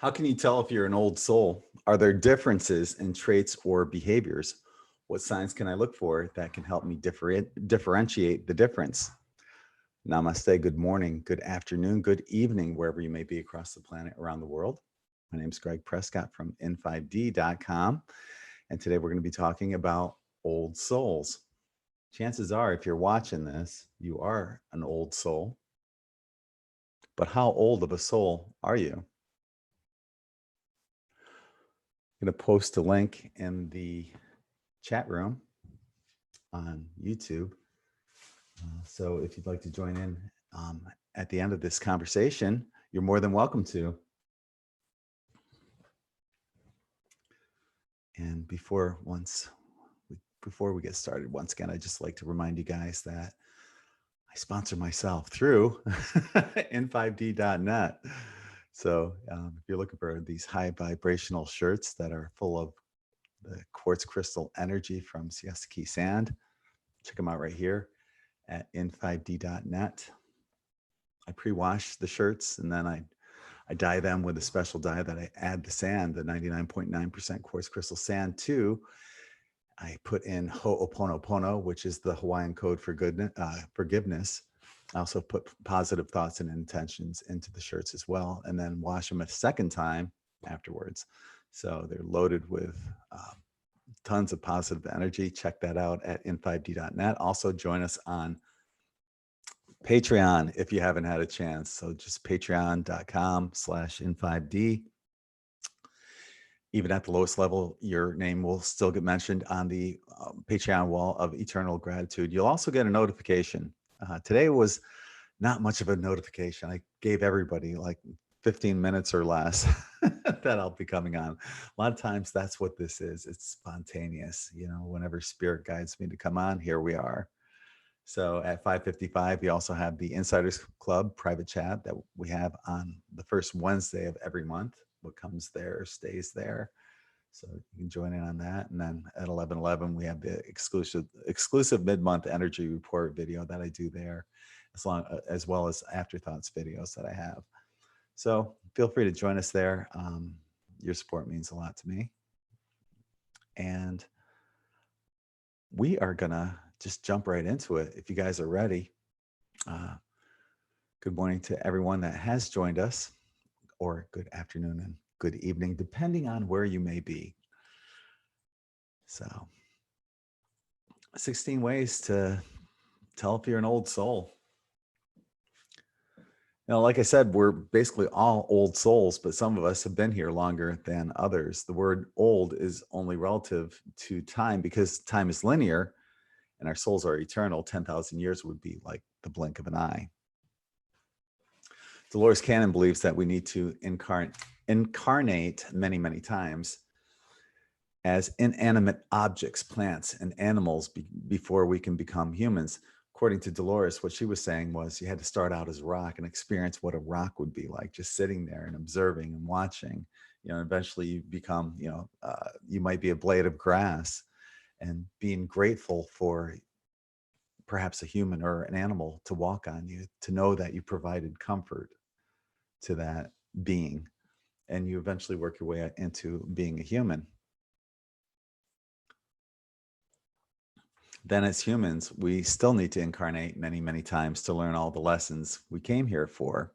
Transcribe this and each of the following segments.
How can you tell if you're an old soul? Are there differences in traits or behaviors? What signs can I look for that can help me differentiate the difference? Namaste, good morning, good afternoon, good evening, wherever you may be across the planet, around the world. My name is Greg Prescott from in5d.com. And today we're going to be talking about old souls. Chances are, if you're watching this, you are an old soul. But how old of a soul are you? I'm going to post a link in the chat room on YouTube. So if you'd like to join in at the end of this conversation, you're more than welcome to. And before we get started, once again, I'd just like to remind you guys that I sponsor myself through in5d.net. So if you're looking for these high vibrational shirts that are full of the quartz crystal energy from Siesta Key Sand, check them out right here at in5d.net. I pre-wash the shirts and then I dye them with a special dye that I add the sand, the 99.9% quartz crystal sand to. I put in Ho'oponopono, which is the Hawaiian code for forgiveness. I also put positive thoughts and intentions into the shirts as well, and then wash them a second time afterwards. So they're loaded with tons of positive energy. Check that out at in5d.net. Also join us on Patreon if you haven't had a chance. So just patreon.com/in5d. Even at the lowest level, your name will still get mentioned on the Patreon wall of eternal gratitude. You'll also get a notification. Today was not much of a notification. I gave everybody like 15 minutes or less that I'll be coming on. A lot of times that's what this is. It's spontaneous. You know, whenever spirit guides me to come on, here we are. So at 5:55, you also have the Insiders Club private chat that we have on the first Wednesday of every month. What comes there stays there. So you can join in on that. And then at 11:11, we have the exclusive mid-month energy report video that I do there, as well as afterthoughts videos that I have. So feel free to join us there. Your support means a lot to me. And we are gonna just jump right into it if you guys are ready. Good morning to everyone that has joined us, or good afternoon and good evening, depending on where you may be. So 16 ways to tell if you're an old soul. You know, like I said, we're basically all old souls, but some of us have been here longer than others. The word old is only relative to time because time is linear and our souls are eternal. 10,000 years would be like the blink of an eye. Dolores Cannon believes that we need to incarnate many, many times as inanimate objects, plants and animals before we can become humans. According to Dolores, what she was saying was you had to start out as a rock and experience what a rock would be like, just sitting there and observing and watching. You know, eventually you become, you might be a blade of grass, and being grateful for perhaps a human or an animal to walk on you, to know that you provided comfort to that being, and you eventually work your way into being a human. Then as humans, we still need to incarnate many, many times to learn all the lessons we came here for.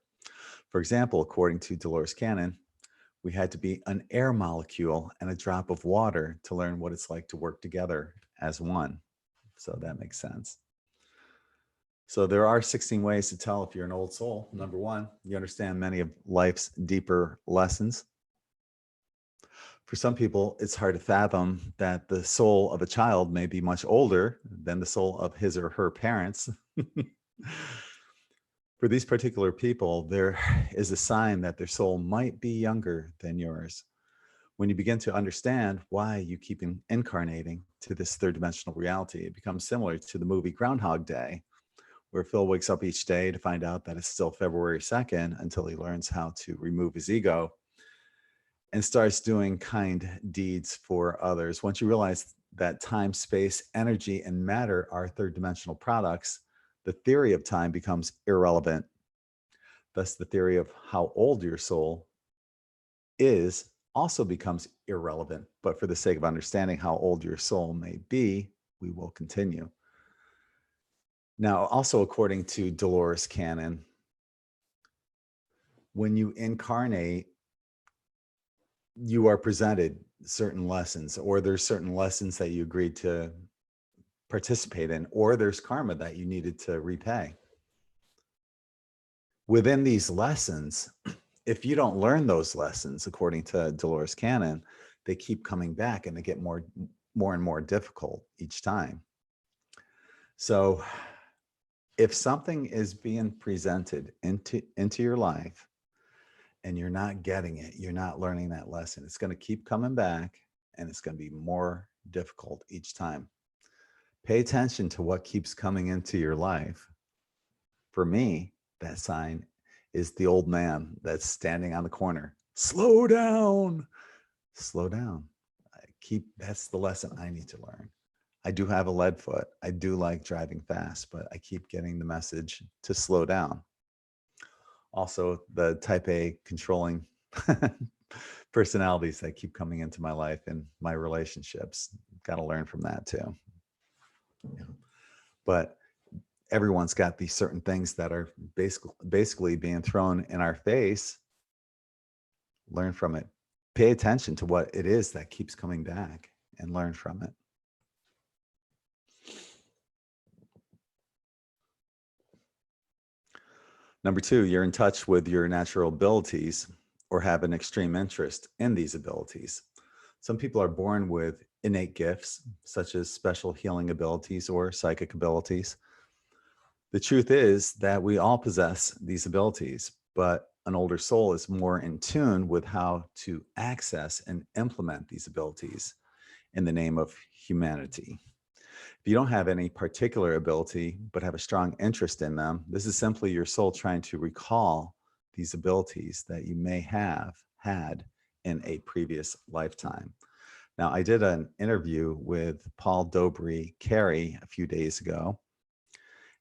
For example, according to Dolores Cannon, we had to be an air molecule and a drop of water to learn what it's like to work together as one. So that makes sense. So there are 16 ways to tell if you're an old soul. Number one, you understand many of life's deeper lessons. For some people, it's hard to fathom that the soul of a child may be much older than the soul of his or her parents. For these particular people, there is a sign that their soul might be younger than yours. When you begin to understand why you keep incarnating to this third dimensional reality, it becomes similar to the movie Groundhog Day, where Phil wakes up each day to find out that it's still February 2nd until he learns how to remove his ego and starts doing kind deeds for others. Once you realize that time, space, energy, and matter are third dimensional products, the theory of time becomes irrelevant. Thus, the theory of how old your soul is also becomes irrelevant. But for the sake of understanding how old your soul may be, we will continue. Now, also according to Dolores Cannon, when you incarnate, you are presented certain lessons, or there's certain lessons that you agreed to participate in, or there's karma that you needed to repay. Within these lessons, if you don't learn those lessons, according to Dolores Cannon, they keep coming back and they get more and more difficult each time. So if something is being presented into your life and you're not getting it, you're not learning that lesson, it's going to keep coming back and it's going to be more difficult each time. Pay attention to what keeps coming into your life. For me, that sign is the old man that's standing on the corner. Slow down. Slow down. That's the lesson I need to learn. I do have a lead foot. I do like driving fast, but I keep getting the message to slow down. Also, the type A controlling personalities that keep coming into my life and my relationships. Got to learn from that too. Yeah. But everyone's got these certain things that are basically being thrown in our face. Learn from it. Pay attention to what it is that keeps coming back and learn from it. Number 2, you're in touch with your natural abilities or have an extreme interest in these abilities. Some people are born with innate gifts, such as special healing abilities or psychic abilities. The truth is that we all possess these abilities, but an older soul is more in tune with how to access and implement these abilities in the name of humanity. If you don't have any particular ability, but have a strong interest in them, this is simply your soul trying to recall these abilities that you may have had in a previous lifetime. Now, I did an interview with Paul Dobry Carey a few days ago,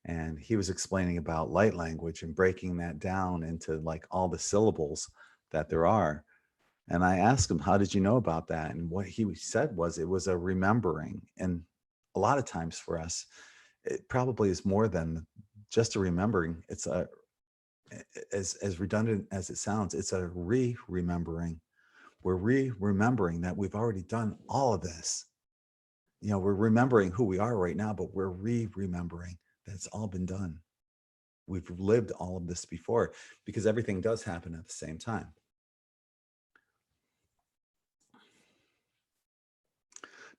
and he was explaining about light language and breaking that down into like all the syllables that there are. And I asked him, how did you know about that? And what he said was it was a remembering. And a lot of times for us, it probably is more than just a remembering. It's a, as redundant as it sounds, it's a remembering. We're remembering that we've already done all of this. You know, we're remembering who we are right now, but we're remembering that it's all been done. We've lived all of this before because everything does happen at the same time.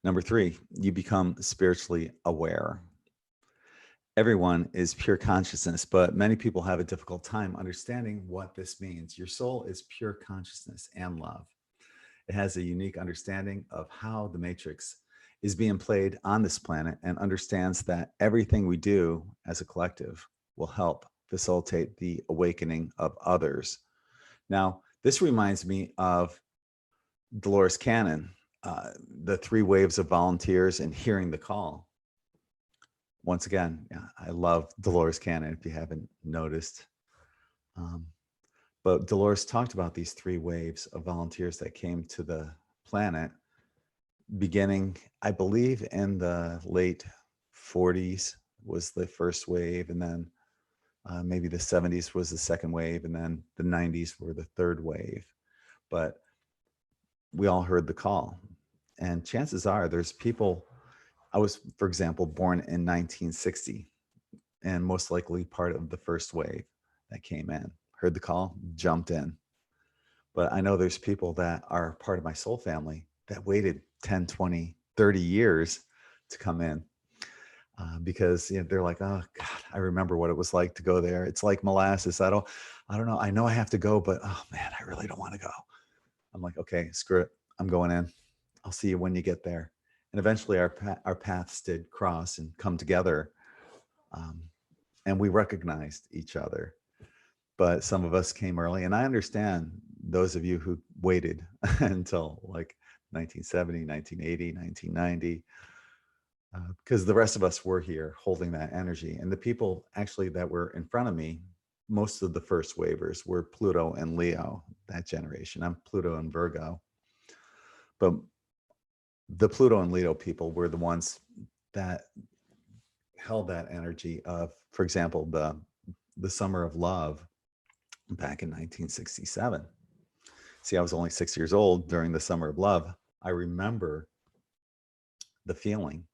Number 3, you become spiritually aware. Everyone is pure consciousness, but many people have a difficult time understanding what this means. Your soul is pure consciousness and love. It has a unique understanding of how the matrix is being played on this planet and understands that everything we do as a collective will help facilitate the awakening of others. Now, this reminds me of Dolores Cannon, the 3 waves of volunteers and hearing the call. Once again, yeah, I love Dolores Cannon, if you haven't noticed. But Dolores talked about these 3 waves of volunteers that came to the planet beginning, I believe, in the late 40s was the first wave, and then maybe the 70s was the second wave, and then the 90s were the third wave. But we all heard the call. And chances are there's people, I was, for example, born in 1960, and most likely part of the first wave that came in, heard the call, jumped in. But I know there's people that are part of my soul family that waited 10, 20, 30 years to come in because they're like, oh God, I remember what it was like to go there. It's like molasses. I don't know. I know I have to go, but oh man, I really don't want to go. I'm like, okay, screw it. I'm going in. I'll see you when you get there. And eventually our paths did cross and come together. And we recognized each other. But some of us came early. And I understand those of you who waited until like 1970, 1980, 1990, because the rest of us were here holding that energy. And the people actually that were in front of me, most of the first wavers were Pluto and Leo, that generation. I'm Pluto and Virgo. But the Pluto and Leo people were the ones that held that energy of, for example, the Summer of Love back in 1967. See, I was only 6 years old during the Summer of Love. I remember the feeling,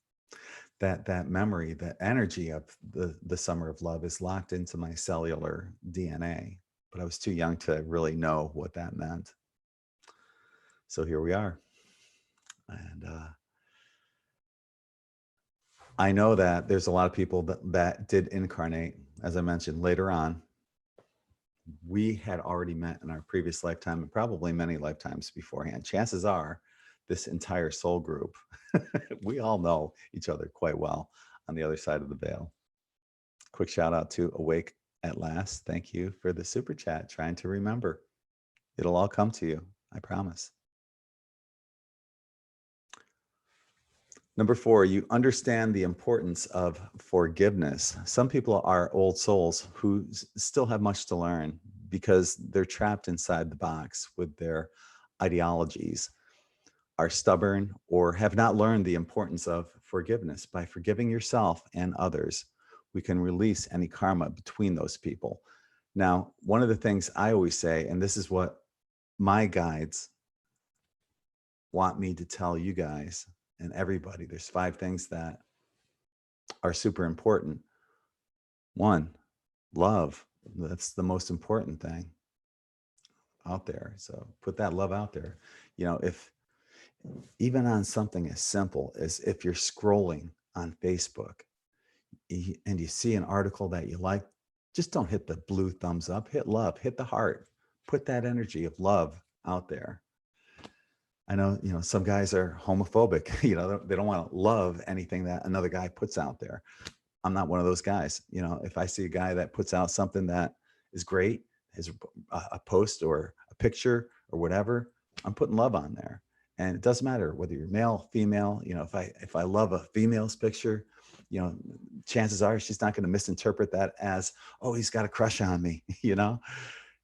that memory, that energy of the Summer of Love is locked into my cellular DNA. But I was too young to really know what that meant. So here we are. And I know that there's a lot of people that did incarnate, as I mentioned later on. We had already met in our previous lifetime and probably many lifetimes beforehand. Chances are this entire soul group, we all know each other quite well on the other side of the veil. Quick shout out to Awake at Last. Thank you for the super chat, trying to remember. It'll all come to you, I promise. Number 4, you understand the importance of forgiveness. Some people are old souls who still have much to learn because they're trapped inside the box with their ideologies, are stubborn, or have not learned the importance of forgiveness. By forgiving yourself and others, we can release any karma between those people. Now, one of the things I always say, and this is what my guides want me to tell you guys and everybody, there's 5 things that are super important. 1, love. That's the most important thing out there. So put that love out there. You know, if even on something as simple as if you're scrolling on Facebook and you see an article that you like, just don't hit the blue thumbs up, hit love, hit the heart, put that energy of love out there. I know, some guys are homophobic, they don't want to love anything that another guy puts out there. I'm not one of those guys. If I see a guy that puts out something that is great, his a post or a picture or whatever, I'm putting love on there. And it doesn't matter whether you're male, female. If I love a female's picture, chances are she's not going to misinterpret that as, oh, he's got a crush on me. No,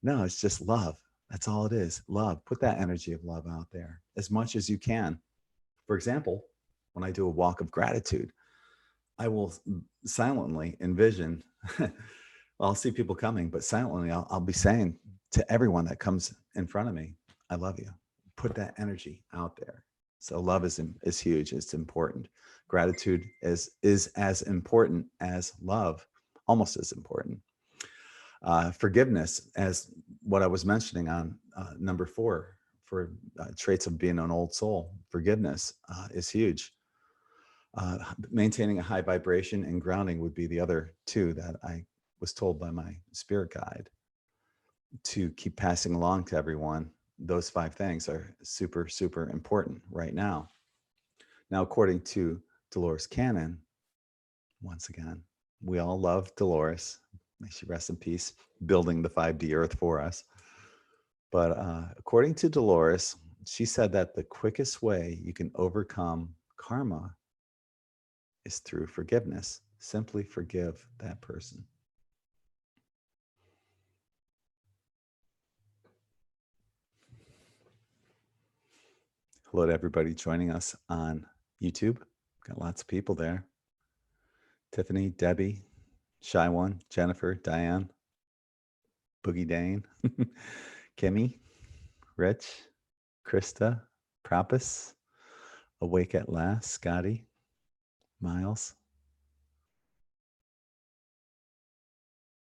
it's just love. That's all it is. Love. Put that energy of love out there as much as you can. For example, when I do a walk of gratitude, I will silently envision, well, I'll see people coming, but silently I'll be saying to everyone that comes in front of me, I love you. Put that energy out there. So love is huge. It's important. Gratitude is as important as love, almost as important. Forgiveness, as what I was mentioning on number 4, for traits of being an old soul. Forgiveness is huge. Maintaining a high vibration and grounding would be the other 2 that I was told by my spirit guide to keep passing along to everyone. Those 5 things are super, super important right now. Now, according to Dolores Cannon, once again, we all love Dolores. May she rest in peace, building the 5D Earth for us. But according to Dolores, she said that the quickest way you can overcome karma is through forgiveness. Simply forgive that person. Hello to everybody joining us on YouTube. Got lots of people there. Tiffany, Debbie, Shy One, Jennifer, Diane, Boogie Dane, Kimmy, Rich, Krista, Propus, Awake at Last, Scotty, Miles,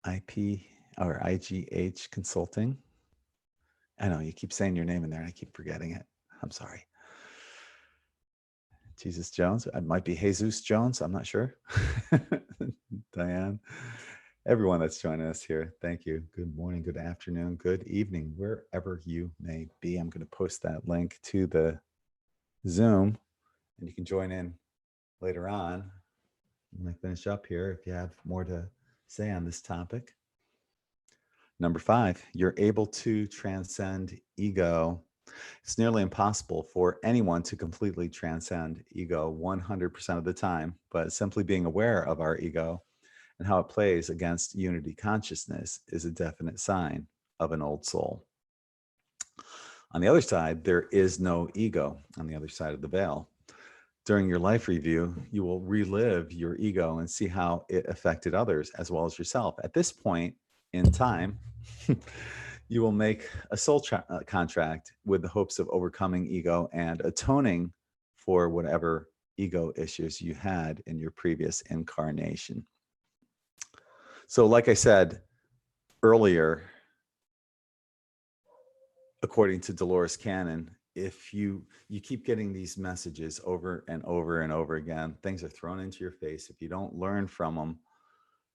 IP or IGH Consulting. I know you keep saying your name in there and I keep forgetting it. I'm sorry. Jesus Jones. It might be Jesus Jones. I'm not sure. Diane, everyone that's joining us here, thank you. Good morning, good afternoon, good evening, wherever you may be. I'm going to post that link to the Zoom and you can join in later on. I'm going to finish up here if you have more to say on this topic. Number 5, you're able to transcend ego. It's nearly impossible for anyone to completely transcend ego 100% of the time, but simply being aware of our ego and how it plays against unity consciousness is a definite sign of an old soul. On the other side, there is no ego on the other side of the veil. During your life review, you will relive your ego and see how it affected others as well as yourself. At this point in time, you will make a soul contract with the hopes of overcoming ego and atoning for whatever ego issues you had in your previous incarnation. So, like I said earlier, according to Dolores Cannon, if you keep getting these messages over and over and over again, things are thrown into your face. If you don't learn from them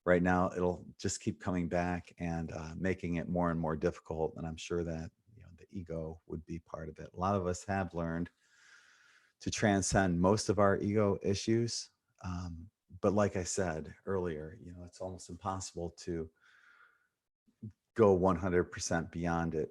right now, it'll just keep coming back and making it more and more difficult. And I'm sure that the ego would be part of it. A lot of us have learned to transcend most of our ego issues. But like I said earlier, it's almost impossible to go 100% beyond it.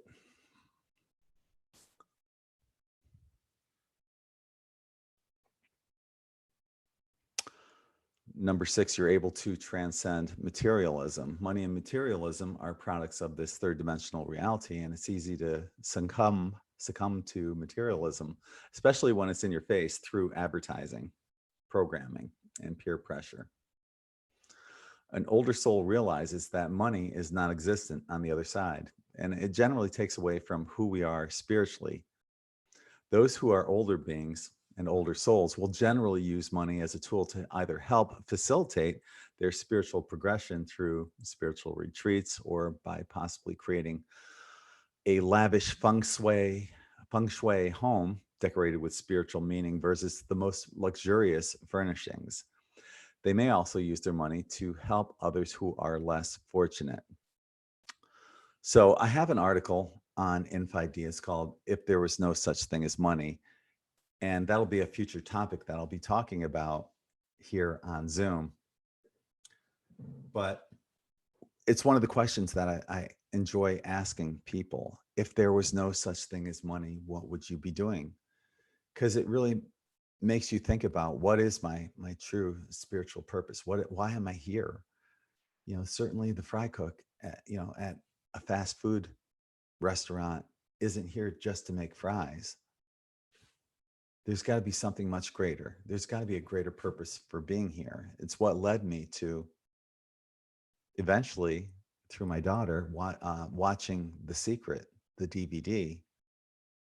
Number 6, you're able to transcend materialism. Money and materialism are products of this third dimensional reality, and it's easy to succumb to materialism, especially when it's in your face through advertising, programming, and peer pressure. An older soul realizes that money is non-existent on the other side, and it generally takes away from who we are spiritually. Those who are older beings and older souls will generally use money as a tool to either help facilitate their spiritual progression through spiritual retreats or by possibly creating a lavish feng shui home decorated with spiritual meaning versus the most luxurious furnishings. They may also use their money to help others who are less fortunate. So I have an article on In5D. It's called If There Was No Such Thing as Money. And that'll be a future topic that I'll be talking about here on Zoom. But it's one of the questions that I enjoy asking people. If there was no such thing as money, what would you be doing? Because it really makes you think about, what is my true spiritual purpose? Why am I here? Certainly the fry cook at a fast food restaurant isn't here just to make fries. There's got to be something much greater. There's got to be a greater purpose for being here. It's what led me to eventually, through my daughter, watching The Secret, the DVD,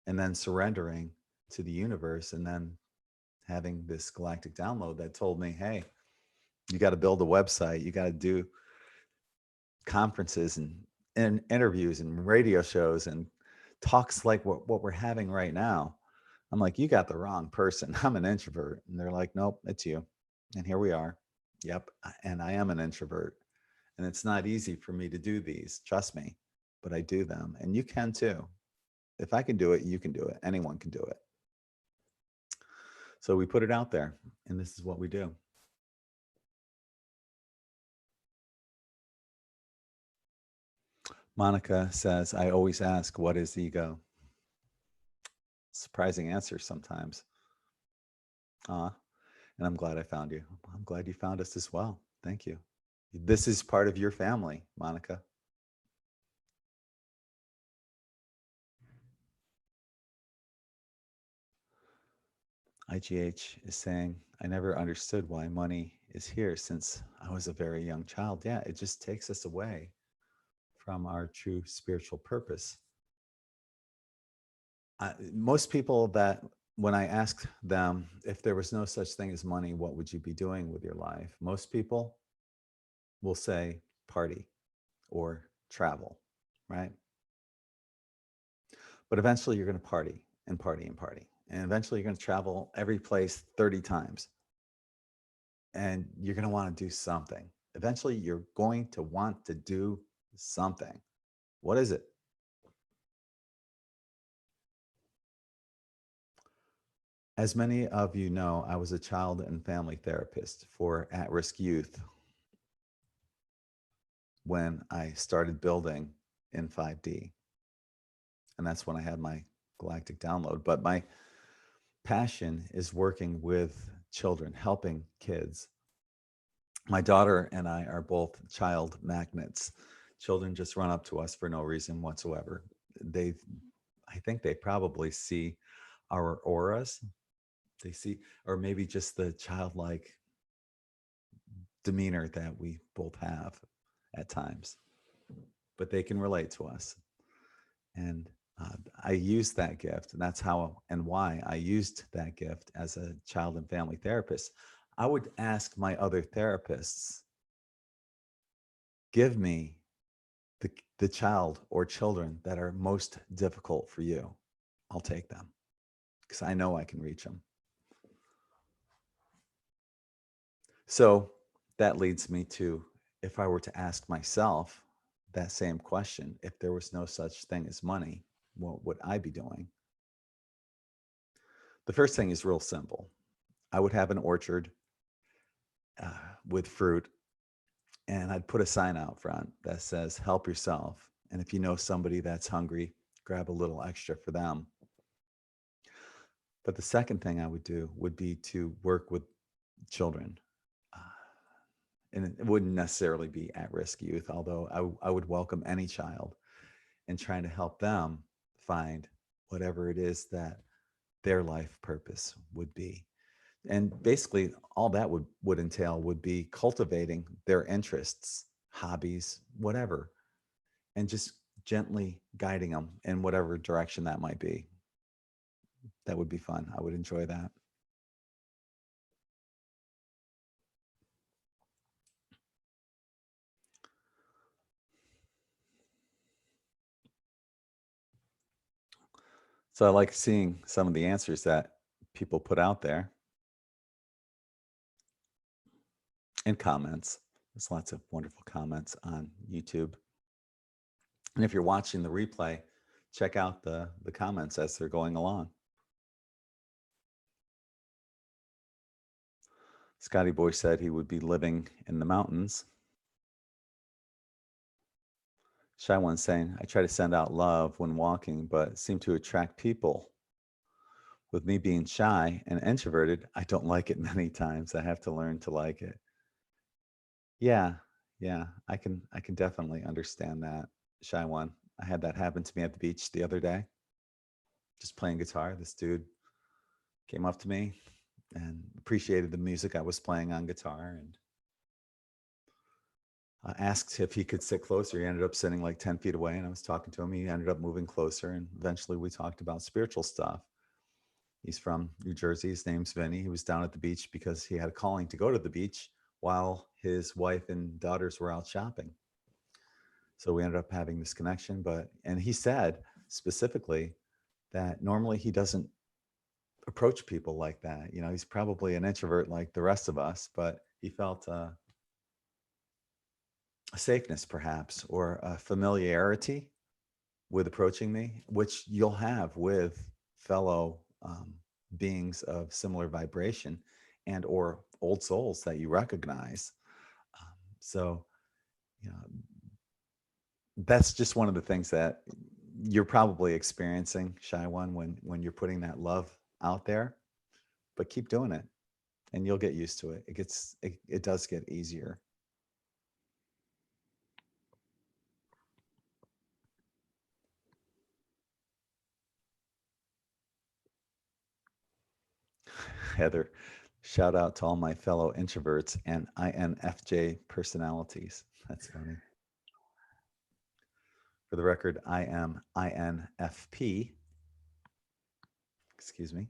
and then surrendering to the universe, and then having this galactic download that told me, hey, you got to build a website, you got to do conferences and interviews and radio shows and talks like what we're having right now. I'm like, you got the wrong person. I'm an introvert. And they're like, nope, it's you. And here we are. Yep. And I am an introvert. And it's not easy for me to do these, trust me, but I do them. And you can too. If I can do it, you can do it. Anyone can do it. So we put it out there, and this is what we do. Monica says, I always ask, what is ego? Surprising answer sometimes. And I'm glad I found you. I'm glad you found us as well. Thank you. This is part of your family, Monica. IGH is saying, I never understood why money is here since I was a very young child. Yeah, it just takes us away from our true spiritual purpose. Most people that, when I ask them, if there was no such thing as money, what would you be doing with your life? Most people will say party or travel, right? But eventually you're going to party and party and party. And eventually you're going to travel every place 30 times. And you're going to want to do something. Eventually you're going to want to do something. What is it? As many of you know, I was a child and family therapist for at-risk youth when I started building in 5D. And that's when I had my galactic download. But my passion is working with children, helping kids My daughter and I are both child magnets. Children just run up to us for no reason whatsoever. They, I think they probably see our auras. They see, or maybe just the childlike demeanor that we both have at times, but they can relate to us. And I used that gift, and that's how and why I used that gift as a child and family therapist. I would ask my other therapists, give me the child or children that are most difficult for you. I'll take them because I know I can reach them. So that leads me to, if I were to ask myself that same question, if there was no such thing as money, what would I be doing? The first thing is real simple. I would have an orchard with fruit, and I'd put a sign out front that says, help yourself. And if you know somebody that's hungry, grab a little extra for them. But the second thing I would do would be to work with children. Uh, and it wouldn't necessarily be at-risk youth, although I would welcome any child and trying to help them find whatever it is that their life purpose would be. And basically all that would entail would be cultivating their interests, hobbies, whatever, and just gently guiding them in whatever direction that might be. That would be fun. I would enjoy that. So I like seeing some of the answers that people put out there in comments. There's lots of wonderful comments on YouTube. And if you're watching the replay, check out the comments as they're going along. Scotty Boy said he would be living in the mountains. Shy One saying, I try to send out love when walking, but seem to attract people. With me being shy and introverted, I don't like it many times. I have to learn to like it. Yeah, yeah, I can definitely understand that, Shy One. I had that happen to me at the beach the other day, just playing guitar. This dude came up to me and appreciated the music I was playing on guitar and asked if he could sit closer. He ended up sitting like 10 feet away and I was talking to him. He ended up moving closer and eventually we talked about spiritual stuff. He's from New Jersey. His name's Vinny. He was down at the beach because he had a calling to go to the beach while his wife and daughters were out shopping. So we ended up having this connection. And he said specifically that normally he doesn't approach people like that. You know, he's probably an introvert like the rest of us, but he felt a safeness perhaps or a familiarity with approaching me, which you'll have with fellow beings of similar vibration and or old souls that you recognize. So, you know, that's just one of the things that you're probably experiencing, Shy One, when you're putting that love out there. But keep doing it, and you'll get used to it. It does get easier. Heather, shout out to all my fellow introverts and INFJ personalities. That's funny. For the record, I am INFP. Excuse me.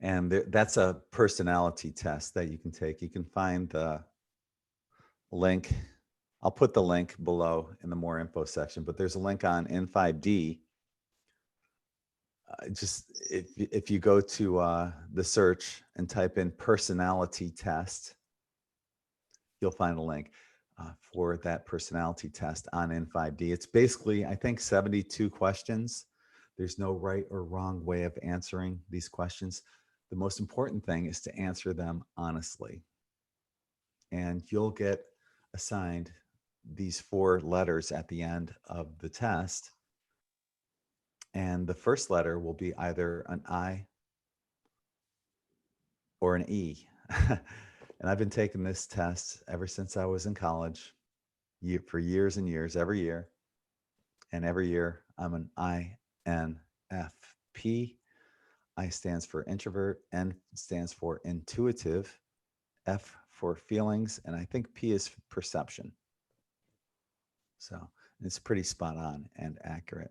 And that's a personality test that you can take. You can find the link. I'll put the link below in the more info section, but there's a link on N5D. Just if you go to the search and type in personality test, you'll find a link for that personality test on N5D. It's basically, I think, 72 questions. There's no right or wrong way of answering these questions. The most important thing is to answer them honestly. And you'll get assigned these 4 letters at the end of the test. And the first letter will be either an I or an E. And I've been taking this test ever since I was in college, for years and years, every year. And every year I'm an INFP. I stands for introvert, N stands for intuitive, F for feelings, and I think P is perception. So it's pretty spot on and accurate.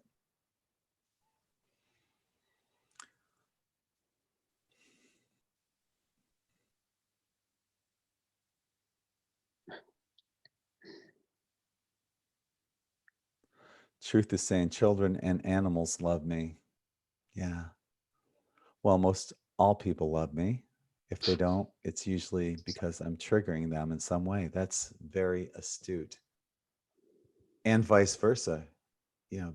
Truth is saying children and animals love me. Yeah. Well, most all people love me. If they don't, it's usually because I'm triggering them in some way. That's very astute. And vice versa. You know,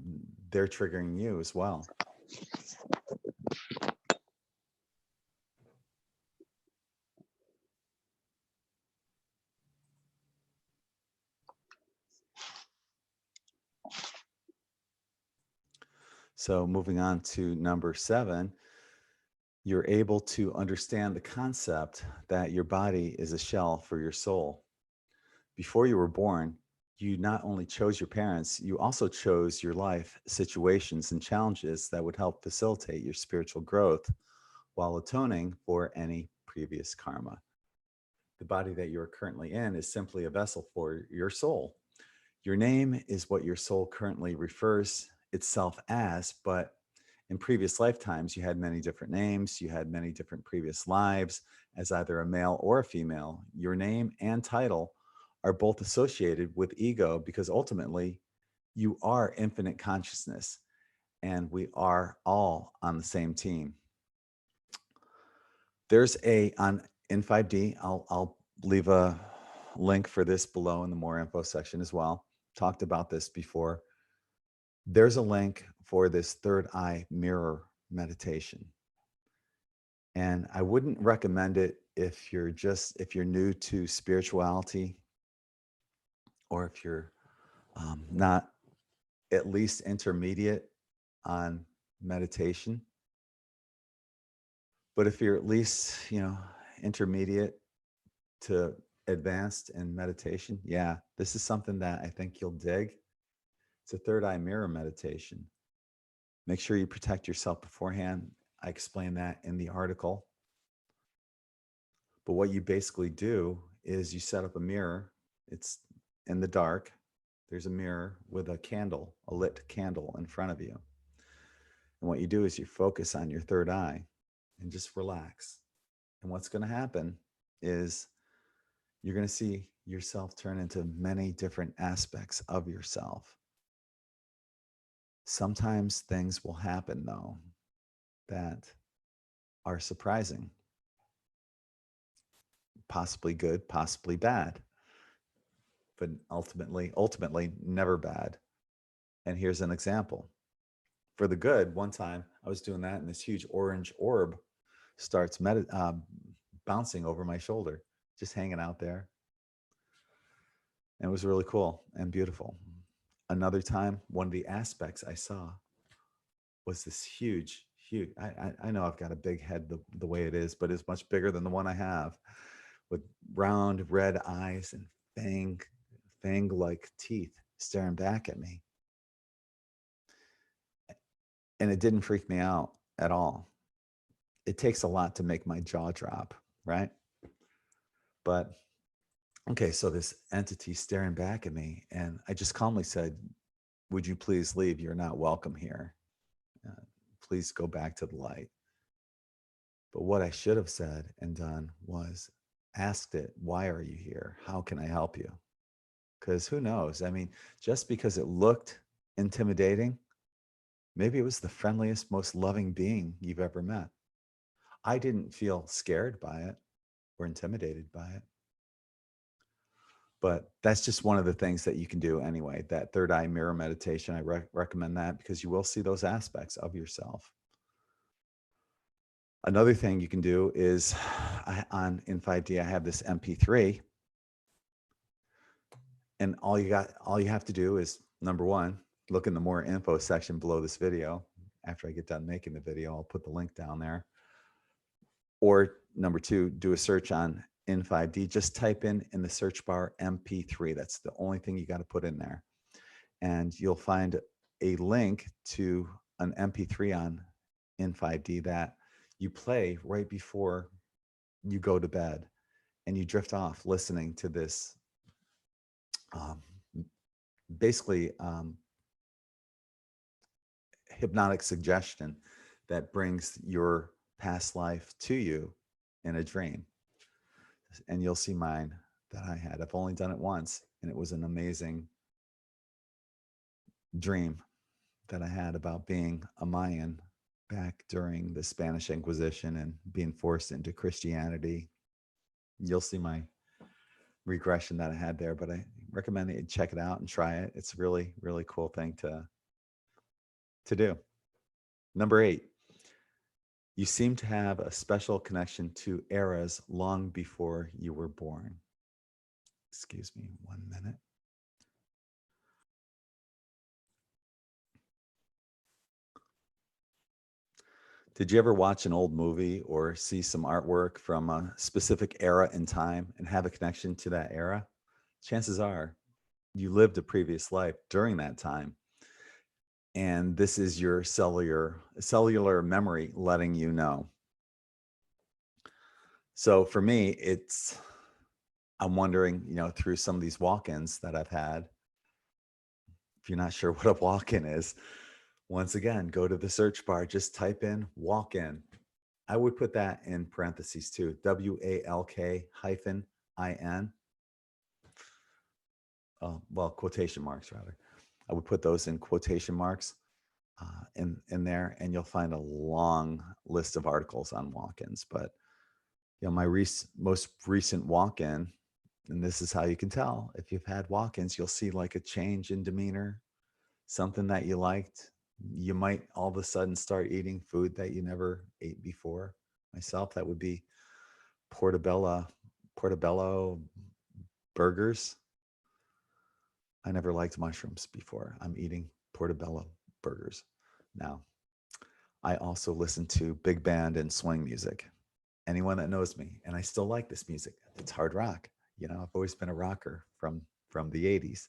they're triggering you as well. So moving on to number 7, you're able to understand the concept that your body is a shell for your soul. Before you were born, you not only chose your parents, you also chose your life situations and challenges that would help facilitate your spiritual growth while atoning for any previous karma. The body that you're currently in is simply a vessel for your soul. Your name is what your soul currently refers itself as, but in previous lifetimes, you had many different names, you had many different previous lives as either a male or a female. Your name and title are both associated with ego because ultimately you are infinite consciousness and we are all on the same team. There's in 5D, I'll leave a link for this below in the more info section as well. Talked about this before. There's a link for this third eye mirror meditation. And I wouldn't recommend it if you're new to spirituality, or if you're not at least intermediate on meditation. But if you're at least, intermediate to advanced in meditation, yeah, this is something that I think you'll dig. It's a third eye mirror meditation. Make sure you protect yourself beforehand. I explain that in the article. But what you basically do is you set up a mirror. It's in the dark. There's a mirror with a candle, a lit candle in front of you. And what you do is you focus on your third eye and just relax. And what's going to happen is you're going to see yourself turn into many different aspects of yourself. Sometimes things will happen, though, that are surprising, possibly good, possibly bad, but ultimately never bad. And here's an example. For the good, one time I was doing that and this huge orange orb starts bouncing over my shoulder, just hanging out there. And it was really cool and beautiful. Another time, one of the aspects I saw was this huge, I know I've got a big head the way it is, but it's much bigger than the one I have, with round red eyes and fang-like teeth staring back at me. And it didn't freak me out at all. It takes a lot to make my jaw drop, right? But okay, so this entity staring back at me, and I just calmly said, "Would you please leave? You're not welcome here. Please go back to the light." But what I should have said and done was asked it, "Why are you here? How can I help you?" Because who knows? I mean, just because it looked intimidating, maybe it was the friendliest, most loving being you've ever met. I didn't feel scared by it or intimidated by it. But that's just one of the things that you can do anyway. That third eye mirror meditation, I recommend that because you will see those aspects of yourself. Another thing you can do is in 5D, I have this MP3. And all you have to do is, number one, look in the more info section below this video. After I get done making the video, I'll put the link down there. Or number two, do a search on in 5D. Just type in the search bar MP3. That's the only thing you got to put in there. And you'll find a link to an MP3 on in 5D that you play right before you go to bed, and you drift off listening to this um, basically hypnotic suggestion that brings your past life to you in a dream. And you'll see mine that I had. I've only done it once, and it was an amazing dream that I had about being a Mayan back during the Spanish Inquisition and being forced into Christianity. You'll see my regression that I had there, but I recommend that you check it out and try it. It's a really, really cool thing to do. Number 8, you seem to have a special connection to eras long before you were born. Excuse me 1 minute. Did you ever watch an old movie or see some artwork from a specific era in time and have a connection to that era? Chances are you lived a previous life during that time. And this is your cellular memory letting you know. So for me, I'm wondering, through some of these walk-ins that I've had, if you're not sure what a walk-in is, once again, go to the search bar, just type in walk-in. I would put that in parentheses too, WALK-IN. Well, quotation marks rather. I would put those in quotation marks in there, and you'll find a long list of articles on walk-ins. But my most recent walk-in, and this is how you can tell if you've had walk-ins, you'll see like a change in demeanor, something that you liked. You might all of a sudden start eating food that you never ate before. Myself, that would be portobello burgers. I never liked mushrooms before. I'm eating portobello burgers now. I also listen to big band and swing music. Anyone that knows me, and I still like this music. It's hard rock. I've always been a rocker from the 80s.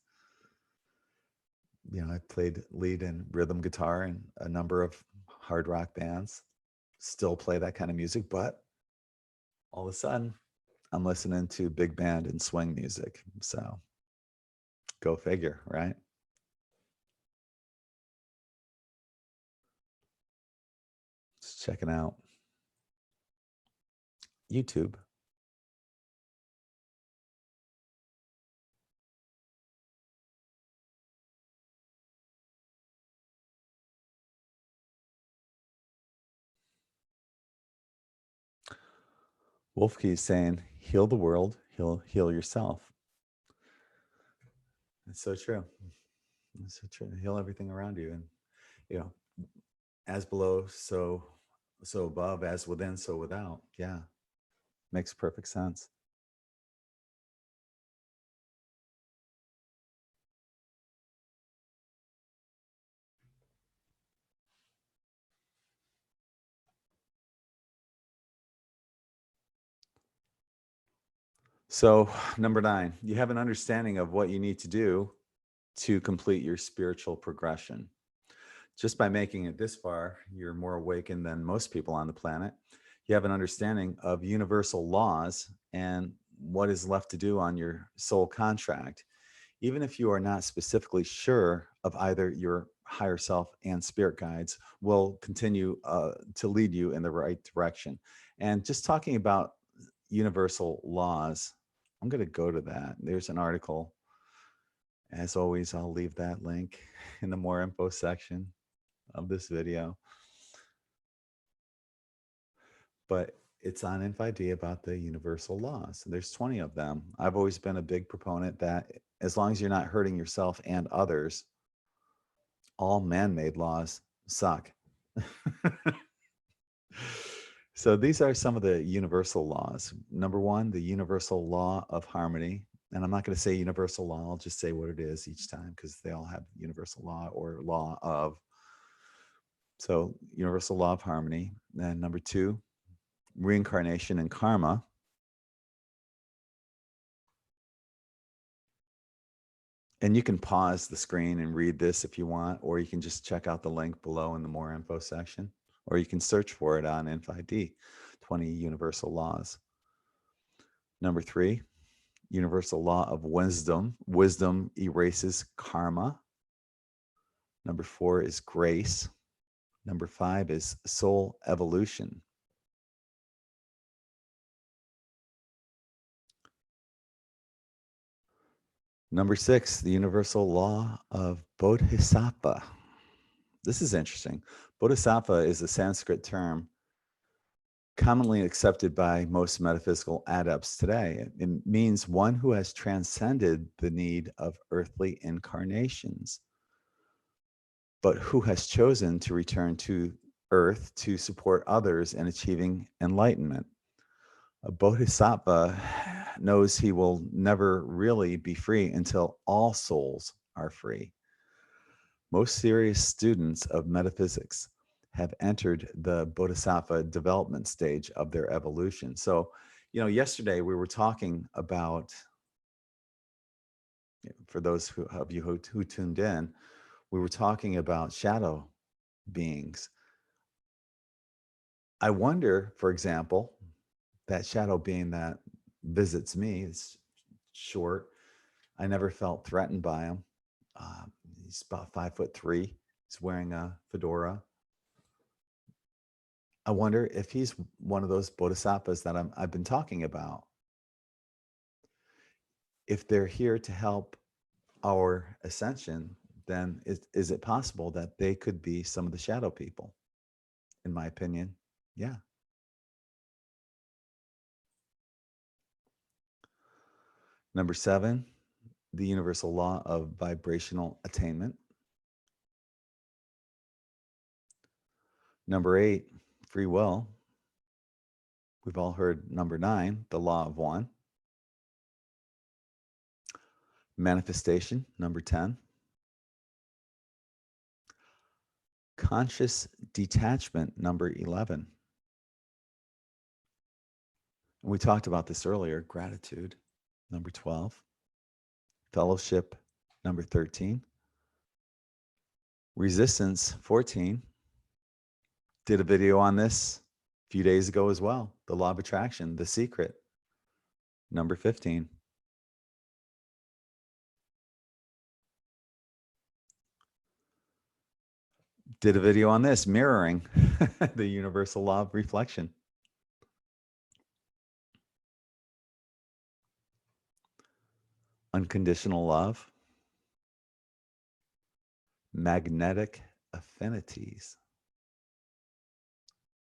I played lead and rhythm guitar in a number of hard rock bands. Still play that kind of music, but all of a sudden I'm listening to big band and swing music. So go figure, right? Just checking out YouTube. Wolfkey is saying, heal the world, heal yourself. It's so true. It's so true. Heal everything around you. And, as below, so above, as within, so without. Yeah. Makes perfect sense. So, number 9, you have an understanding of what you need to do to complete your spiritual progression. Just by making it this far, you're more awakened than most people on the planet. You have an understanding of universal laws and what is left to do on your soul contract. Even if you are not specifically sure of either your higher self and spirit guides, will continue to lead you in the right direction. And just talking about universal laws, I'm going to go to that. There's an article. As always, I'll leave that link in the more info section of this video. But it's on N5D about the universal laws. There's 20 of them. I've always been a big proponent that as long as you're not hurting yourself and others, all man-made laws suck. So these are some of the universal laws. Number 1, the universal law of harmony. And I'm not going to say universal law. I'll just say what it is each time because they all have universal law or law of. So universal law of harmony. And number 2, reincarnation and karma. And you can pause the screen and read this if you want, or you can just check out the link below in the more info section, or you can search for it on Inf-ID, 20 Universal Laws. Number 3, Universal Law of Wisdom. Wisdom erases karma. Number 4 is grace. Number 5 is soul evolution. Number 6, the universal law of bodhisattva. This is interesting. Bodhisattva is a Sanskrit term commonly accepted by most metaphysical adepts today. It means one who has transcended the need of earthly incarnations, but who has chosen to return to earth to support others in achieving enlightenment. A bodhisattva knows he will never really be free until all souls are free. Most serious students of metaphysics have entered the bodhisattva development stage of their evolution. So, yesterday we were talking about, for those of you who tuned in, we were talking about shadow beings. I wonder, for example, that shadow being that visits me is short. I never felt threatened by him. He's about 5'3". He's wearing a fedora. I wonder if he's one of those bodhisattvas that I've been talking about. If they're here to help our ascension, then is it possible that they could be some of the shadow people? In my opinion, yeah. Number 7, the universal law of vibrational attainment. Number 8, free will. We've all heard number 9, the law of one. Manifestation, number 10. Conscious detachment, number 11. And we talked about this earlier, gratitude, number 12. Fellowship, number 13. Resistance, 14. Did a video on this a few days ago as well. The law of attraction, the secret, number 15. Did a video on this, mirroring, the universal law of reflection. Unconditional love. Magnetic affinities.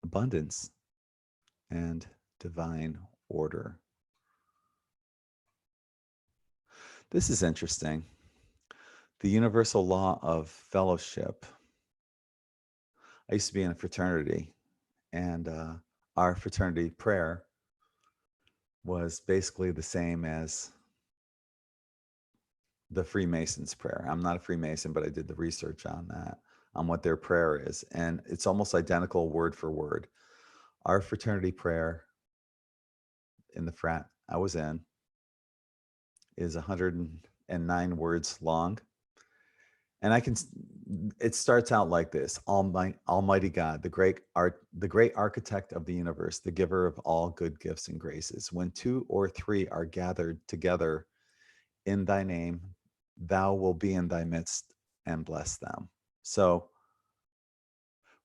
Abundance and divine order. This is interesting. The universal law of fellowship. I used to be in a fraternity, and our fraternity prayer was basically the same as the Freemasons' prayer. I'm not a Freemason, but I did the research on that, on what their prayer is. And it's almost identical word for word. Our fraternity prayer in the frat I was in is 109 words long. And it starts out like this: Almighty God, the great architect of the universe, the giver of all good gifts and graces. When 2 or 3 are gathered together in thy name, thou will be in thy midst and bless them. So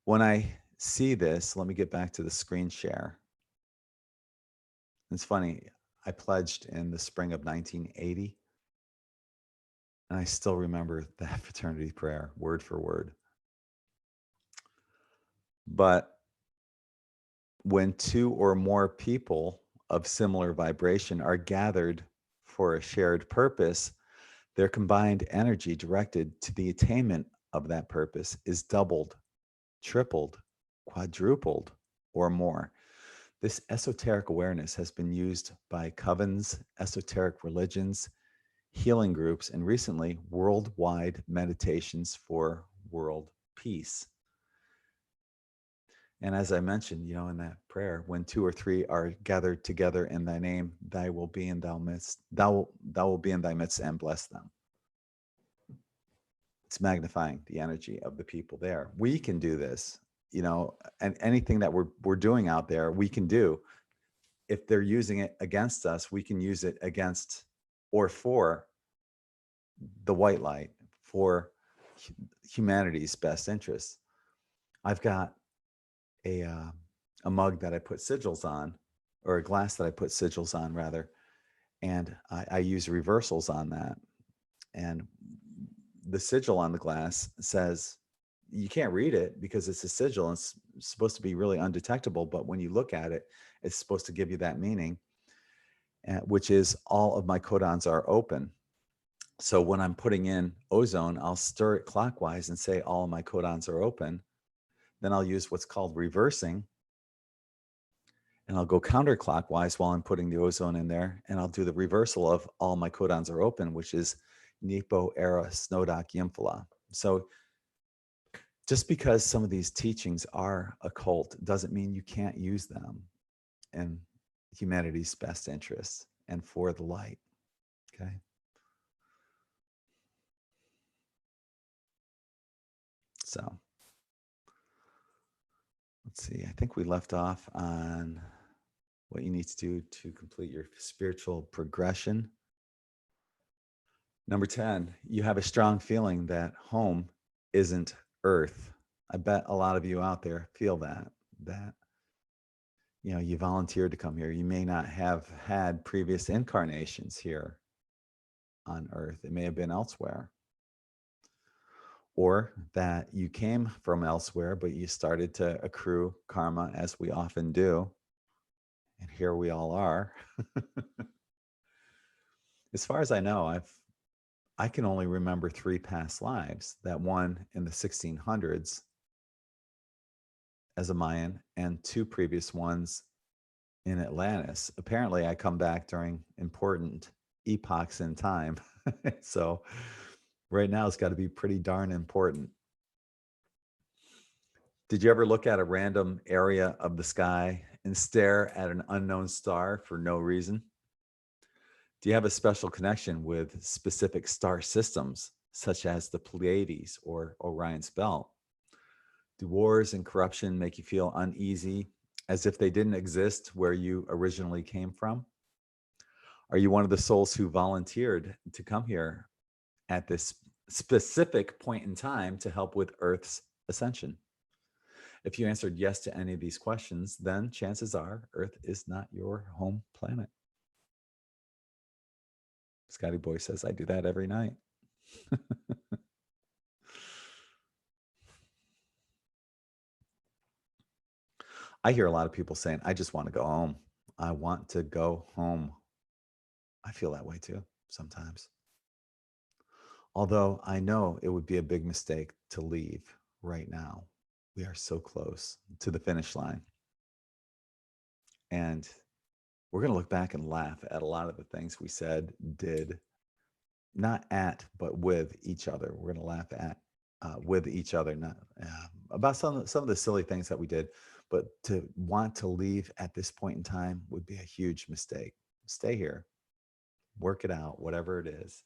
when I see this, let me get back to the screen share. It's funny, I pledged in the spring of 1980. And I still remember that fraternity prayer, word for word. But when 2 or more people of similar vibration are gathered for a shared purpose, their combined energy directed to the attainment of that purpose is doubled, tripled, quadrupled, or more. This esoteric awareness has been used by covens, esoteric religions, healing groups, and recently worldwide meditations for world peace. And as I mentioned, in that prayer, when two or three are gathered together in thy name, thy will be in thou midst, thou will be in thy midst and bless them. It's magnifying the energy of the people there. We can do this, and anything that we're doing out there, we can do. If they're using it against us, we can use it against or for the white light, for humanity's best interests. I've got a uh, a mug that I put sigils on, or a glass that I put sigils on rather, and I use reversals on that. And the sigil on the glass says, you can't read it because it's a sigil and it's supposed to be really undetectable, but when you look at it, it's supposed to give you that meaning, which is all of my codons are open. So when I'm putting in ozone, I'll stir it clockwise and say all of my codons are open. Then I'll use what's called reversing, and I'll go counterclockwise while I'm putting the ozone in there, and I'll do the reversal of all my codons are open, which is Nepo Era Snodak Ymphala. So just because some of these teachings are occult doesn't mean you can't use them in humanity's best interests and for the light. Okay. So let's see. I think we left off on what you need to do to complete your spiritual progression. Number 10, you have a strong feeling that home isn't earth. I bet a lot of you out there feel that you volunteered to come here. You may not have had previous incarnations here on earth. It may have been elsewhere. Or that you came from elsewhere, but you started to accrue karma as we often do. And here we all are. As far as I know, I can only remember 3 past lives, that one in the 1600s as a Mayan and 2 previous ones in Atlantis. Apparently, I come back during important epochs in time. So right now, it's got to be pretty darn important. Did you ever look at a random area of the sky and stare at an unknown star for no reason? Do you have a special connection with specific star systems, such as the Pleiades or Orion's Belt? Do wars and corruption make you feel uneasy, as if they didn't exist where you originally came from? Are you one of the souls who volunteered to come here at this specific point in time to help with Earth's ascension? If you answered yes to any of these questions, then chances are Earth is not your home planet. Scotty Boy says, I do that every night. I hear a lot of people saying, I just want to go home. I want to go home. I feel that way too sometimes. Although I know it would be a big mistake to leave right now. We are so close to the finish line. And we're going to look back and laugh at a lot of the things we said, did, not at, but with each other. We're going to laugh at, with each other, not about some of the silly things that we did. But to want to leave at this point in time would be a huge mistake. Stay here, work it out, whatever it is,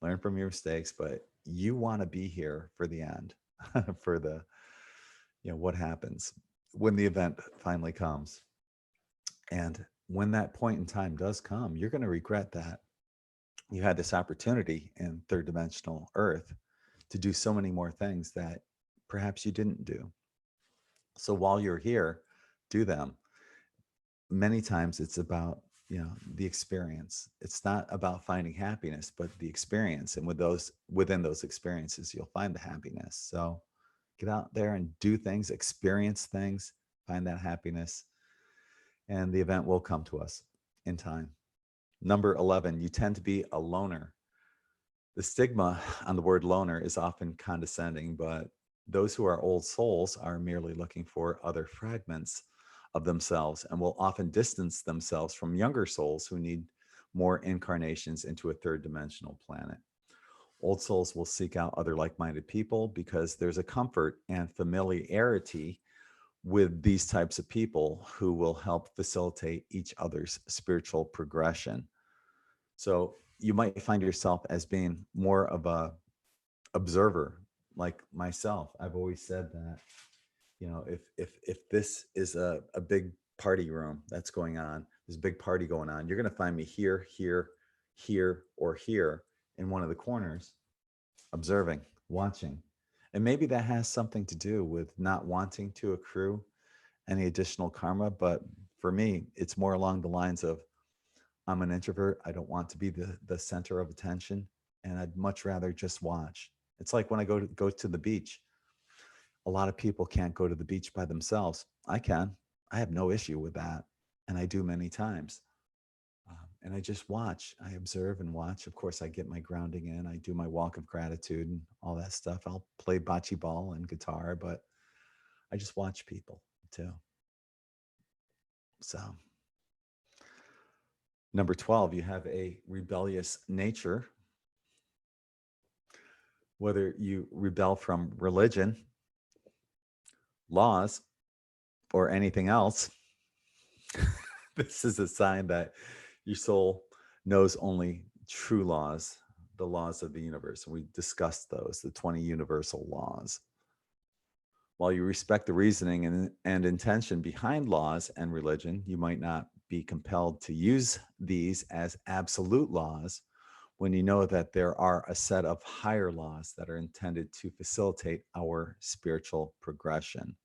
learn from your mistakes, but you want to be here for the end, for the, what happens when the event finally comes. And when that point in time does come, you're going to regret that you had this opportunity in third dimensional Earth to do so many more things that perhaps you didn't do. So while you're here, do them. Many times it's about, the experience. It's not about finding happiness, but the experience. And within those experiences, you'll find the happiness. So get out there and do things, experience things, find that happiness, and the event will come to us in time. Number 11, you tend to be a loner. The stigma on the word loner is often condescending, but those who are old souls are merely looking for other fragments of themselves and will often distance themselves from younger souls who need more incarnations into a third dimensional planet. Old souls will seek out other like-minded people because there's a comfort and familiarity with these types of people who will help facilitate each other's spiritual progression. So you might find yourself as being more of a observer, like myself. I've always said that, if this is a big party room that's going on, there's a big party going on, you're going to find me here, here, here, or here in one of the corners, observing, watching. And maybe that has something to do with not wanting to accrue any additional karma. But for me, it's more along the lines of, I'm an introvert. I don't want to be the center of attention, and I'd much rather just watch. It's like when I go to the beach. A lot of people can't go to the beach by themselves. I can. I have no issue with that, and I do many times. And I just watch. I observe and watch. Of course, I get my grounding in. I do my walk of gratitude and all that stuff. I'll play bocce ball and guitar, but I just watch people too. So, number 12, you have a rebellious nature. Whether you rebel from religion, laws, or anything else, this is a sign that your soul knows only true laws, the laws of the universe. And we discussed those, the 20 universal laws. While you respect the reasoning and intention behind laws and religion, you might not be compelled to use these as absolute laws when you know that there are a set of higher laws that are intended to facilitate our spiritual progression.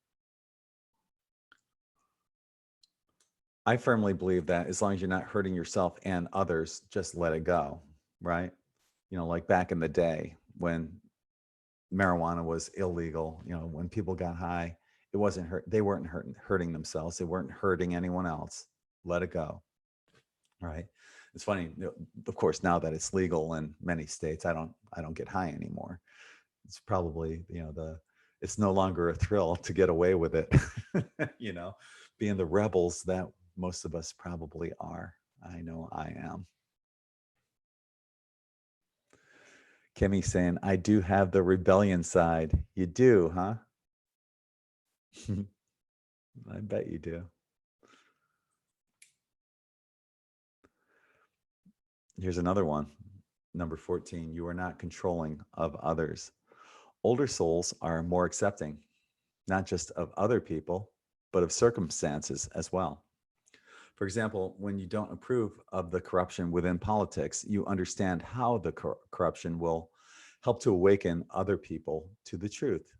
I firmly believe that as long as you're not hurting yourself and others, just let it go, right? Like back in the day when marijuana was illegal, when people got high, they weren't hurting themselves. They weren't hurting anyone else. Let it go, right? It's funny, of course, now that it's legal in many states, I don't get high anymore. It's probably, it's no longer a thrill to get away with it, being the rebels that most of us probably are. I know I am. Kimmy saying, I do have the rebellion side. You do, huh? I bet you do. Here's another one. Number 14, you are not controlling of others. Older souls are more accepting, not just of other people, but of circumstances as well. For example, when you don't approve of the corruption within politics, you understand how the corruption will help to awaken other people to the truth.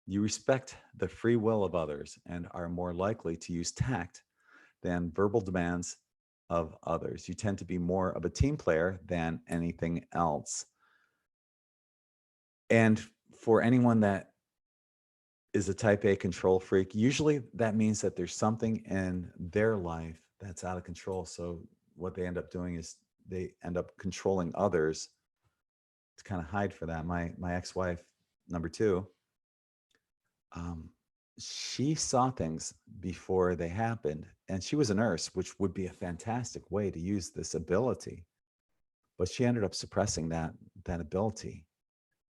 You respect the free will of others and are more likely to use tact than verbal demands of others. You tend to be more of a team player than anything else. And for anyone that is a type A control freak, usually that means that there's something in their life that's out of control. So what they end up doing is they end up controlling others to kind of hide for that. My ex-wife, number 2, she saw things before they happened, and she was a nurse, which would be a fantastic way to use this ability. But she ended up suppressing that ability.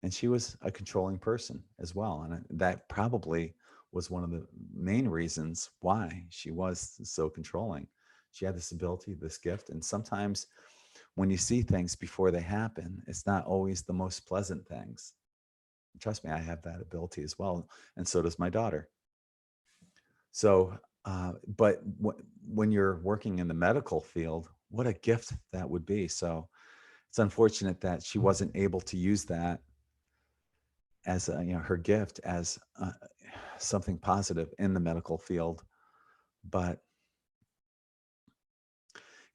And she was a controlling person as well. And that probably was one of the main reasons why she was so controlling. She had this ability, this gift. And sometimes when you see things before they happen, it's not always the most pleasant things. Trust me, I have that ability as well. And so does my daughter. So, but when you're working in the medical field, what a gift that would be. So it's unfortunate that she wasn't able to use that as her gift as something positive in the medical field. But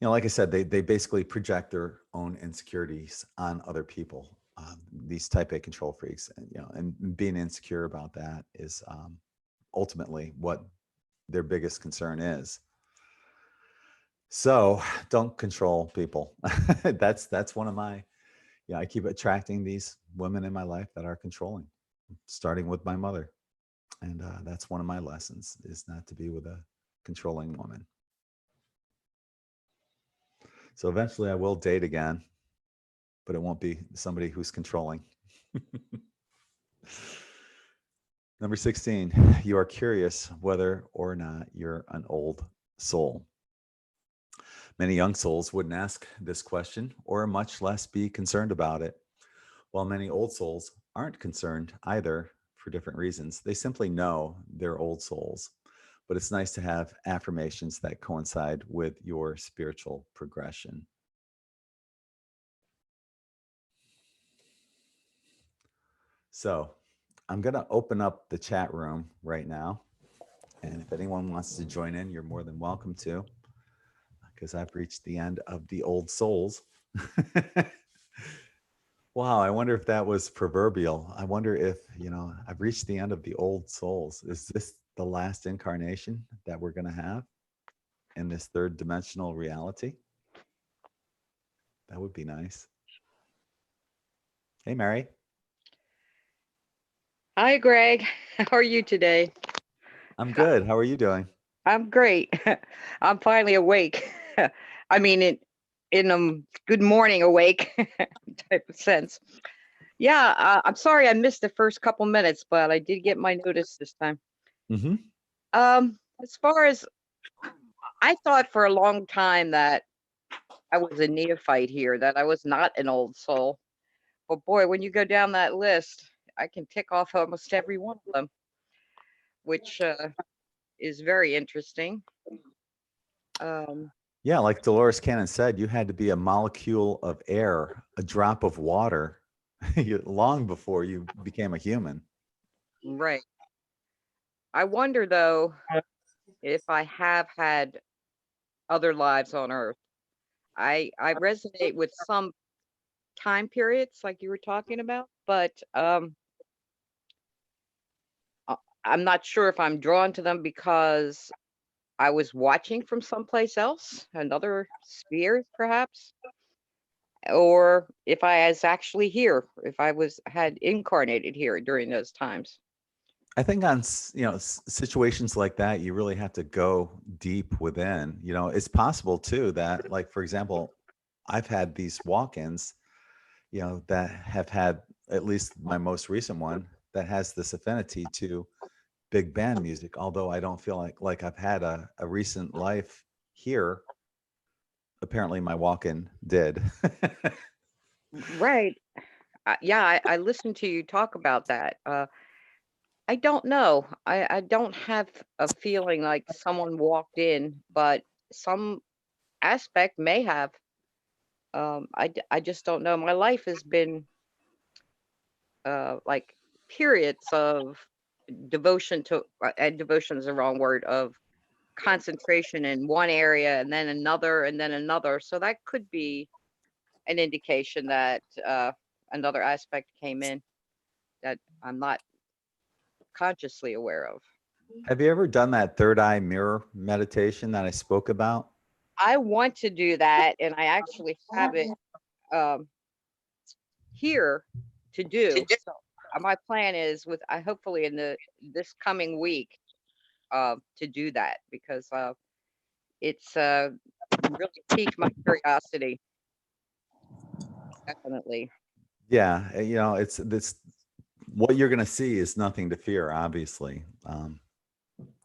like I said, they basically project their own insecurities on other people. These type A control freaks, and being insecure about that is ultimately what their biggest concern is. So don't control people. That's one of my, I keep attracting these women in my life that are controlling, starting with my mother. And that's one of my lessons, is not to be with a controlling woman. So eventually I will date again, but it won't be somebody who's controlling. Number 16, you are curious whether or not you're an old soul. Many young souls wouldn't ask this question or much less be concerned about it, while many old souls aren't concerned either for different reasons. They simply know they're old souls. But it's nice to have affirmations that coincide with your spiritual progression. So I'm going to open up the chat room right now. And if anyone wants to join in, you're more than welcome to, because I've reached the end of the old souls. Wow, I wonder if that was proverbial. I wonder if, I've reached the end of the old souls. Is this the last incarnation that we're going to have in this third dimensional reality? That would be nice. Hey, Mary. Hi, Greg. How are you today? I'm good. How are you doing? I'm great. I'm finally awake. I mean, in good morning awake type of sense. Yeah, I'm sorry I missed the first couple minutes, but I did get my notice this time. Mm-hmm. As far as I thought for a long time that I was a neophyte here, that I was not an old soul. But boy, when you go down that list, I can tick off almost every one of them, which is very interesting. Um, Yeah, like Dolores Cannon said, you had to be a molecule of air, a drop of water, long before you became a human. right. I wonder though if I have had other lives on Earth. I resonate with some time periods like you were talking about, but I'm not sure if I'm drawn to them because I was watching from someplace else, another sphere perhaps, or if I was actually here, if I was had incarnated here during those times. I think on situations like that, you really have to go deep within. It's possible too that, like, for example, I've had these walk-ins, that have had, at least my most recent one, that has this affinity to big band music. Although I don't feel like I've had a recent life here. Apparently, my walk-in did. Right. Yeah, I listened to you talk about that. I don't know. I don't have a feeling like someone walked in, but some aspect may have. I just don't know. My life has been like periods of devotion to, devotion is the wrong word, of concentration in one area and then another and then another. So that could be an indication that another aspect came in that I'm not consciously aware of. Have you ever done that third eye mirror meditation that I spoke about? I want to do that, and I actually have it um, here to do. So my plan is with I hopefully in the this coming week to do that because it's really piqued my curiosity. Definitely. Yeah, it's this. What you're going to see is nothing to fear, obviously.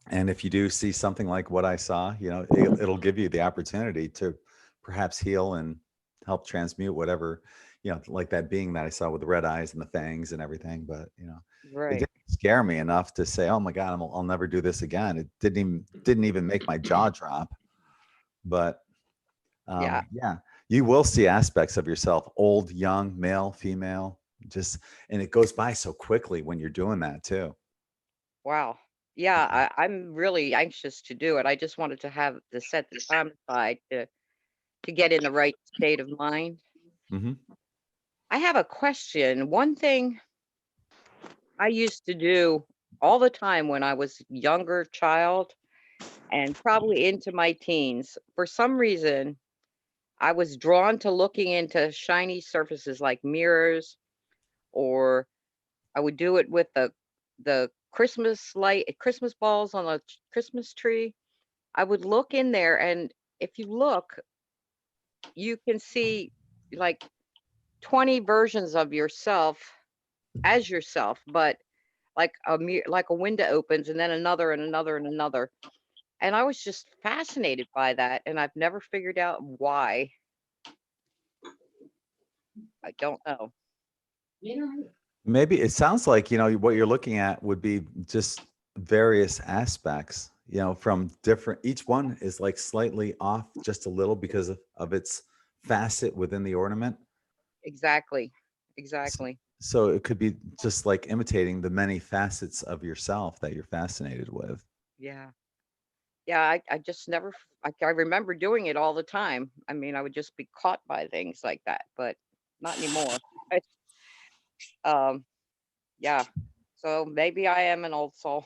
And if you do see something like what I saw, it'll give you the opportunity to perhaps heal and help transmute whatever, like that being that I saw with the red eyes and the fangs and everything. But it Right. didn't scare me enough to say, "Oh my God, I'll never do this again." It didn't even make my jaw drop. But Yeah. yeah, you will see aspects of yourself, old, young, male, female, just, and it goes by so quickly when you're doing that too. Wow. Yeah, Yeah. I'm really anxious to do it. I just wanted to have to set the time aside to get in the right state of mind. Hmm. I have a question. One thing I used to do all the time when I was younger child and probably into my teens, for some reason, I was drawn to looking into shiny surfaces like mirrors, or I would do it with the Christmas light, Christmas balls on a Christmas tree. I would look in there, and if you look, you can see like 20 versions of yourself as yourself, but like like a window opens and then another and another and another. And I was just fascinated by that, and I've never figured out why. I don't know. Maybe it sounds like, what you're looking at would be just various aspects, from different, each one is like slightly off just a little because of its facet within the ornament. Exactly. S- Exactly. So it could be just like imitating the many facets of yourself that you're fascinated with. Yeah. Yeah, I just never I remember doing it all the time. I mean, I would just be caught by things like that, but not anymore. I, um, yeah. So maybe I am an old soul.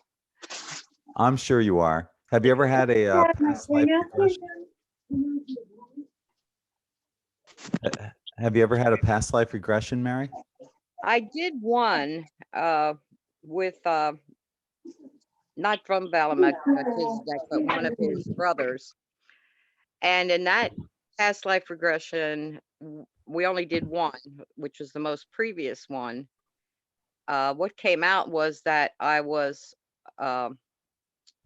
I'm sure you are. Have you ever had a past life regression? Uh, Have you ever had a past life regression, Mary? I did one with not from Melchizedek, but one of his brothers. And in that past life regression, we only did one, which was the most previous one. What came out was that I was um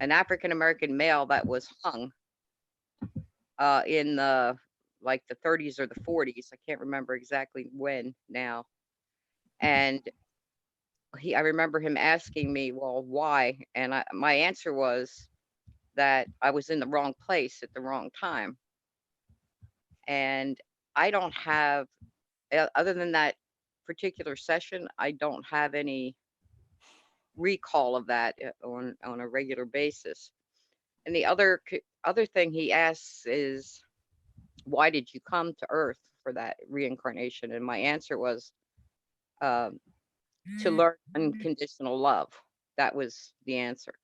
an African American male that was hung in the like the 30s or the 40s. I can't remember exactly when now. And I remember him asking me, "Well, why?" And my answer was that I was in the wrong place at the wrong time. And I don't have, other than that particular session, I don't have any recall of that on a regular basis. And the other thing he asks is, why did you come to Earth for that reincarnation? And my answer was, um, to learn unconditional love. That was the answer.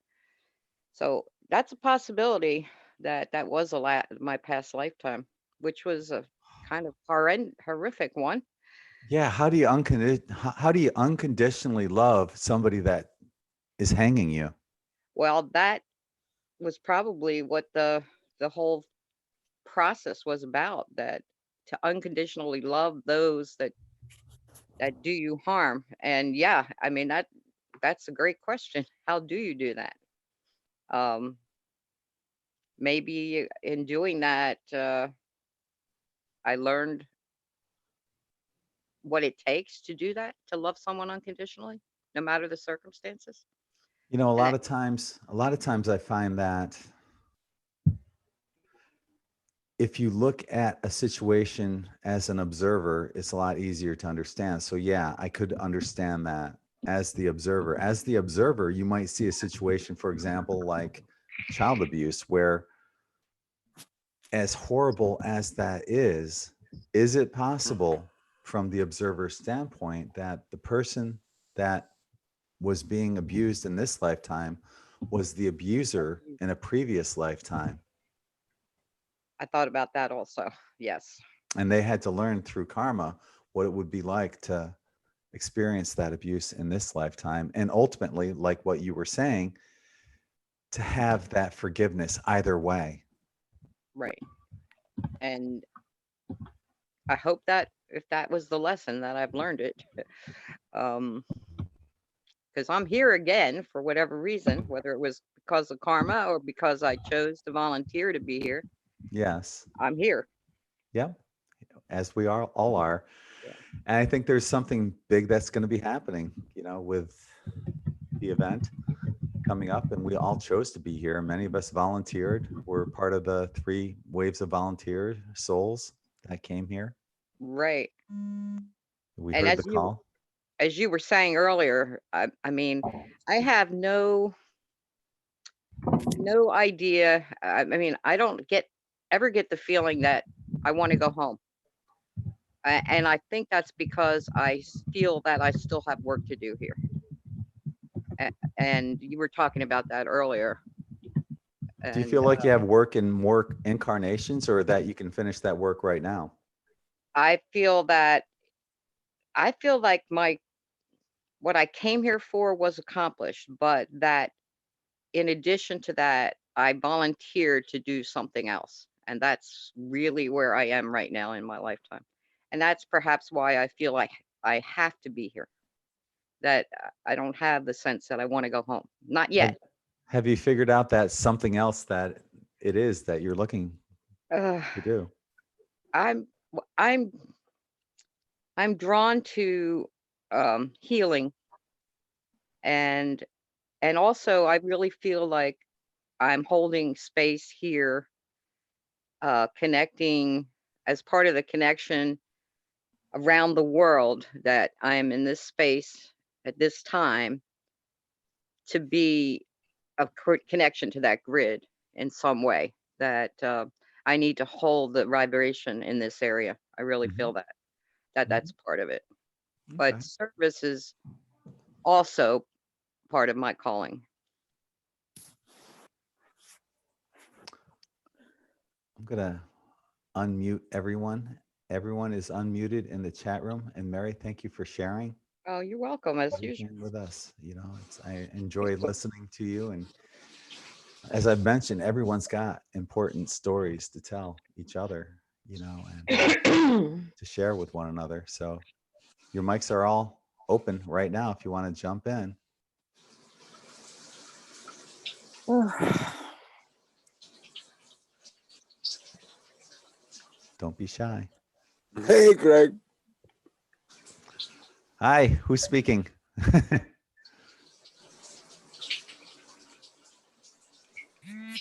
So that's a possibility that that was my past lifetime, which was a kind of horrific one. Yeah. How do you unconditionally love somebody that is hanging you? Well, that was probably what the whole process was about, that to unconditionally love those that do you harm. And yeah, I mean that's a great question. How do you do that? Um, maybe in doing that, I learned what it takes to do that, to love someone unconditionally, no matter the circumstances. A And lot that, of times, I find that if you look at a situation as an observer, it's a lot easier to understand. So yeah, I could understand that as the observer. As the observer, you might see a situation, for example, like child abuse, where as horrible as that is it possible from the observer's standpoint that the person that was being abused in this lifetime was the abuser in a previous lifetime? I thought about that also. Yes. And they had to learn through karma what it would be like to experience that abuse in this lifetime. And ultimately, like what you were saying, to have that forgiveness either way. Right. And I hope that if that was the lesson that I've learned it, um, because I'm here again for whatever reason, whether it was because of karma or because I chose to volunteer to be here, Yes. I'm here. Yeah. As we are all are. Yeah. And I think there's something big that's going to be happening, with the event coming up. And we all chose to be here. Many of us volunteered. We're part of the 3 waves of volunteer souls that came here. Right. We And heard the call. as you were saying earlier, I mean, I have no idea. I mean, I don't ever get the feeling that I want to go home. And I think that's because feel that I still have work to do here. And you were talking about that earlier. Do you And feel like you have work in more incarnations, or that you can finish that work right now? I feel that I feel like what I came here for was accomplished, but that in addition to that, I volunteered to do something else. And that's really where I am right now in my lifetime. And that's perhaps why I feel like I have to be here. that I don't have the sense that I want to go home. Not Have, yet. have you figured out that something else that it is that you're looking Uh, to do? I'm I'm I'm drawn to healing, and also I really feel like I'm holding space here, connecting as part of the connection around the world, that I'm in this space at this time to be a connection to that grid in some way, that I need to hold the vibration in this area. I really Hmm. feel that that's part of it. Okay. But service is also part of my calling. I'm gonna unmute everyone. Everyone is unmuted in the chat room. And Mary, thank you for sharing Oh, you're welcome, as usual. everything with us. I enjoy listening to you. And as I've mentioned, everyone's got important stories to tell each other, and to share with one another. So your mics are all open right now if you want to jump in. Don't be shy. Hey, Greg. Hi, who's speaking?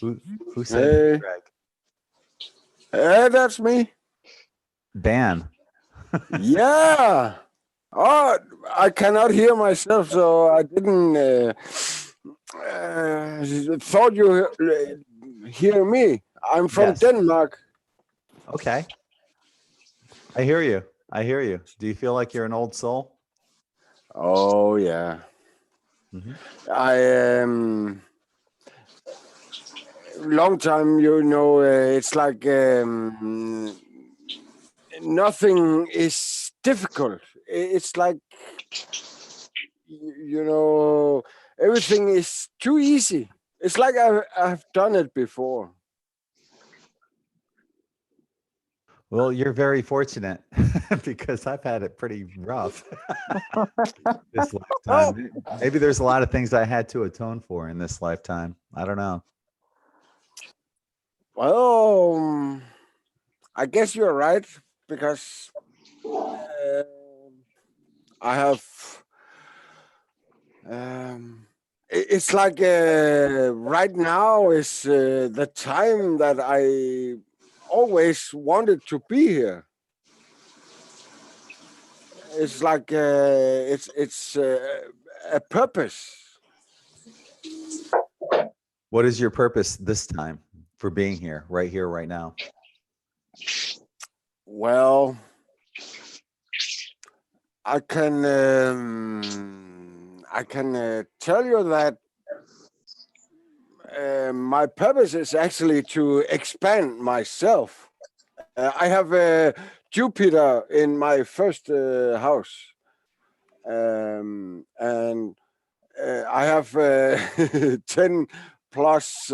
Who said hey, Hey, Greg? hey, that's me. Dan. Yeah. Oh, I cannot hear myself, so I didn't thought you hear me. I'm from Yes. Denmark. Okay. I hear you. I hear you. Do you feel like you're an old soul? Oh yeah. Mm-hmm. I long time. It's like nothing is difficult. It's like everything is too easy. It's like I've done it before. Well, you're very fortunate because I've had it pretty rough this Oh, lifetime. Maybe there's a lot of things I had to atone for in this lifetime. I don't know. well, I guess you're right because uh, I have. It's like right now is the time that I always wanted to be here. It's like it's a purpose. What is your purpose this time for being here, right now? Well, I can tell you that my purpose is actually to expand myself. I have Jupiter in my first house, and I have 10 plus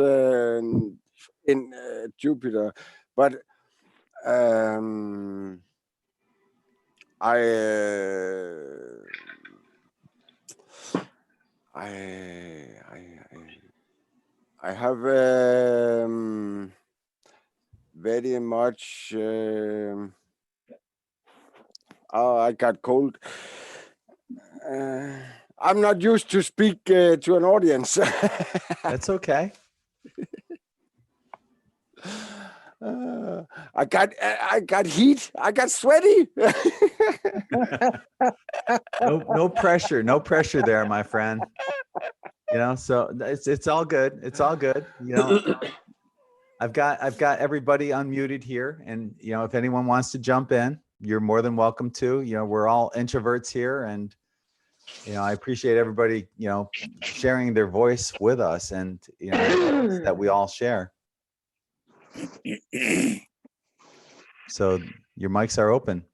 in Jupiter, but I I I have very much. Oh, I got cold. I'm not used to speak to an audience. That's okay. I got heat. I got sweaty. No pressure. No pressure there, my friend. So it's all good. It's all good. I've got everybody unmuted here, and if anyone wants to jump in, you're more than welcome to. We're all introverts here, and I appreciate everybody sharing their voice with us, and that we all share. So your mics are open.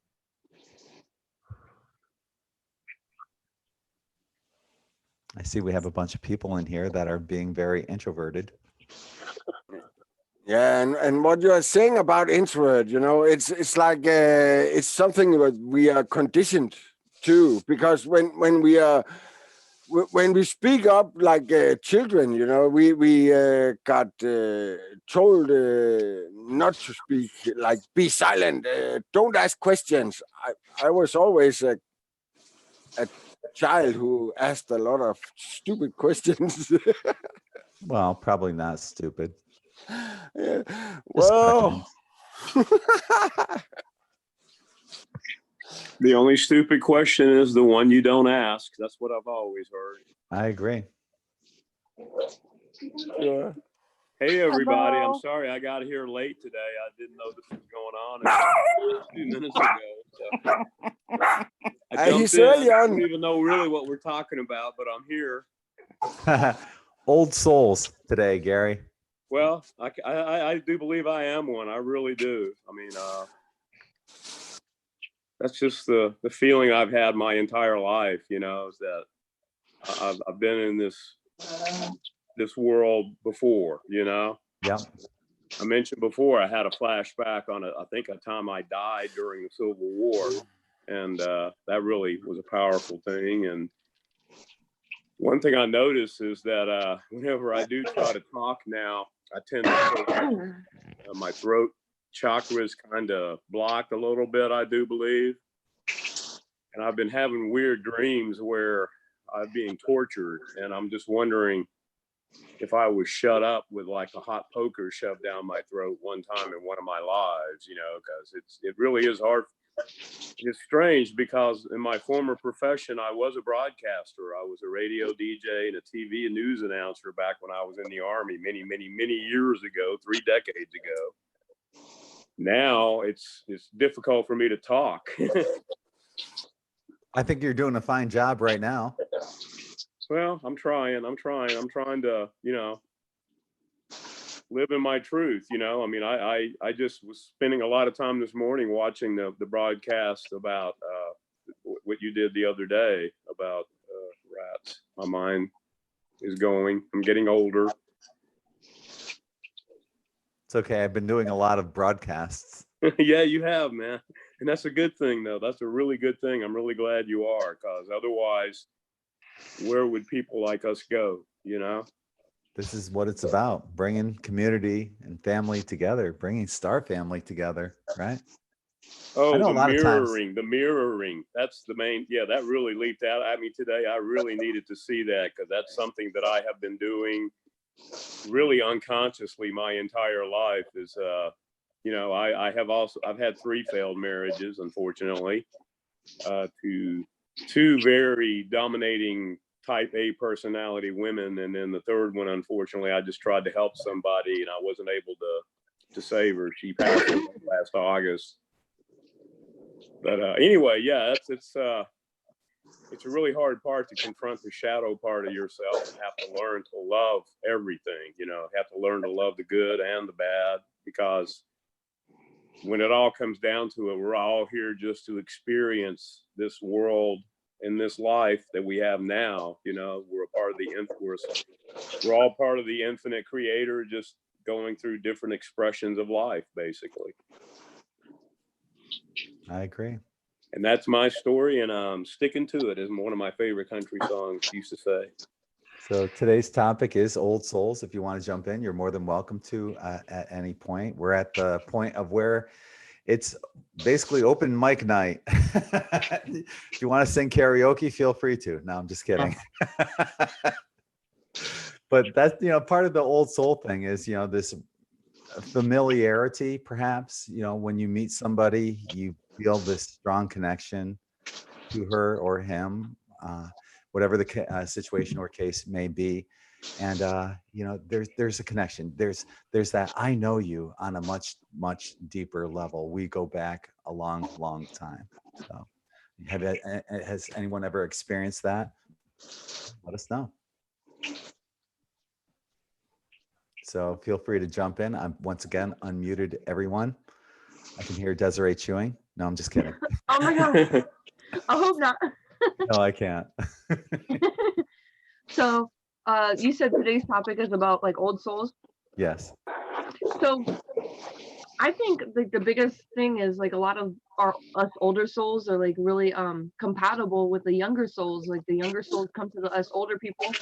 I see we have a bunch of people in here that are being very introverted. Yeah, and what you are saying about introvert, it's like it's something that we are conditioned too, because when we speak up like children, you know, we got told not to speak, like be silent, don't ask questions. I was always a child who asked a lot of stupid questions. Well, probably not stupid. Yeah. Just Well, questions. The only stupid question is the one you don't ask. That's what I've always heard. I agree. yeah. Hey, everybody. Hello. I'm sorry I got here late today. I didn't know this was going on until 2 minutes ago. So I jumped He's in. early I on. don't even know really what we're talking about, but I'm here. Old souls today, Gary. Well, I do believe I am one. I really do. I mean, that's just the feeling I've had my entire life, you know, is that I've been in this world before, you know. Yep. I mentioned before I had a flashback on I think a time I died during the Civil War, and that really was a powerful thing. And one thing I notice is that whenever I do try to talk now, I tend to my throat chakra is kind of blocked a little bit, I do believe. And I've been having weird dreams where I'm being tortured, and I'm just wondering if I was shut up with like a hot poker shoved down my throat one time in one of my lives, you know, because it really is hard. It's strange because in my former profession, I was a broadcaster. I was a radio DJ and a TV and news announcer back when I was in the Army many, many, many years ago, 3 decades ago. Now it's difficult for me to talk. I think you're doing a fine job right now. Well, I'm trying to, you know, live in my truth, you know. I mean, I just was spending a lot of time this morning watching the broadcast about what you did the other day about rats. My mind is going. I'm getting older. It's okay. I've been doing a lot of broadcasts. Yeah, you have, man. And that's a good thing, though. That's a really good thing. I'm really glad you are, because otherwise, where would people like us go, you know? This is what it's about, bringing community and family together, bringing Star Family together, right? Oh, I know the a lot of times. mirroring. That's the main, yeah, that really leaped out at me today. I really needed to see that, because that's something that I have been doing really unconsciously my entire life is, you know, I've had 3 failed marriages, unfortunately, to 2 very dominating type A personality women. And then the 3rd one, unfortunately, I just tried to help somebody and I wasn't able to save her. She passed away last August. But anyway, yeah, it's a really hard part to confront the shadow part of yourself and have to learn to love everything, you know, have to learn to love the good and the bad, because when it all comes down to it, we're all here just to experience this world in this life that we have now. You know, we're a part of we're all part of the infinite creator, just going through different expressions of life, basically. I agree. And that's my story, and I'm sticking to it, as one of my favorite country songs used to say. So today's topic is old souls. If you want to jump in, you're more than welcome to at any point. We're at the point of where it's basically open mic night. If you want to sing karaoke, feel free to. No, I'm just kidding. But that's, you know, part of the old soul thing is, you know, this familiarity, perhaps, you know, when you meet somebody, you feel this strong connection to her or him, whatever the situation or case may be. And, you know, there's a connection. There's that I know you on a much, much deeper level. We go back a long, long time. So has anyone ever experienced that? Let us know. So feel free to jump in. I'm once again unmuted everyone. I can hear Desiree chewing. No, I'm just kidding. Oh my God. I hope not. No, I can't. So you said today's topic is about like old souls. Yes. So I think like the biggest thing is like a lot of us older souls are like really compatible with the younger souls. Like the younger souls come to us older people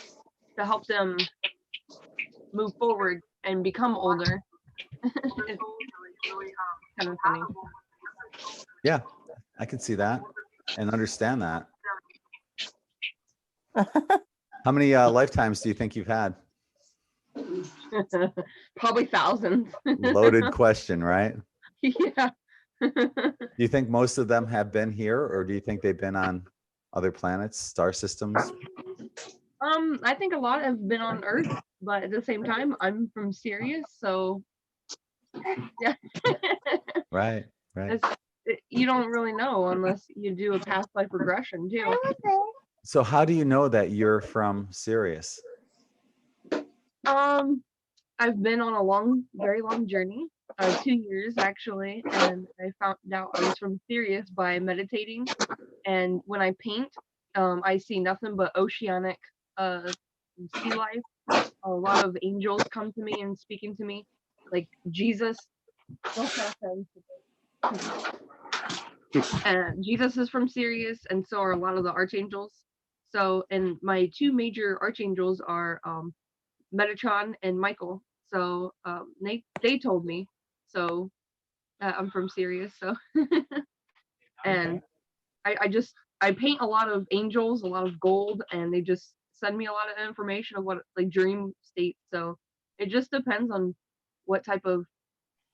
to help them move forward and become older. It's kind of funny. Yeah, I can see that and understand that. How many lifetimes do you think you've had? Probably thousands. Loaded question, right? Yeah. Do you think most of them have been here, or do you think they've been on other planets, star systems? I think a lot have been on Earth, but at the same time, I'm from Sirius, so yeah. Right, right. You don't really know unless you do a past life regression too. So how do you know that you're from Sirius? I've been on a very long journey, 2 years actually, and I found out I was from Sirius by meditating. And when I paint, I see nothing but oceanic sea life. A lot of angels come to me and speaking to me, like Jesus. And Jesus is from Sirius, and so are a lot of the archangels. So, and my two major archangels are Metatron and Michael. So they told me. So I'm from Sirius. So and I paint a lot of angels, a lot of gold, and they just send me a lot of information of what like dream state. So it just depends on what type of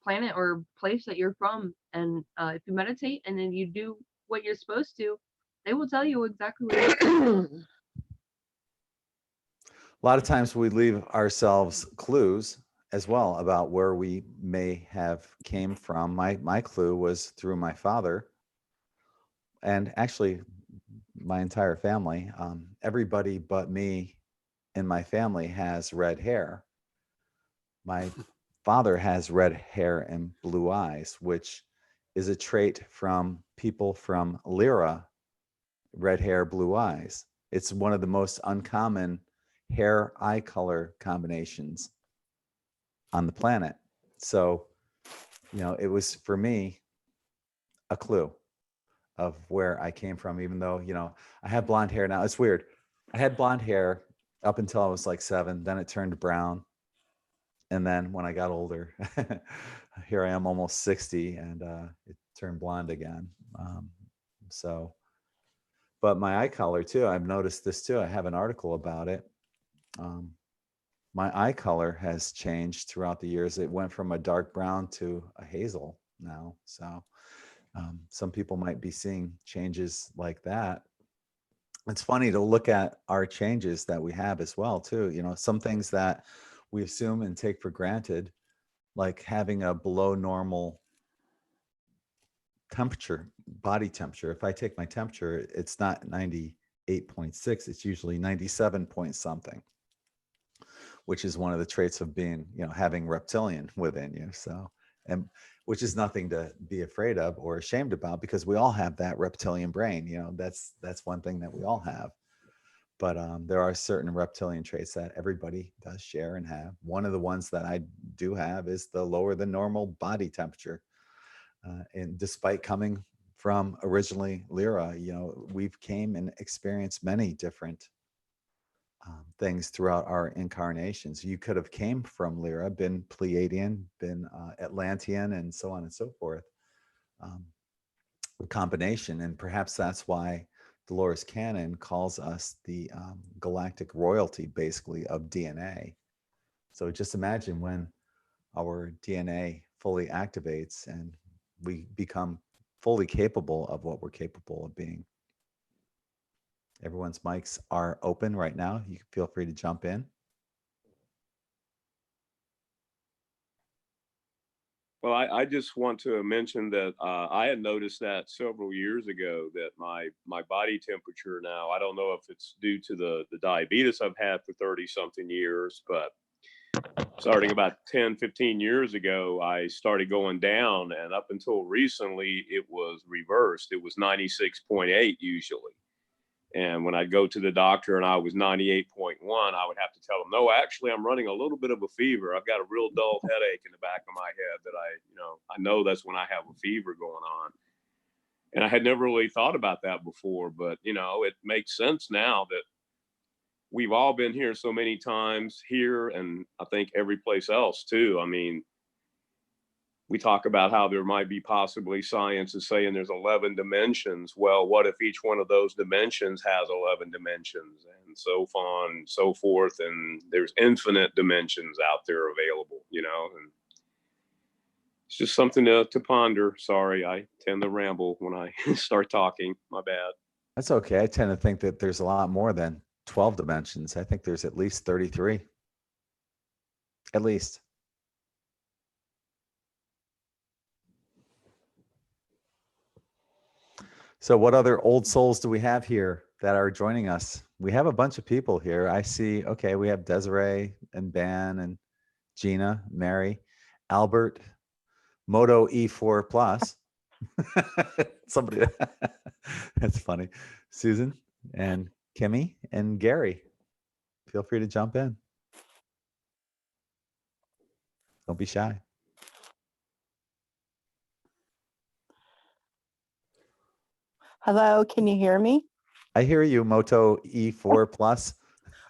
planet or place that you're from, and if you meditate and then you do what you're supposed to, they will tell you exactly what you're A lot of times we leave ourselves clues as well about where we may have came from. My clue was through my father, and actually my entire family. Everybody but me in my family has red hair. My father has red hair and blue eyes, which is a trait from people from Lyra, red hair, blue eyes. It's one of the most uncommon hair eye color combinations on the planet. So, it was for me a clue of where I came from, even though, I have blonde hair now. It's weird. I had blonde hair up until I was like 7, then it turned brown. And then when I got older, here I am almost 60, and it turned blonde again. So, but my eye color too, I've noticed this too. I have an article about it. My eye color has changed throughout the years. It went from a dark brown to a hazel now. So some people might be seeing changes like that. It's funny to look at our changes that we have as well too. Some things that we assume and take for granted, like having a below normal temperature, body temperature. If I take my temperature, it's not 98.6, it's usually 97 point something, which is one of the traits of being, having reptilian within you. So, and which is nothing to be afraid of or ashamed about, because we all have that reptilian brain. That's one thing that we all have. But there are certain reptilian traits that everybody does share and have. One of the ones that I do have is the lower than normal body temperature. And despite coming from originally Lyra, we've came and experienced many different things throughout our incarnations. You could have came from Lyra, been Pleiadian, been Atlantean, and so on and so forth. Combination, and perhaps that's why Dolores Cannon calls us the galactic royalty, basically, of DNA. So just imagine when our DNA fully activates and we become fully capable of what we're capable of being. Everyone's mics are open right now. You can feel free to jump in. Well, I just want to mention that I had noticed that several years ago that my body temperature now, I don't know if it's due to the diabetes I've had for 30 something years, but starting about 10, 15 years ago, I started going down, and up until recently, it was reversed. It was 96.8 usually. And when I'd go to the doctor and I was 98.1, I would have to tell them, no, actually, I'm running a little bit of a fever. I've got a real dull headache in the back of my head that I know that's when I have a fever going on. And I had never really thought about that before, but, it makes sense now that we've all been here so many times here, and I think every place else too. I mean, we talk about how there might be possibly science is saying there's 11 dimensions. Well, what if each one of those dimensions has 11 dimensions, and so on and so forth? And there's infinite dimensions out there available, and it's just something to ponder. Sorry, I tend to ramble when I start talking. My bad. That's okay. I tend to think that there's a lot more than 12 dimensions. I think there's at least 33. At least. So what other old souls do we have here that are joining us? We have a bunch of people here. I see, okay, we have Desiree and Ben and Gina, Mary, Albert, Moto E4 Plus. Somebody, that's funny. Susan and Kimmy and Gary. Feel free to jump in. Don't be shy. Hello, can you hear me? I hear you, Moto E4 Plus.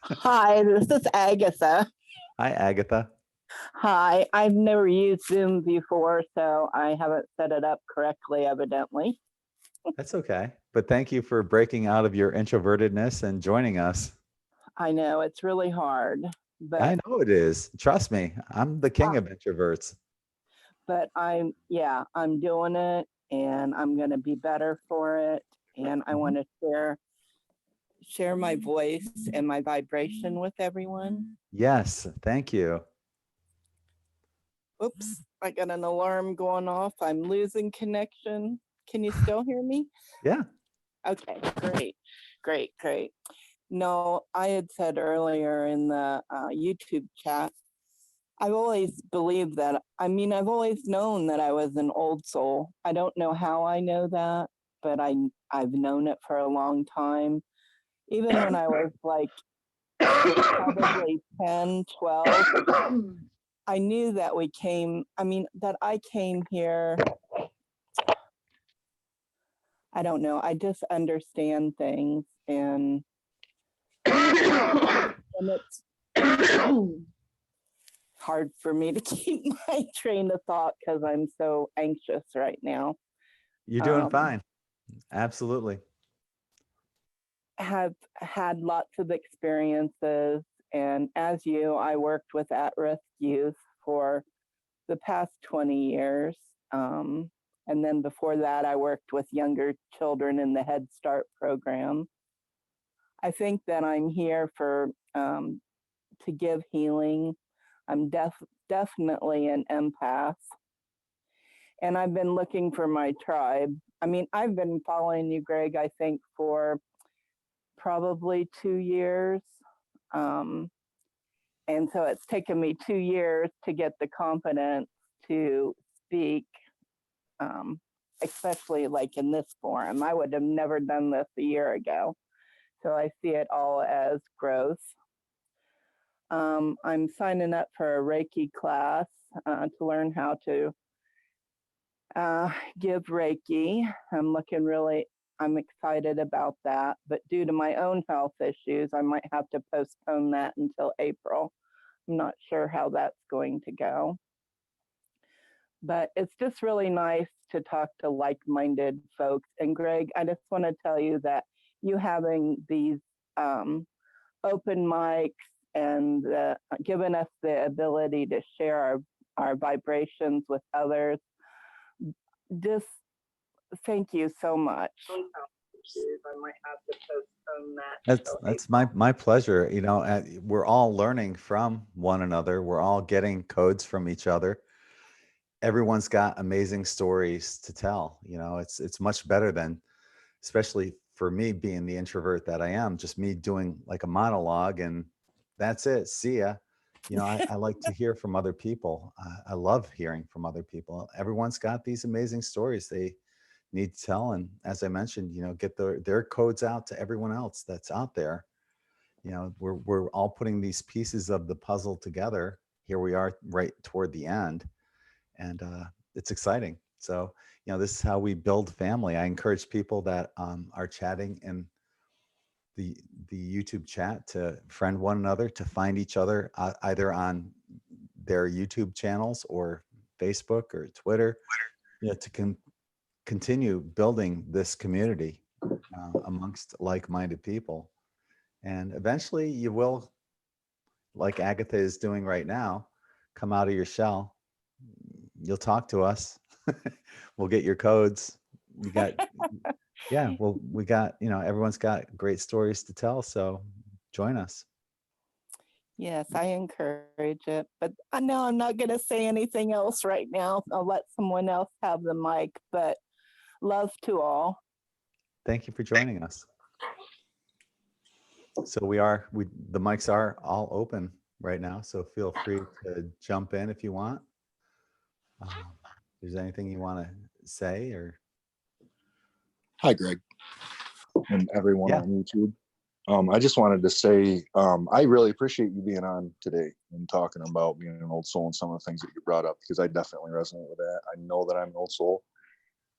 Hi, this is Agatha. Hi, Agatha. Hi, I've never used Zoom before, so I haven't set it up correctly, evidently. That's okay. But thank you for breaking out of your introvertedness and joining us. I know it's really hard, I but know it is. Trust me, I'm the king of introverts. I'm doing it, and I'm going to be better for it. And I want to share my voice and my vibration with everyone. Yes, thank you. Oops, I got an alarm going off. I'm losing connection. Can you still hear me? Yeah. Okay, great. No, I had said earlier in the YouTube chat, I've always believed that. I mean, I've always known that I was an old soul. I don't know how I know that, but I've known it for a long time. Even when I was like probably 10, 12, I knew that that I came here. I don't know. I just understand things, and it's hard for me to keep my train of thought because I'm so anxious right now. You're doing fine. Absolutely. Have had lots of experiences, and as you, I worked with at-risk youth for the past 20 years. And then before that, I worked with younger children in the Head Start program. I think that I'm here to give healing. I'm definitely an empath. And I've been looking for my tribe. I mean, I've been following you, Greg, I think for probably 2 years. And so it's taken me 2 years to get the confidence to speak, especially like in this forum. I would have never done this a year ago. So I see it all as growth. I'm signing up for a Reiki class to learn how to give Reiki. I'm excited about that, but due to my own health issues, I might have to postpone that until April. I'm not sure how that's going to go. But it's just really nice to talk to like-minded folks. And Greg, I just want to tell you that you having these open mics and giving us the ability to share our vibrations with others, just thank you so much. I might have to postpone that. That's my pleasure. We're all learning from one another. We're all getting codes from each other. Everyone's got amazing stories to tell. It's much better than, especially for me being the introvert that I am, just me doing like a monologue and that's it. See ya. I like to hear from other people. I love hearing from other people. Everyone's got these amazing stories they need to tell. And as I mentioned, get their codes out to everyone else that's out there. We're all putting these pieces of the puzzle together. Here we are right toward the end, and it's exciting. So, this is how we build family. I encourage people that are chatting in the YouTube chat to friend one another, to find each other either on their YouTube channels or Facebook or Twitter, to continue building this community amongst like-minded people. And eventually you will, like Agatha is doing right now, come out of your shell. You'll talk to us. We'll get your codes. We got, yeah, well, we got, everyone's got great stories to tell. So join us. Yes, I encourage it, but I know I'm not going to say anything else right now. I'll let someone else have the mic, but love to all. Thank you for joining us. So the mics are all open right now. So feel free to jump in if you want. If there's anything you want to say or. Hi, Greg, and everyone Yeah. on YouTube. I just wanted to say I really appreciate you being on today and talking about being an old soul and some of the things that you brought up, because I definitely resonate with that. I know that I'm an old soul.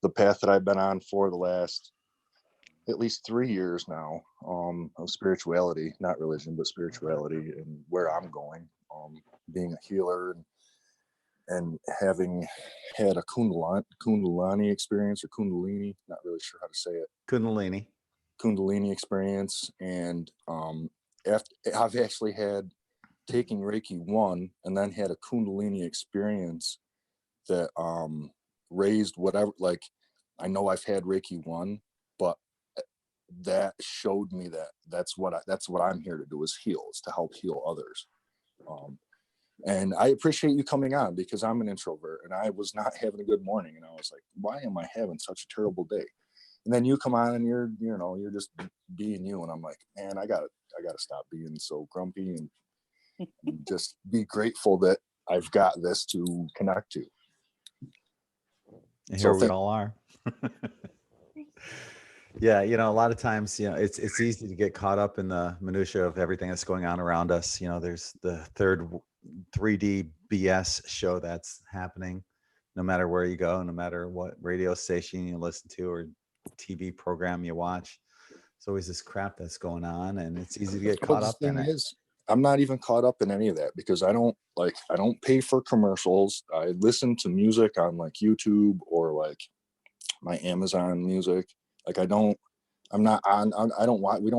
The path that I've been on for the last at least 3 years now of spirituality, not religion, but spirituality, and where I'm going, being a healer and having had a Kundalini experience, or Kundalini, not really sure how to say it. Kundalini experience, and after I've actually had taking Reiki 1 and then had a Kundalini experience that raised whatever, like, I know I've had Reiki 1, but that showed me that that's what I'm here to do, is heal, is to help heal others. And I appreciate you coming on, because I'm an introvert and I was not having a good morning, and I was like, why am I having such a terrible day? And then you come on and you're just being you, and I'm like, man, I gotta stop being so grumpy and just be grateful that I've got this to connect to. And here we all are. Yeah, a lot of times, it's easy to get caught up in the minutia of everything that's going on around us. There's the third 3D BS show that's happening, no matter where you go, no matter what radio station you listen to or TV program you watch. There's always this crap that's going on, and it's easy to get caught up in it. I'm not even caught up in any of that, because I don't pay for commercials. I listen to music on like YouTube or like my Amazon Music. Like we don't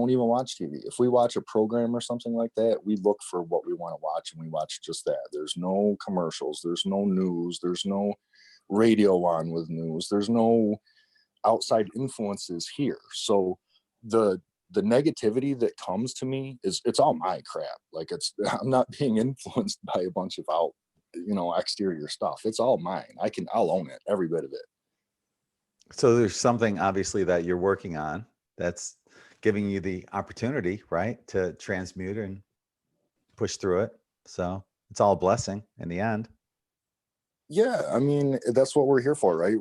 even watch TV. If we watch a program or something like that, we look for what we want to watch and we watch just that. There's no commercials, there's no news, there's no radio on with news, there's no outside influences here. So the negativity that comes to me it's all my crap. Like I'm not being influenced by a bunch of exterior stuff. It's all mine. I'll own it, every bit of it. So there's something obviously that you're working on that's giving you the opportunity, right, to transmute and push through it. So it's all a blessing in the end. Yeah, I mean, that's what we're here for, right?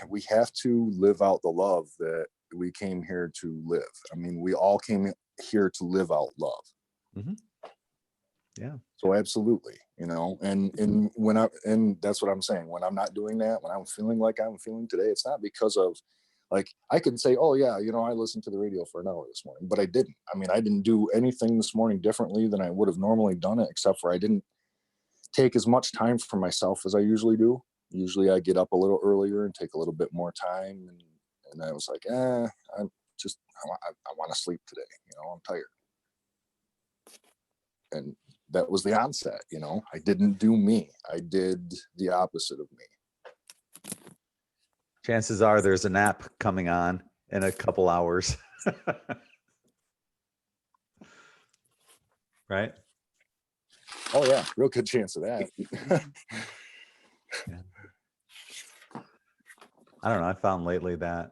We have to live out the love that we came here to live. I mean, we all came here to live out love. Mm-hmm. Yeah. So absolutely, and that's what I'm saying. When I'm not doing that, when I'm feeling like I'm feeling today, it's not because of, like, I could say, oh yeah, I listened to the radio for an hour this morning, but I didn't. I mean, I didn't do anything this morning differently than I would have normally done it, except for I didn't take as much time for myself as I usually do. Usually I get up a little earlier and take a little bit more time, and I was like, I want to sleep today. I'm tired. And that was the onset. I didn't do me. I did the opposite of me. Chances are there's a nap coming on in a couple hours. Right? Oh yeah, real good chance of that. Yeah. I don't know. I found lately that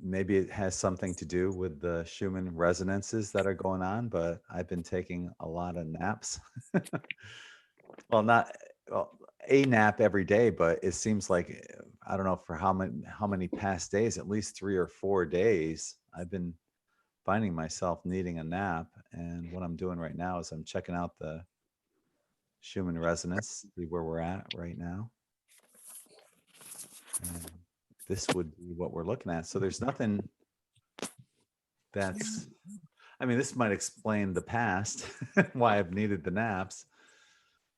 maybe it has something to do with the Schumann resonances that are going on, but I've been taking a lot of naps. Well, a nap every day, but it seems like I don't know for how many past days, at least 3 or 4 days, I've been finding myself needing a nap. And what I'm doing right now is I'm checking out the Schumann resonance, see where we're at right now. And this would be what we're looking at. So there's nothing that's, I mean, this might explain the past, why I've needed the naps.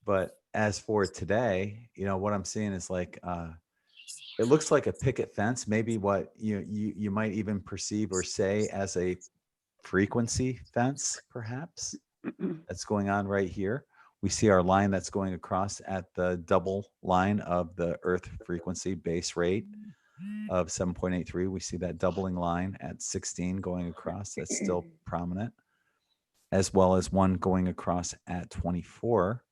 But as for today, you know, what I'm seeing is like, it looks like a picket fence, maybe what you might even perceive or say as a frequency fence, perhaps, that's going on right here. We see our line that's going across at the double line of the Earth frequency base rate of 7.83. We see that doubling line at 16 going across. That's still prominent, as well as one going across at 24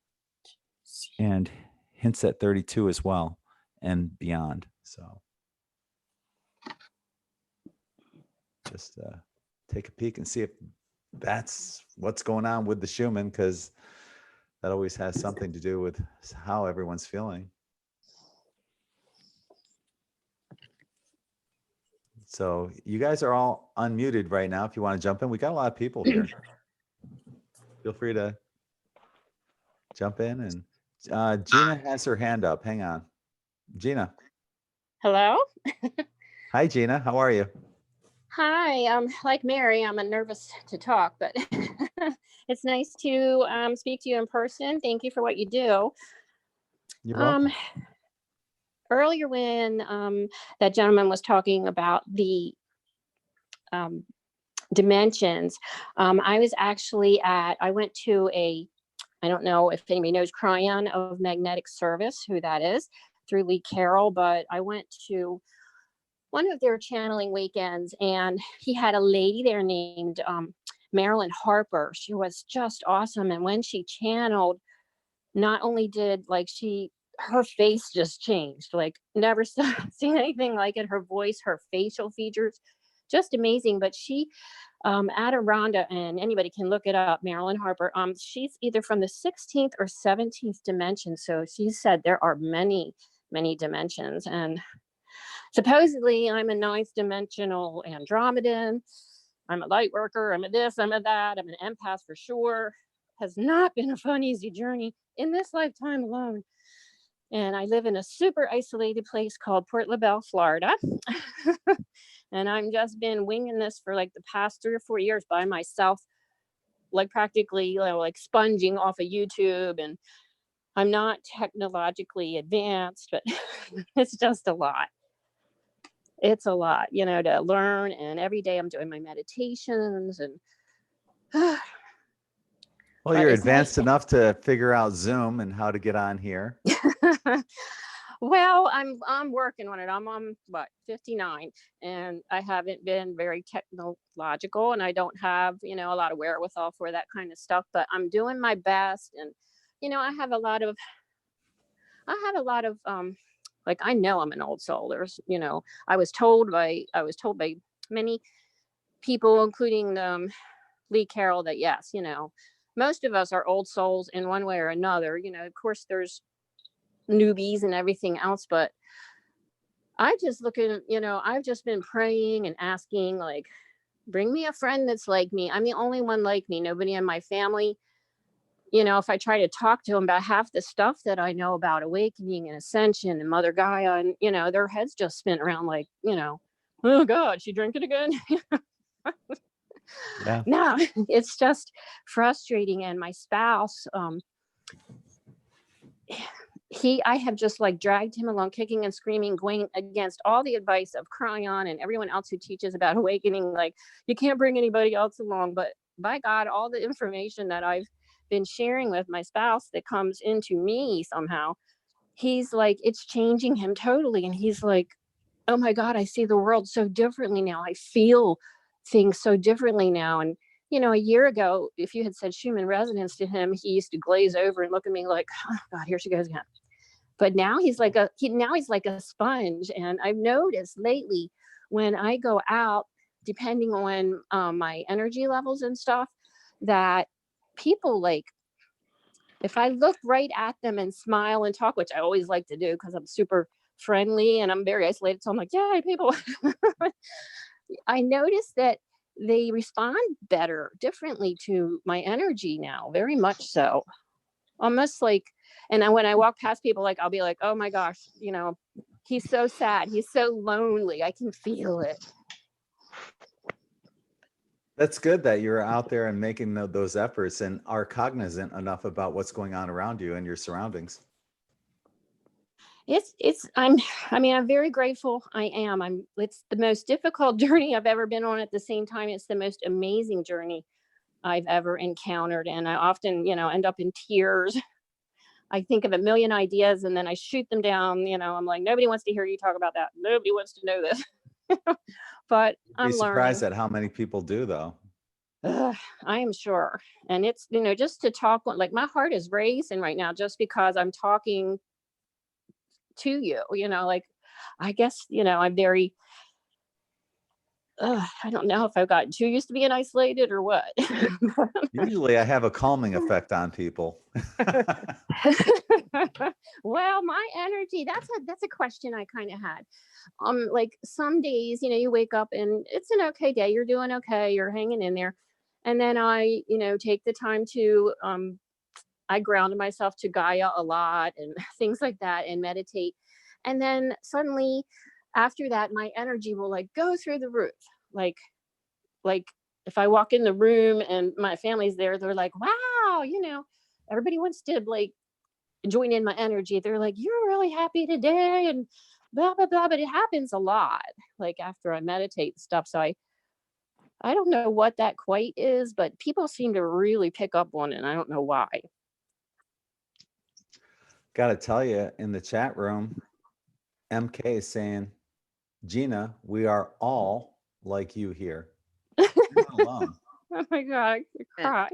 and hints at 32 as well and beyond. So just take a peek and see if that's what's going on with the Schumann, because that always has something to do with how everyone's feeling. So you guys are all unmuted right now. If you want to jump in, we got a lot of people here. Feel free to jump in. And Gina has her hand up. Hang on. Gina. Hello. Hi, Gina. How are you? Hi. Like Mary, I'm nervous to talk, but it's nice to speak to you in person. Thank you for what you do. You're welcome. Earlier when that gentleman was talking about the dimensions, I was actually I went to I don't know if anybody knows Cryon of Magnetic Service, who that is, through Lee Carroll, but I went to one of their channeling weekends, and he had a lady there named Marilyn Harper. She was just awesome. And when she channeled, not only did her face just changed, like never seen anything like it. Her voice, her facial features, just amazing. But she, Adironda, and anybody can look it up, Marilyn Harper, she's either from the 16th or 17th dimension. So she said there are many, many dimensions. And supposedly I'm a ninth dimensional Andromedan. I'm a light worker. I'm a this, I'm a that. I'm an empath for sure. Has not been a fun, easy journey in this lifetime alone. And I live in a super isolated place called Port LaBelle, Florida. And I've just been winging this for like the past 3 or 4 years by myself, like practically, you know, like sponging off of YouTube. And I'm not technologically advanced, but it's just a lot. It's a lot, you know, to learn. And every day I'm doing my meditations and well, you're advanced enough to figure out Zoom and how to get on here. Well, I'm working on it. I'm on 59, and I haven't been very technological, and I don't have, you know, a lot of wherewithal for that kind of stuff, but I'm doing my best. And, you know, I have a lot of like, I know I'm an old soul. There's, you know, I was told by many people, including Lee Carroll, that yes, you know, most of us are old souls in one way or another. You know, of course there's newbies and everything else, but I just I've just been praying and asking, like, bring me a friend that's like me. I'm the only one like me. Nobody in my family, you know, if I try to talk to them about half the stuff that I know about awakening and ascension and Mother Gaia, and, you know, their heads just spin around like, you know, oh God, she drinking again? Yeah. No, it's just frustrating. And my spouse, I have just like dragged him along, kicking and screaming, going against all the advice of Cryon and everyone else who teaches about awakening. Like, you can't bring anybody else along. But by God, all the information that I've been sharing with my spouse that comes into me somehow, he's like, it's changing him totally. And he's like, oh my God, I see the world so differently now. I feel things so differently now. And, you know, a year ago, if you had said Schumann resonance to him, he used to glaze over and look at me like, oh God, here she goes again. But now he's like a sponge. And I've noticed lately when I go out, depending on my energy levels and stuff, that people, like, if I look right at them and smile and talk, which I always like to do because I'm super friendly and I'm very isolated. So I'm like, yeah, people. I noticed that they respond better, differently to my energy now, very much so. Almost like, and when I walk past people, like, I'll be like, oh my gosh, you know, he's so sad. He's so lonely. I can feel it. That's good that you're out there and making those efforts and are cognizant enough about what's going on around you and your surroundings. I'm very grateful. It's the most difficult journey I've ever been on. At the same time, it's the most amazing journey I've ever encountered. And I often, you know, end up in tears. I think of a million ideas and then I shoot them down. You know, I'm like, nobody wants to hear you talk about that. Nobody wants to know this. But You'd I'm be surprised learning. at how many people do, though. I am sure. And it's, you know, just to talk, like my heart is racing right now just because I'm talking to you, you know, like, I guess, you know, I'm very, I don't know if I've gotten too used to being isolated or what. Usually I have a calming effect on people. Well, my energy, that's a question I kind of had. Like some days, you know, you wake up and it's an okay day, you're doing okay, you're hanging in there. And then I, you know, take the time to I grounded myself to Gaia a lot and things like that and meditate. And then suddenly after that, my energy will like go through the roof. Like if I walk in the room and my family's there, they're like, wow, you know, everybody wants to like join in my energy. They're like, you're really happy today and blah, blah, blah. But it happens a lot, like after I meditate and stuff. So I don't know what that quite is, but people seem to really pick up on it. And I don't know why. Got to tell you, in the chat room, MK is saying, Gina, we are all like you here. You're not alone. Oh my God, I could cry.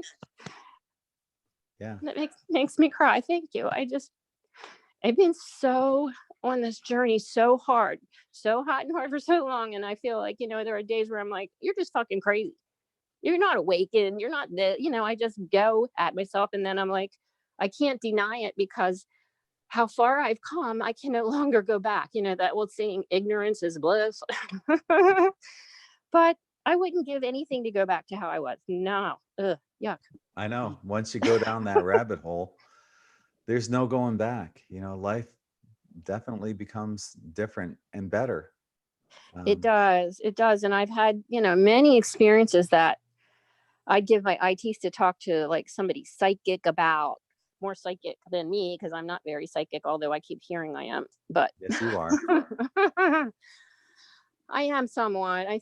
Yeah. That makes me cry. Thank you. I've been so on this journey, so hard, so hot and hard for so long. And I feel like, you know, there are days where I'm like, you're just fucking crazy. You're not awakened. You're not you know, I just go at myself. And then I'm like, I can't deny it because how far I've come, I can no longer go back. You know, that old saying, ignorance is bliss. But I wouldn't give anything to go back to how I was. No. Ugh, yuck. I know. Once you go down that rabbit hole, there's no going back. You know, life definitely becomes different and better. It does. It does. And I've had, you know, many experiences that I'd give my ITs to talk to like somebody psychic about, more psychic than me, because I'm not very psychic, although I keep hearing I am. But Yes, you are. I am somewhat. I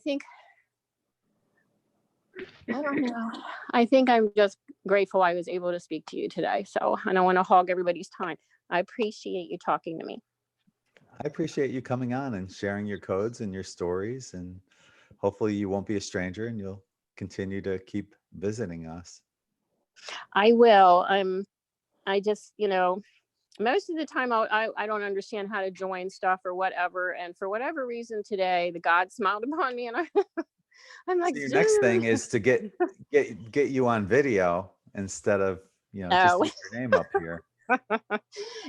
don't know. I think I'm just grateful I was able to speak to you today. So I don't want to hog everybody's time. I appreciate you talking to me. I appreciate you coming on and sharing your codes and your stories. And hopefully you won't be a stranger and you'll continue to keep visiting us. I will. I just, you know, most of the time I don't understand how to join stuff or whatever. And for whatever reason today, the God smiled upon me and I'm like, So your next thing is to get you on video instead of, you know, just leave your name up here.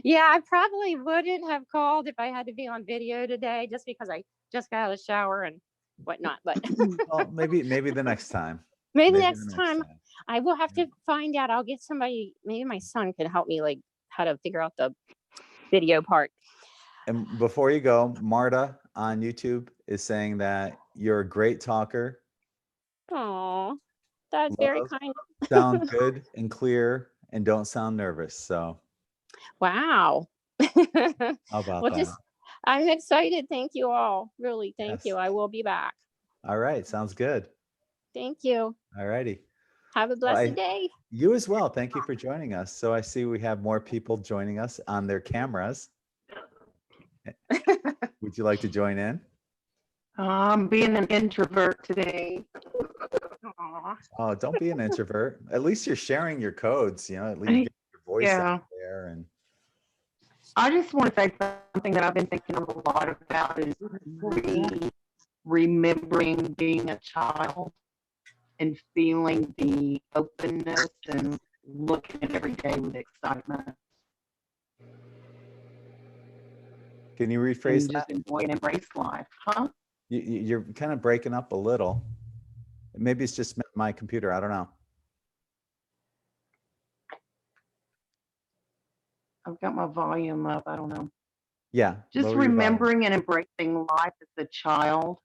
Yeah, I probably wouldn't have called if I had to be on video today, just because I just got out of the shower and whatnot. But Well, maybe the next time. maybe next time I will have to find out. I'll get somebody. Maybe my son can help me, like how to figure out the video part. And before you go, Marta on YouTube is saying that you're a great talker. Oh, that's very kind. Sound good and clear and don't sound nervous. So wow. how about that? I'm excited. Thank you all. Really, thank you. I will be back. All right. Sounds good. Thank you. All righty. Have a blessed day. You as well. Thank you for joining us. So I see we have more people joining us on their cameras. Would you like to join in? I'm being an introvert today. Aww. Oh, don't be an introvert. At least you're sharing your codes, you know, at least you get your voice out there. And I just want to say something that I've been thinking a lot about is remembering being a child and feeling the openness and looking at every day with excitement. Can you rephrase and that? just enjoy and embrace life, huh? You're kind of breaking up a little. Maybe it's just my computer. I don't know. I've got my volume up. I don't know. Yeah. Just lower your volume. remembering and embracing life as a child,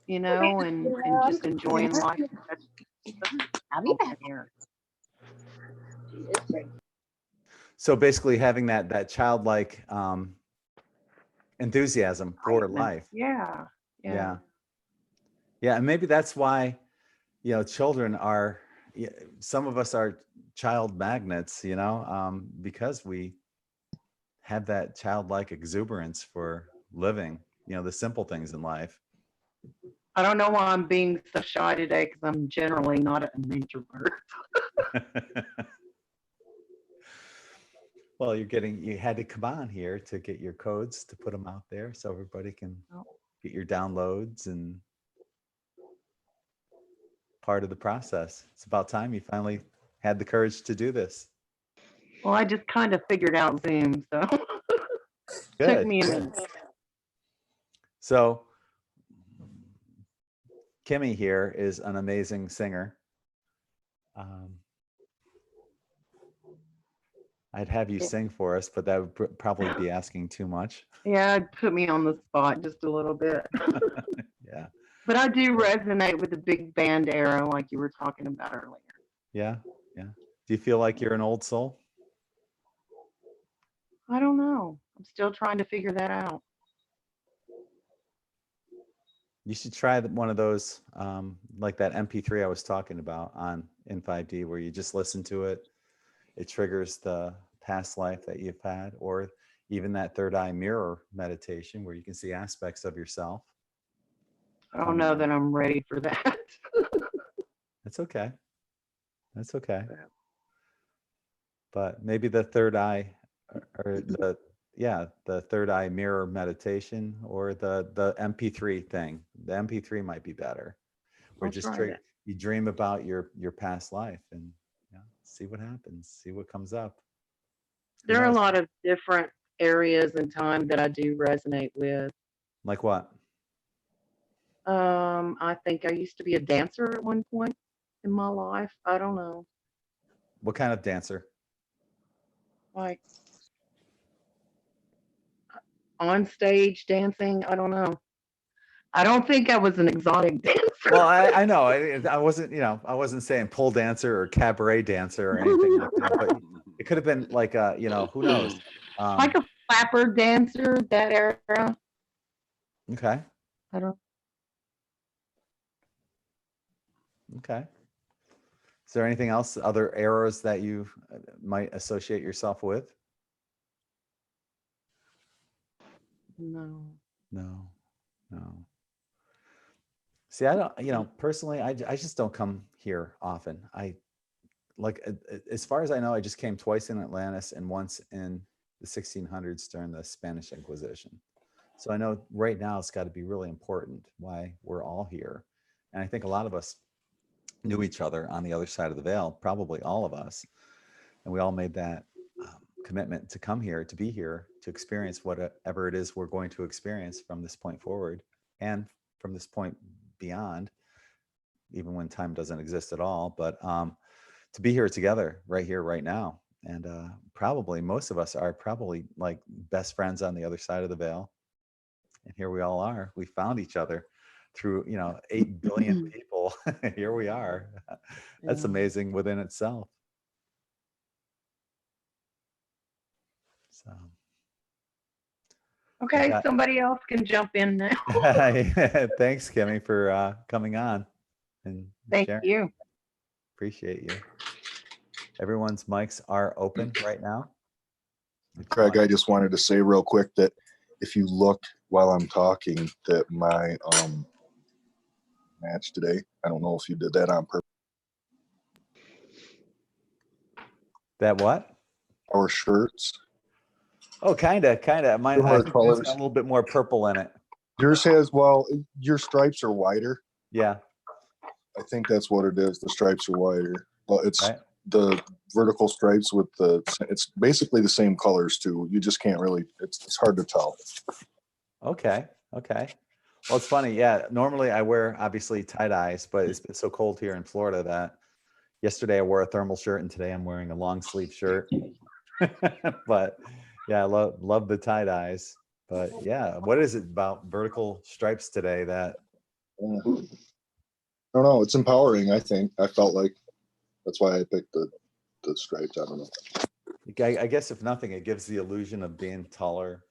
you know, and just enjoying life. I'll be back. Here. So basically having that childlike enthusiasm for Excitement. life. Yeah. Yeah. Yeah. And maybe that's why, children are, some of us are child magnets, because we have that childlike exuberance for living, the simple things in life. I don't know why I'm being so shy today because I'm generally not an introvert. Well, you had to come on here to get your codes, to put them out there so everybody can get your downloads, and part of the process. It's about time you finally had the courage to do this. Well, I just kind of figured out Zoom, so Good. took me a minute. So Kimmy here is an amazing singer. I'd have you sing for us, but that would probably be asking too much. Yeah, it put me on the spot just a little bit. Yeah. But I do resonate with the big band era like you were talking about earlier. Yeah. Yeah. Do you feel like you're an old soul? I don't know. I'm still trying to figure that out. You should try one of those, like that MP3 I was talking about in 5D, where you just listen to it. It triggers the past life that you've had, or even that third eye mirror meditation where you can see aspects of yourself. I don't know that I'm ready for that. That's okay. That's okay. But maybe the third eye, or the third eye mirror meditation, or the MP3 thing. The MP3 might be better. Where you dream about your past life and see what happens, see what comes up. There are a lot of different areas in time that I do resonate with. Like what? I think I used to be a dancer at one point in my life. I don't know. What kind of dancer? Like on stage dancing. I don't know. I don't think I was an exotic dancer. Well, I know I wasn't, I wasn't saying pole dancer or cabaret dancer or anything like that, but it could have been like who knows? Like a flapper dancer, that era. Okay. I don't. Okay. Is there anything else, other eras that you might associate yourself with? No. See, I don't, personally, I just don't come here often. As far as I know, I just came twice in Atlantis and once in the 1600s during the Spanish Inquisition. So I know right now it's got to be really important why we're all here. And I think a lot of us knew each other on the other side of the veil, probably all of us. And we all made that commitment to come here, to be here, to experience whatever it is we're going to experience from this point forward and from this point beyond, even when time doesn't exist at all. But to be here together right here, right now. And probably most of us are probably like best friends on the other side of the veil. And here we all are. We found each other through, 8 billion people. Here we are. That's amazing within itself. So. Okay, somebody else can jump in now. Thanks, Kimmy, for coming on and Thank sharing. you. Appreciate you. Everyone's mics are open right now. Craig, I just wanted to say real quick that if you look while I'm talking, that my match today, I don't know if you did that on purpose. That what? Our shirts. Oh, kind of. Mine Similar I think colors. it's got a little bit more purple in it. Yours has, well, your stripes are wider. Yeah. I think that's what it is. The stripes are wider, but it's right. the vertical stripes with it's basically the same colors too. You just can't really, it's hard to tell. Okay. Okay. Well, it's funny. Yeah. Normally I wear obviously tie-dyes, but it's been so cold here in Florida that yesterday I wore a thermal shirt and today I'm wearing a long sleeve shirt. But yeah, I love the tie-dyes. But yeah, what is it about vertical stripes today that Yeah. I don't know. It's empowering, I think. I felt like that's why I picked the stripes. I don't know. I guess if nothing, it gives the illusion of being taller,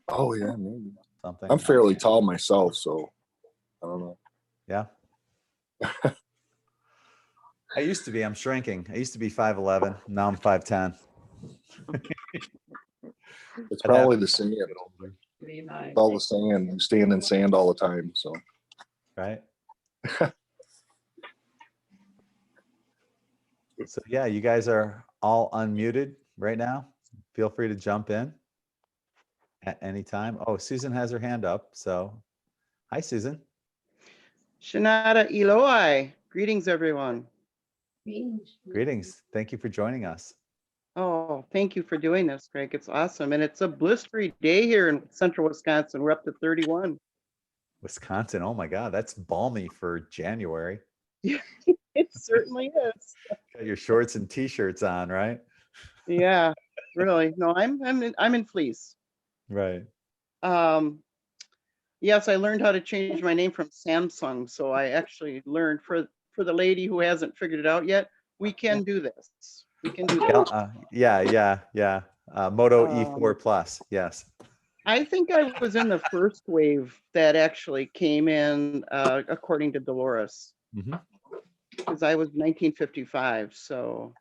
Oh yeah, maybe. something. I'm fairly tall myself, so I don't know. Yeah. I used to be, I'm shrinking. I used to be 5'11". Now I'm 5'10". It's I'd have probably to the same. get older, It's all the sand. You stand in sand all the time, so. right? So yeah, you guys are all unmuted right now. Feel free to jump in at any time. Oh, Susan has her hand up. So hi, Susan. Shanada Eloi. Greetings, everyone. Greetings. Thank you for joining us. Oh, thank you for doing this, Greg. It's awesome. And it's a blistery day here in central Wisconsin. We're up to 31. Wisconsin. Oh my God, that's balmy for January. It certainly is. Got your shorts and t-shirts on, right? Yeah, really. No, I'm in fleece. Right. Yes, I learned how to change my name from Samsung. So I actually learned for the lady who hasn't figured it out yet, we can do this. We can do this. Yeah. Moto E4 Plus. Yes. I think I was in the first wave that actually came in, according to Dolores, Mhm. because I was 1955. So,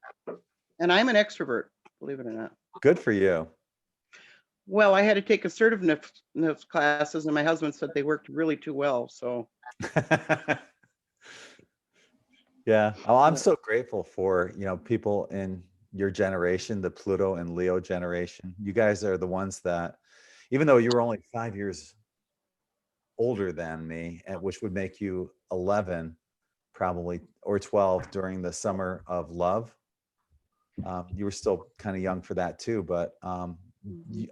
and I'm an extrovert, believe it or not. Good for you. Well, I had to take assertiveness classes, and my husband said they worked really too well. So, Yeah. Oh, I'm so grateful for, people in your generation, the Pluto and Leo generation. You guys are the ones that, even though you were only 5 years older than me, which would make you 11 probably, or 12 during the summer of love. You were still kind of young for that too, but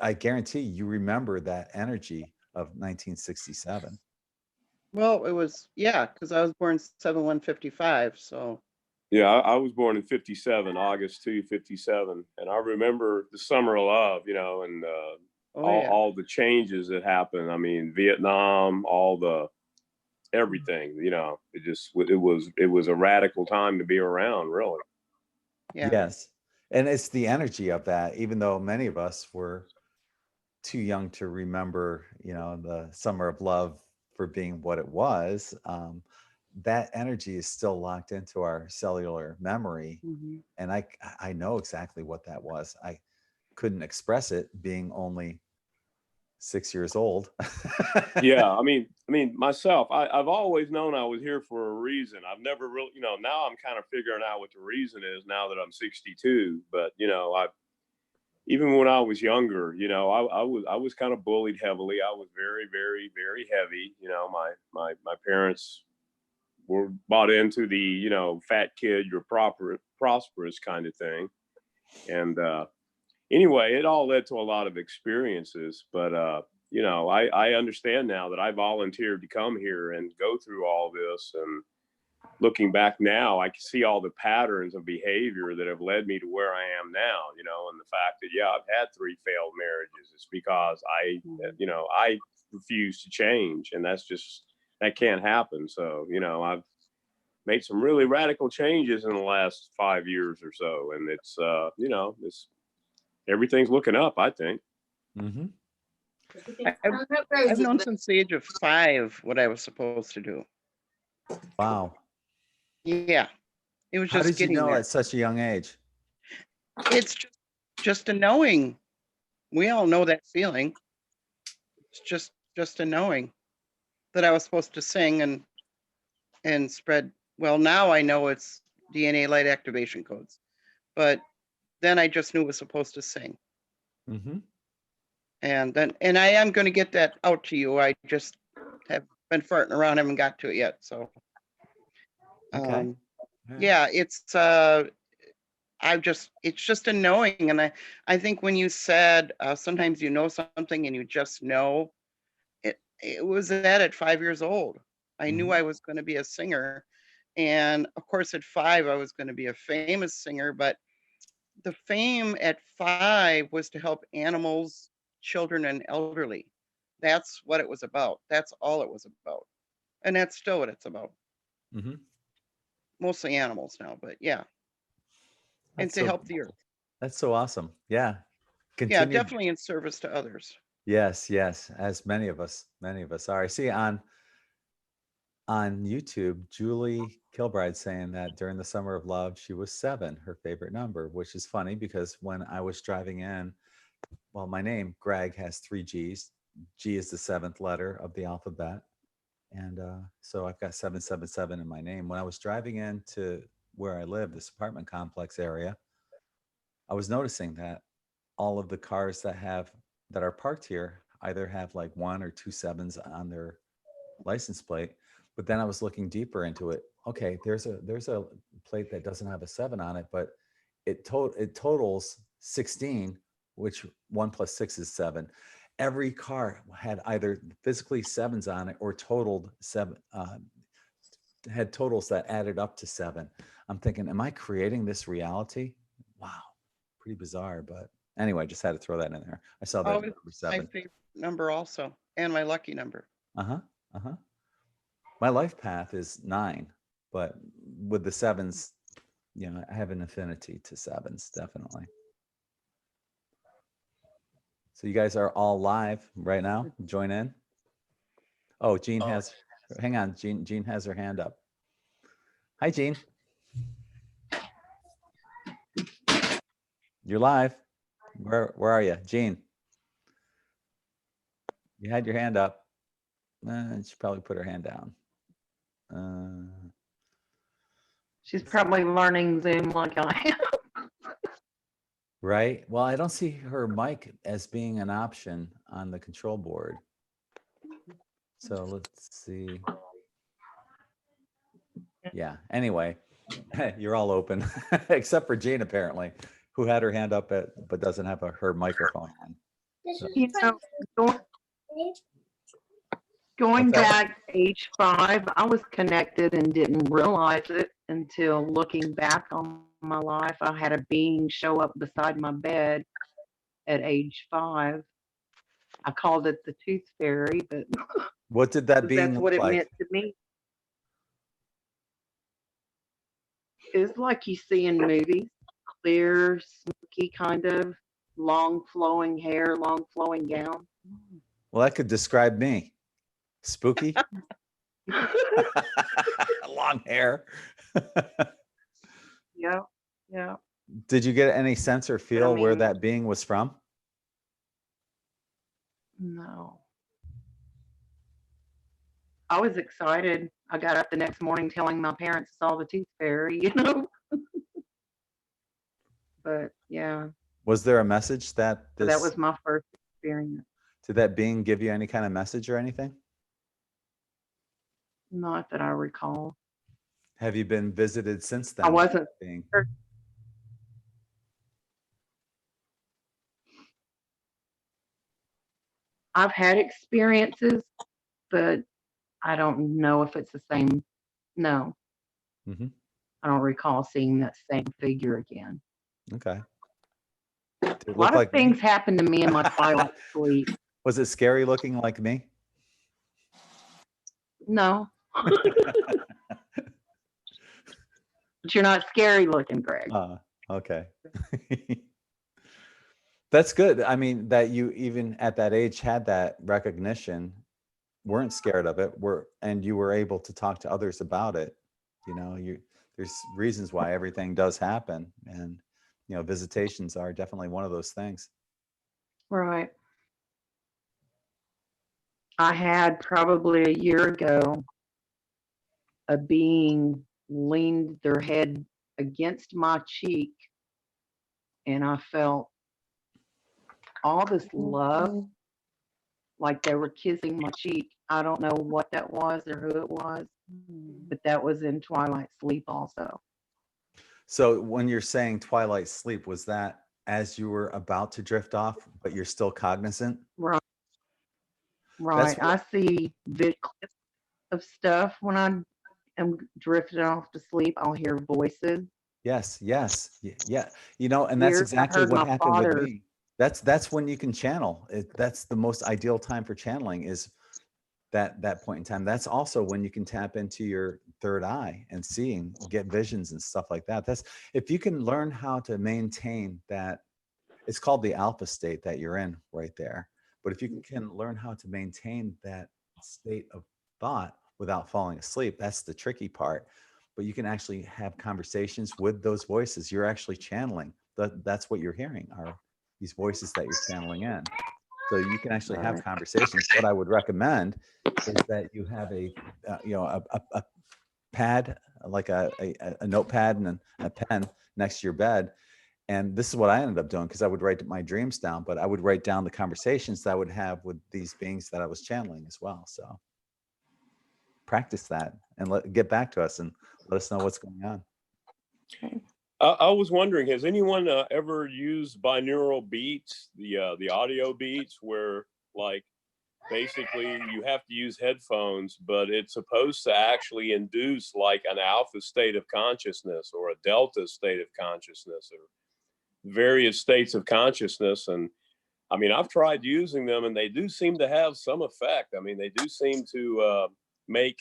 I guarantee you remember that energy of 1967. well, it was, yeah, because I was born 7/1/55. So, Yeah, I was born in 57, August 2, 57. And I remember the summer of love, and oh yeah. all the changes that happened. I mean, Vietnam, all the everything, it was a radical time to be around, really. Yeah. Yes. And it's the energy of that, even though many of us were too young to remember, the summer of love for being what it was. That energy is still locked into our cellular memory. Mhm. And I know exactly what that was. I couldn't express it being only 6 years old. Yeah, I mean, myself, I've always known I was here for a reason. I've never really, now I'm kind of figuring out what the reason is now that I'm 62. But even when I was younger, I was kind of bullied heavily. I was very, very, very heavy. My parents were bought into the fat kid, you're prosperous kind of thing. And anyway, it all led to a lot of experiences. But I understand now that I volunteered to come here and go through all this. And looking back now, I can see all the patterns of behavior that have led me to where I am now, and the fact that, yeah, I've had 3 failed marriages. It's because I refuse to change, and that can't happen. So, I've made some really radical changes in the last 5 years or so. And it's everything's looking up, I think. Mm-hmm. I've known since the age of 5 what I was supposed to do. Wow. Yeah, it was How just did you getting know there. at such a young age? It's just a knowing. We all know that feeling. It's just a knowing that I was supposed to sing and spread. Well, now I know it's DNA light activation codes, but then I just knew it was supposed to sing. Mm-hmm. And I am going to get that out to you. I just have been farting around, haven't got to it yet. So, Okay. yeah, it's it's just a knowing. And I think when you said sometimes you know something and you just know, it was that at 5 years old. I knew I was going to be a singer. And of course, at 5, I was going to be a famous singer. But the fame at 5 was to help animals, children, and elderly. That's what it was about. That's all it was about. And that's still what it's about. Mm-hmm. Mostly animals now, but yeah. And That's to so, help the earth. that's so awesome. Yeah. Yeah, Continue. definitely in service to others. Yes, yes. As many of us are. I see on YouTube, Julie Kilbride saying that during the summer of love, she was 7, her favorite number, which is funny because when I was driving in, well, my name, Greg, has 3 G's. G is the 7th letter of the alphabet. And so I've got 777 in my name. When I was driving into where I live, this apartment complex area, I was noticing that all of the cars that are parked here either have like 1 or 2 sevens on their license plate. But then I was looking deeper into it. Okay, there's a plate that doesn't have a 7 on it, but it totals 16, which 1 plus 6 is 7. Every car had either physically 7s on it or totaled 7, had totals that added up to 7. I'm thinking, am I creating this reality? Wow, pretty bizarre. But anyway, just had to throw that in there. I saw that Oh, number it's my 7. favorite number also, and my lucky number. Uh-huh. Uh-huh. My life path is 9, but with the 7s, you know, I have an affinity to 7s, definitely. So you guys are all live right now. Join in. Oh, Jean has, hang on, Jean has her hand up. Hi, Jean. You're live. Where are you, Jean? You had your hand up. She probably put her hand down. She's probably learning Zoom like I am. Right. Well, I don't see her mic as being an option on the control board. So let's see. Yeah. Anyway, you're all open except for Jane, apparently, who had her hand up but doesn't have her microphone on. So, You know, going, what's that? back age 5, I was connected and didn't realize it until looking back on my life. I had a being show up beside my bed at age 5. I called it the tooth fairy, but What did that being that's what look it like? meant to me. It's like you see in movies, clear, smoky kind of, long flowing hair, long flowing gown. Well, that could describe me. Spooky. Long hair. Yeah, yeah. Did you get any sense or feel where mean- that being was from? No. I was excited. I got up the next morning telling my parents I saw the tooth fairy, you know. But yeah, Was there a message that so this, that was my first experience. did that being give you any kind of message or anything? Not that I recall. Have you been visited since then? I wasn't. Being? I've had experiences, but I don't know if it's the same. No, Mhm. I don't recall seeing that same figure again. Okay. Did it A look lot of like me? things happened to me in my twilight sleep. Was it scary looking like me? No. But you're not scary looking, Greg. Okay. That's good. I mean, that you even at that age had that recognition, weren't scared of it, and you were able to talk to others about it. You know, there's reasons why everything does happen, and you know, visitations are definitely one of those things. Right. I had probably a year ago a being leaned their head against my cheek, and I felt all this love, like they were kissing my cheek. I don't know what that was or who it was, but that was in twilight sleep also. So when you're saying twilight sleep, was that as you were about to drift off, but you're still cognizant? Right. That's Right. I see clips of stuff when I am drifting off to sleep. I'll hear voices. Yes, yes, yeah. You know, and that's Years I exactly heard what my happened with father. me. That's when you can channel. That's the most ideal time for channeling is that point in time. That's also when you can tap into your third eye and seeing, get visions and stuff like that. That's if you can learn how to maintain that. It's called the alpha state that you're in right there. But if you can learn how to maintain that state of thought without falling asleep, that's the tricky part. But you can actually have conversations with those voices. You're actually channeling. That's what you're hearing are these voices that you're channeling in. So you can actually have Right. conversations. What I would recommend is that you have a pad, like a notepad and a pen next to your bed. And this is what I ended up doing because I would write my dreams down, but I would write down the conversations that I would have with these beings that I was channeling as well. So practice that and get back to us and let us know what's going on. Okay. I was wondering, has anyone ever used binaural beats, the audio beats, where like basically you have to use headphones, but it's supposed to actually induce like an alpha state of consciousness or a delta state of consciousness or various states of consciousness? And I mean, I've tried using them and they do seem to have some effect. I mean, they do seem to make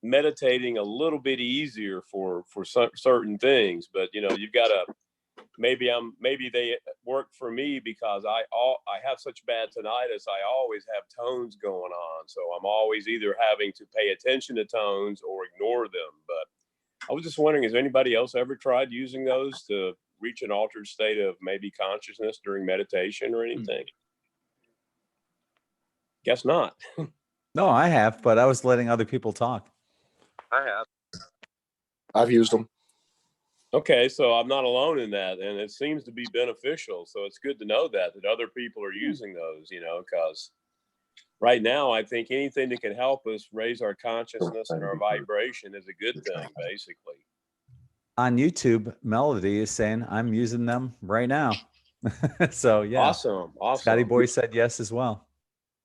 meditating a little bit easier for certain things. But you know, you've got to maybe they work for me because I have such bad tinnitus. I always have tones going on, so I'm always either having to pay attention to tones or ignore them. But I was just wondering, has anybody else ever tried using those to reach an altered state of maybe consciousness during meditation or anything? Guess not. No, I have, but I was letting other people talk. I have. I've used them. Okay, so I'm not alone in that, and it seems to be beneficial. So it's good to know that other people are using those, you know, because right now I think anything that can help us raise our consciousness and our vibration is a good thing, basically. On YouTube, Melody is saying I'm using them right now. So yeah, Awesome. Scotty Boy said yes as well.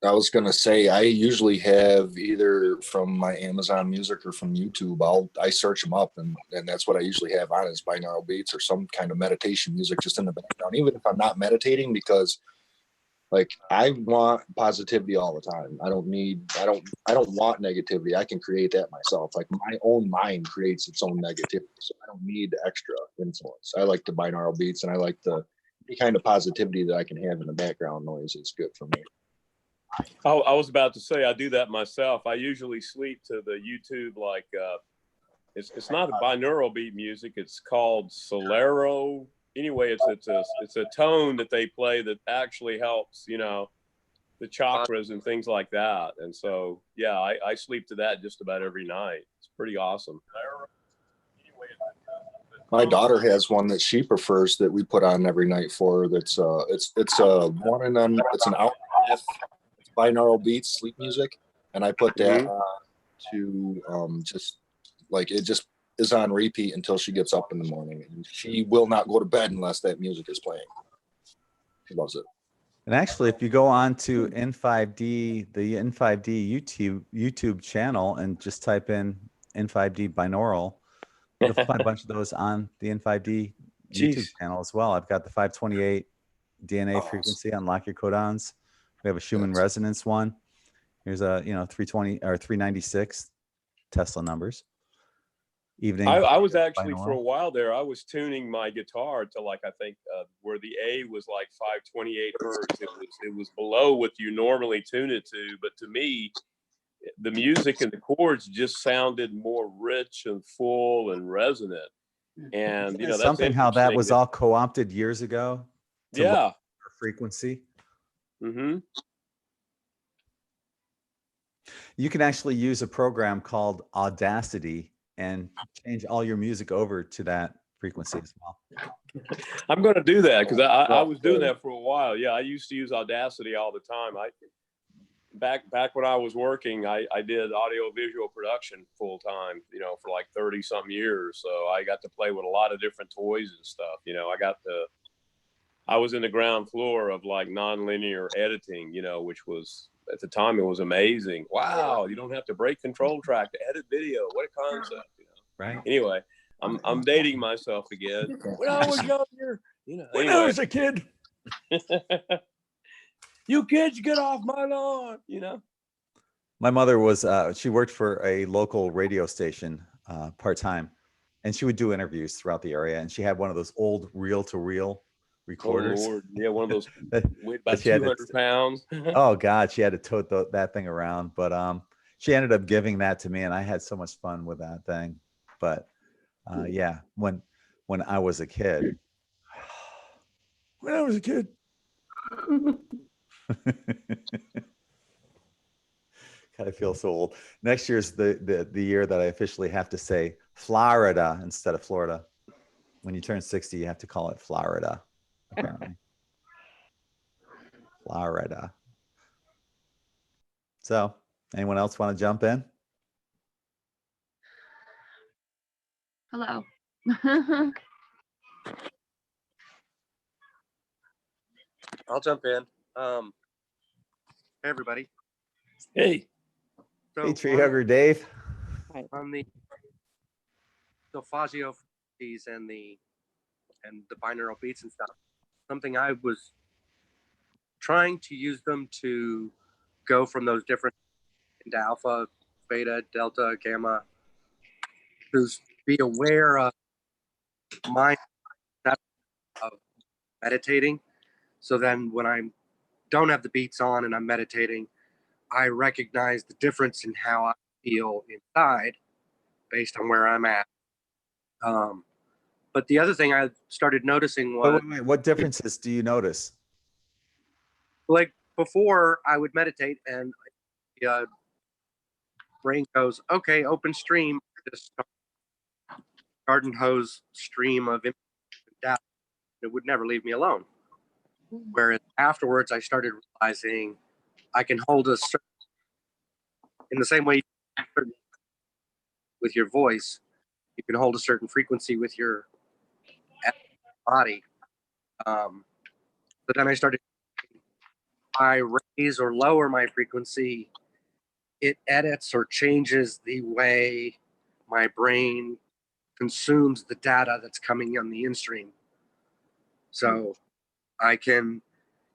I was gonna say I usually have either from my Amazon Music or from YouTube. I search them up and that's what I usually have on is binaural beats or some kind of meditation music just in the background, even if I'm not meditating, because like I want positivity all the time. I don't want negativity. I can create that myself. Like my own mind creates its own negativity, so I don't need extra influence. I like the binaural beats and I like any kind of positivity that I can have in the background noise. It's good for me. I was about to say I do that myself. I usually sleep to the YouTube, like it's not a binaural beat music. It's called Solero. Anyway, it's a tone that they play that actually helps, you know, the chakras and things like that. And so yeah, I sleep to that just about every night. It's pretty awesome. My daughter has one that she prefers that we put on every night for her. That's it's a one and then it's an hour and a half binaural beats sleep music, and I put that on to just like it just is on repeat until she gets up in the morning, and she will not go to bed unless that music is playing. She loves it. And actually, if you go on to N5D, the N5D YouTube channel, and just type in N5D binaural, you'll find a bunch of those on the N5D YouTube channel as well. I've got the 528 DNA frequency, unlock your codons. We have a Schumann resonance one. Here's a 320 or 396 Tesla numbers. Evening. I was actually for a while there. I was tuning my guitar to like I think where the A was like 528 hertz. It was below what you normally tune it to, but to me, the music and the chords just sounded more rich and full and resonant. And you know, that's something how that was interesting all co-opted years ago. To lower frequency. Mm-hmm. You can actually use a program called Audacity and change all your music over to that frequency as well. I'm going to do that because I was doing that for a while. Yeah, I used to use Audacity all the time. back when I was working, I did audio visual production full time, you know, for like 30 some years. So I got to play with a lot of different toys and stuff. You know, I was in the ground floor of like nonlinear editing, you know, which was at the time it was amazing. Wow, you don't have to break control track to edit video. What a concept, you know. Right. Anyway, I'm dating myself again. When I was younger, you know. When I was a kid. You kids get off my lawn, you know. My mother was, she worked for a local radio station part-time, and she would do interviews throughout the area. And she had one of those old reel-to-reel recorders. Oh, Lord. Yeah, one of those that weighed about she had 200 pounds. oh God, she had to tote that thing around. But she ended up giving that to me, and I had so much fun with that thing. But yeah, when I was a kid, when I was a kid. God, I feel so old. Next year's the year that I officially have to say Florida instead of Florida. When you turn 60, you have to call it Florida, apparently. Florida. So, anyone else want to jump in? Hello. I'll jump in. Hey, everybody. Hey. So Hey, Tree Hugger Dave. on the solfeggio frequencies and the binaural beats and stuff, something I was trying to use them to go from those different into alpha, beta, delta, gamma, to be aware of my of meditating. So then when I don't have the beats on and I'm meditating, I recognize the difference in how I feel inside based on where I'm at. But the other thing I started noticing was, Wait, what differences do you notice? like before I would meditate and the brain goes, okay, open stream, this garden hose stream of data. It would never leave me alone. Whereas afterwards, I started realizing I can hold a certain, in the same way with your voice, you can hold a certain frequency with your body. But then I started, I raise or lower my frequency, it edits or changes the way my brain consumes the data that's coming on the in-stream. So I can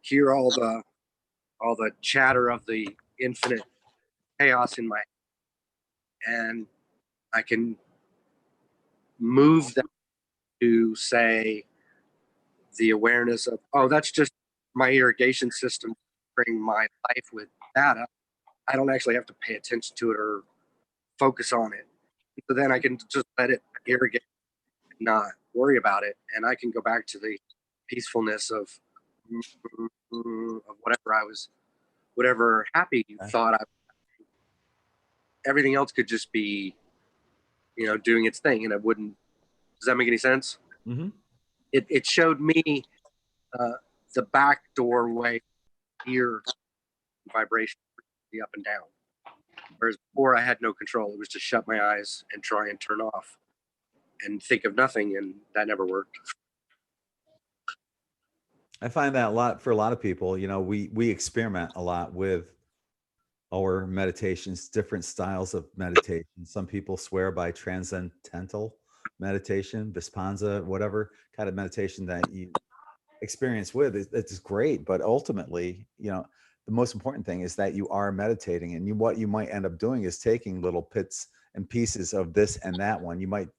hear all the chatter of the infinite chaos in my head, and I can move that to say the awareness of, oh, that's just my irrigation system bring my life with data. I don't actually have to pay attention to it or focus on it. So then I can just let it irrigate, not worry about it, and I can go back to the peacefulness of whatever happy thought everything else could just be, doing its thing, and it wouldn't. Does that make any sense? Mm-hmm. It showed me the back doorway here, vibration up and down. Whereas before I had no control. It was just shut my eyes and try and turn off and think of nothing, and that never worked. I find that for a lot of people, we experiment a lot with our meditations, different styles of meditation. Some people swear by transcendental meditation, Vispanza, whatever kind of meditation that you experience with. It's great, but ultimately, the most important thing is that you are meditating, and what you might end up doing is taking little bits and pieces of this and that one. You might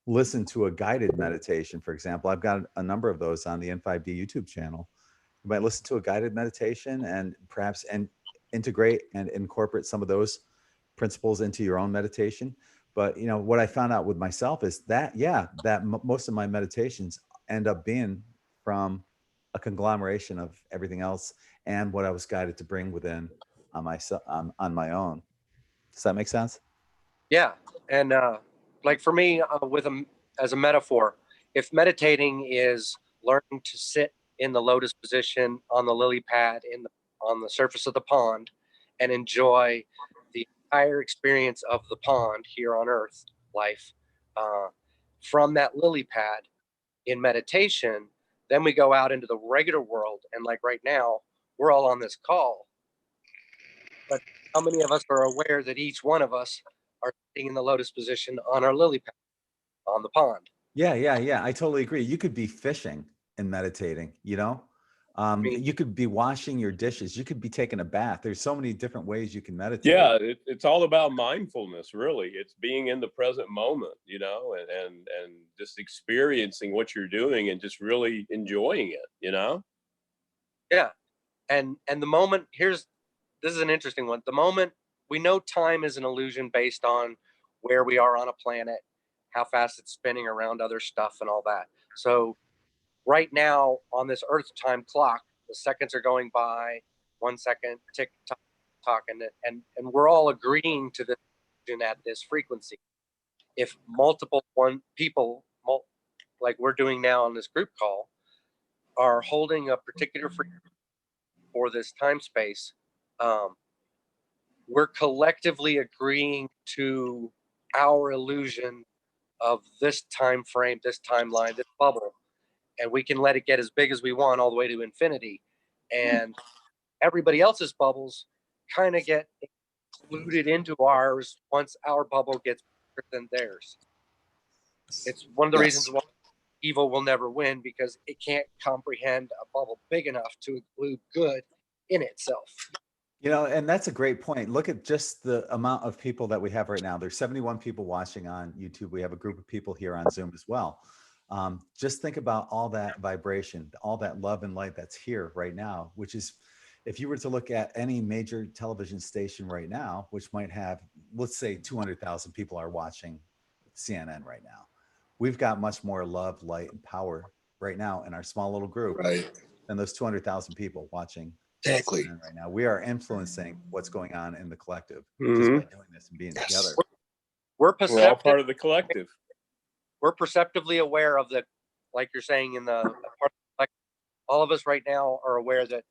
listen to a guided meditation, for example. I've got a number of those on the N5D YouTube channel. You might listen to a guided meditation and perhaps integrate and incorporate some of those principles into your own meditation. But what I found out with myself is that most of my meditations end up being from a conglomeration of everything else and what I was guided to bring within on my own. Does that make sense? Yeah, and like for me, as a metaphor, if meditating is learning to sit in the lotus position on the lily pad on the surface of the pond and enjoy the entire experience of the pond here on Earth life from that lily pad in meditation. Then we go out into the regular world, and like right now, we're all on this call. But how many of us are aware that each one of us are sitting in the lotus position on our lily pad on the pond? Yeah. I totally agree. You could be fishing and meditating, you know? You could be washing your dishes. You could be taking a bath. There's so many different ways you can meditate. Yeah, it's all about mindfulness, really. It's being in the present moment, you know, and just experiencing what you're doing and just really enjoying it, you know? Yeah. And the moment, this is an interesting one. The moment, we know time is an illusion based on where we are on a planet, how fast it's spinning around other stuff and all that. So right now on this Earth time clock, the seconds are going by, 1 second, tick tock, and we're all agreeing to this at this frequency. If multiple people, like we're doing now on this group call, are holding a particular frequency for this time space, we're collectively agreeing to our illusion of this time frame, this timeline, this bubble, and we can let it get as big as we want all the way to infinity. And everybody else's bubbles kind of get included into ours once our bubble gets bigger than theirs. It's one of the reasons why evil will never win, because it can't comprehend a bubble big enough to include good in itself. You know, and that's a great point. Look at just the amount of people that we have right now. There's 71 people watching on YouTube. We have a group of people here on Zoom as well. Just think about all that vibration, all that love and light that's here right now, which is, if you were to look at any major television station right now, which might have, let's say 200,000 people are watching CNN right now. We've got much more love, light, and power right now in our small little group than those 200,000 people watching Exactly. right now. We are influencing what's going on in the collective just Mhm. by doing this and being together. We're We're all part of the collective. We're perceptively aware of the, like you're saying, in the part of the collective, all of us right now are aware that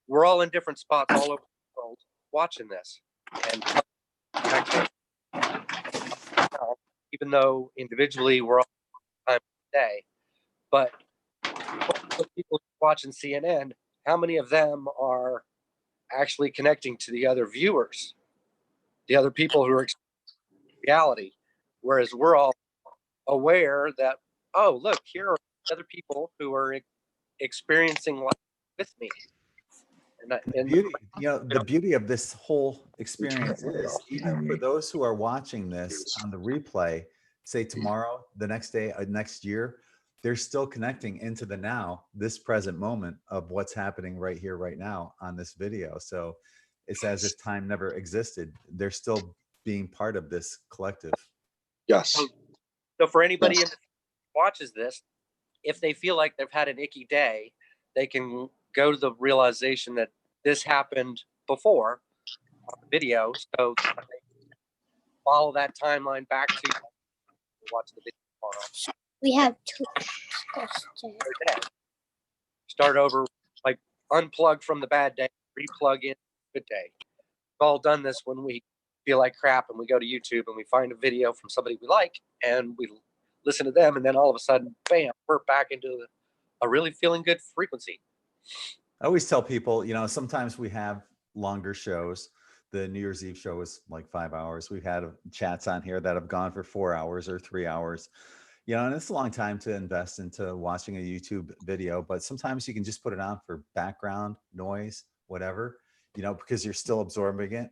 we're all in different spots all over the world watching this. And even though individually we're all time of day, but the people watching CNN, how many of them are actually connecting to the other viewers, the other people who are experiencing reality? Whereas we're all aware that, oh, look, here are other people who are experiencing life with me. And Beauty, you know, the beauty of this whole experience is, even for those who are watching this on the replay, say tomorrow, the next day, next year, they're still connecting into the now, this present moment of what's happening right here, right now on this video. So it's as if time never existed. They're still being part of this collective. Yes. So for anybody who watches this, if they feel like they've had an icky day, they can go to the realization that this happened before on the video, so they follow that timeline back to watch the video tomorrow. We have two questions. Start over, like unplug from the bad day, replug in good day. We've all done this when we feel like crap and we go to YouTube and we find a video from somebody we like and we listen to them, and then all of a sudden, bam, we're back into a really feeling good frequency. I always tell people, you know, sometimes we have longer shows. The New Year's Eve show is like 5 hours. We've had chats on here that have gone for 4 hours or 3 hours. You know, and it's a long time to invest into watching a YouTube video, but sometimes you can just put it on for background noise, whatever, you know, because you're still absorbing it.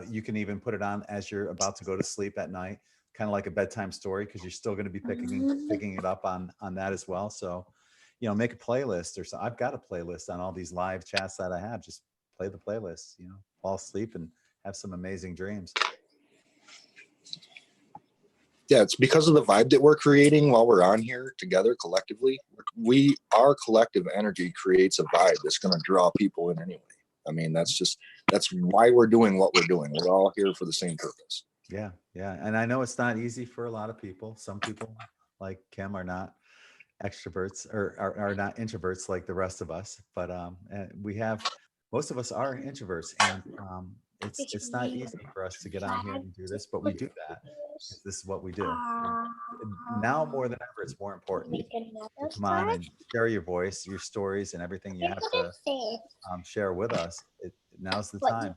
You can even put it on as you're about to go to sleep at night, kind of like a bedtime story, because you're still going to be picking it up on that as well. So, you know, make a playlist or so. I've got a playlist on all these live chats that I have. Just play the playlist, you know, fall asleep and have some amazing dreams. Yeah, it's because of the vibe that we're creating while we're on here together collectively. Our collective energy creates a vibe that's going to draw people in anyway. I mean, that's why we're doing what we're doing. We're all here for the same purpose. Yeah. And I know it's not easy for a lot of people. Some people like Kim are not extroverts or are not introverts like the rest of us, but most of us are introverts, and it's not easy for us to get on here and do this, but we do that because this is what we do. And now more than ever, it's more important Make another to come on slide. and share your voice, your stories, and everything you have to share with us. Now's the time.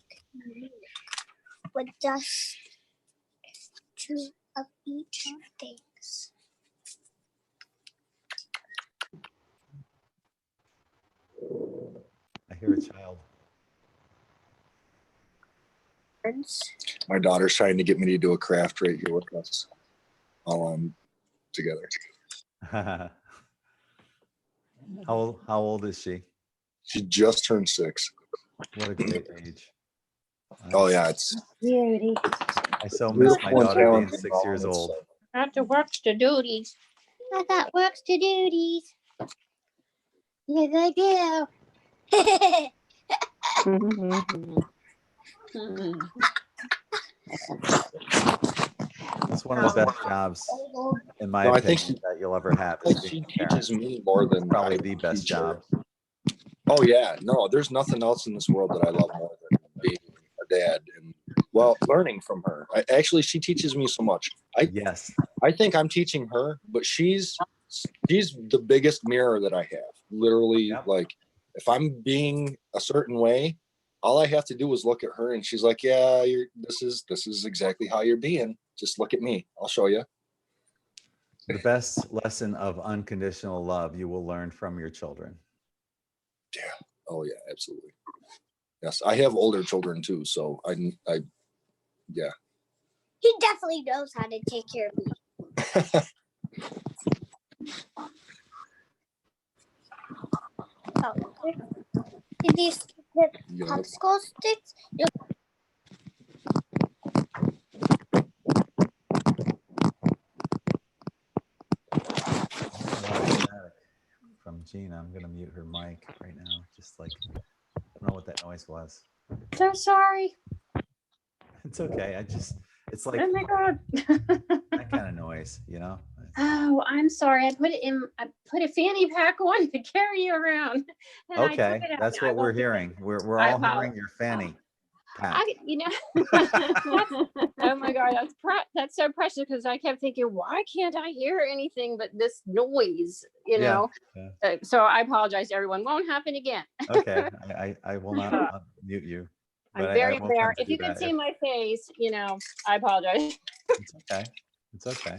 What does two of each things? I hear a child. My daughter's trying to get me to do a craft right here with us all on together. How old is she? She just turned 6. What a great age. Oh yeah, it's Beauty. I so miss my Beautiful and daughter being talented 6 mom, years it's- old. Got to works to duties. I got works to duties. Yes, I do. It's one of the best jobs, in my No, I opinion, think that you'll ever have. I Is think being she a parent. teaches me more than Probably I the best teach her. job. Oh yeah, no, there's nothing else in this world that I love more than being a dad and learning from her. Actually, she teaches me so much. Yes. I think I'm teaching her, but she's the biggest mirror that I have. Literally, Yep. like if I'm being a certain way, all I have to do is look at her, and she's like, "Yeah, this is exactly how you're being. Just look at me. I'll show you." The best lesson of unconditional love you will learn from your children. Yeah. Oh yeah, absolutely. Yes, I have older children too, so I yeah. He definitely knows how to take care of me. Oh, did you skip the Yep. popsicle sticks? From Gina, I'm gonna mute her mic right now. Just like, I don't know what that noise was. So sorry. It's okay. It's like Oh my God. that kind of noise, you know? Oh, I'm sorry. I put a fanny pack on to carry you around. And I took Okay, it out. that's I what we're won't do it. hearing. We're I all hearing apologize. your fanny pack. Oh my God, that's so precious because I kept thinking, why can't I hear anything but this noise? You Yeah, know. yeah. So I apologize to everyone. Won't happen again. Okay, I will not mute you. I'm But I very won't aware. tend to If do you could that see my face, I apologize. It's okay. It's okay.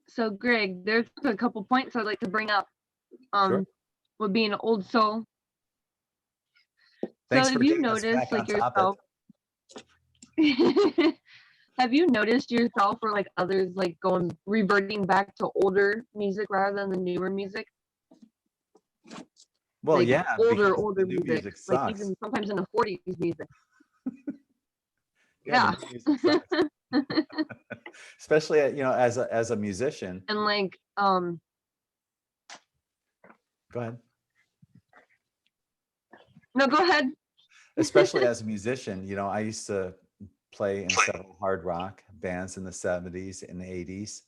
So Greg, there's a couple points I'd like to bring up. Sure. With being an old soul. Thanks So for have you getting us noticed back on like yourself? Have you noticed yourself or like others like reverting back to older music rather than the newer music? Well, Like yeah, older because the new music, music like sucks. even sometimes in the 40s music. Yeah, the new music sucks. Especially as a musician. And like Go ahead. No, go ahead. Especially as a musician, I used to play in several hard rock bands in the 70s and 80s.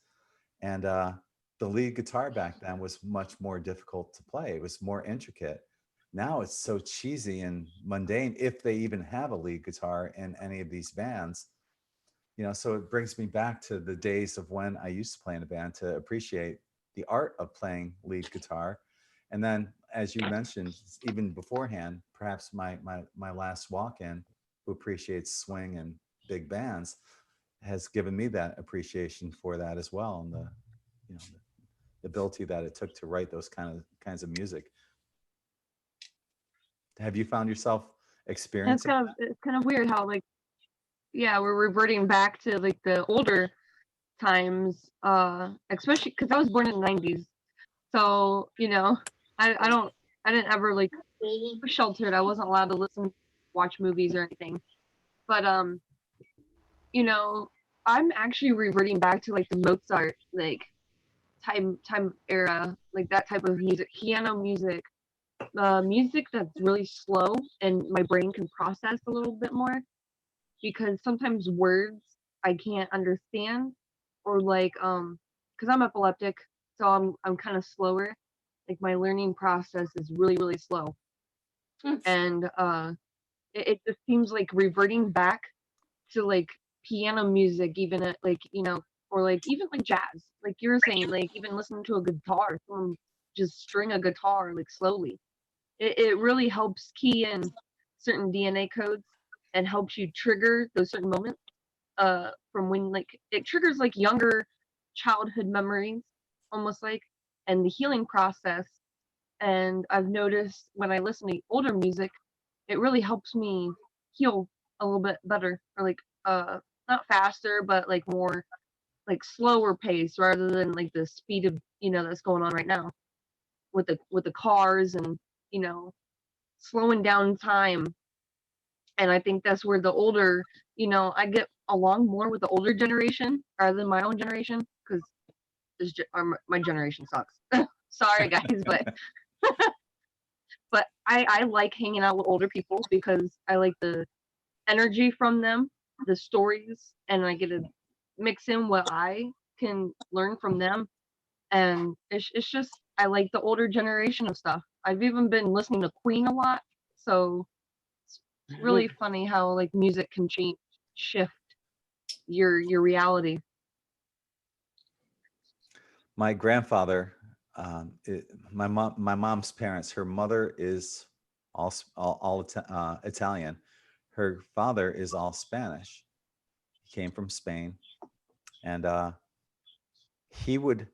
And the lead guitar back then was much more difficult to play. It was more intricate. Now it's so cheesy and mundane, if they even have a lead guitar in any of these bands. So it brings me back to the days of when I used to play in a band to appreciate the art of playing lead guitar. And then, as you mentioned, even beforehand, perhaps my last walk-in, who appreciates swing and big bands, has given me that appreciation for that as well, and the ability that it took to write those kinds of music. Have you found yourself experiencing? It's kind of weird how we're reverting back to like the older times, especially because I was born in the 90s. So, I didn't ever was sheltered. I wasn't allowed to watch movies or anything. But I'm actually reverting back to like the Mozart time era, like that type of music, piano music, music that's really slow and my brain can process a little bit more, because sometimes words I can't understand, or because I'm epileptic, so I'm kind of slower. Like my learning process is really, really slow. And it just seems like reverting back to like piano music, even at like, you know, or like even like jazz, like you were saying, like even listening to a guitar, someone just string a guitar like slowly. It really helps key in certain DNA codes and helps you trigger those certain moments from when like it triggers like younger childhood memories almost like, and the healing process. And I've noticed when I listen to older music, it really helps me heal a little bit better, or like not faster but like more like slower pace rather than like the speed of, you know, that's going on right now with the cars and, you know, slowing down time. And I think that's where the older, you know, I get along more with the older generation rather than my own generation, because my generation sucks. Sorry guys, but I like hanging out with older people because I like the energy from them, the stories, and I get to mix in what I can learn from them. And it's just I like the older generation of stuff. I've even been listening to Queen a lot, so it's really funny how like music can shift your reality. My grandfather, my mom's parents, her mother is all Italian. Her father is all Spanish. He came from Spain, and he would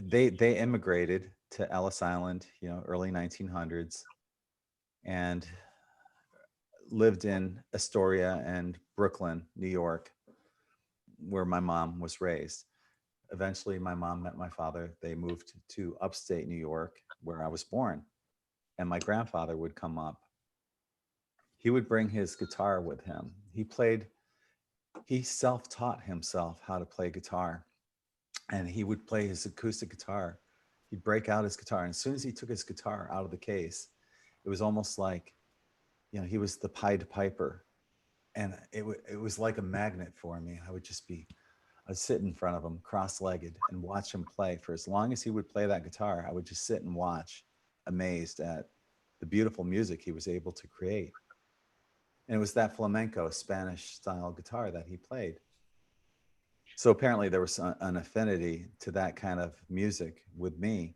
they immigrated to Ellis Island, you know, early 1900s, and lived in Astoria and Brooklyn, New York, where my mom was raised. Eventually, my mom met my father. They moved to upstate New York, where I was born. And my grandfather would come up. He would bring his guitar with him. He self-taught himself how to play guitar. And he would play his acoustic guitar. He'd break out his guitar. And as soon as he took his guitar out of the case, it was almost like, you know, he was the Pied Piper. And it was like a magnet for me. I'd sit in front of him cross-legged and watch him play. For as long as he would play that guitar, I would just sit and watch, amazed at the beautiful music he was able to create. And it was that flamenco Spanish style guitar that he played. So apparently there was an affinity to that kind of music with me.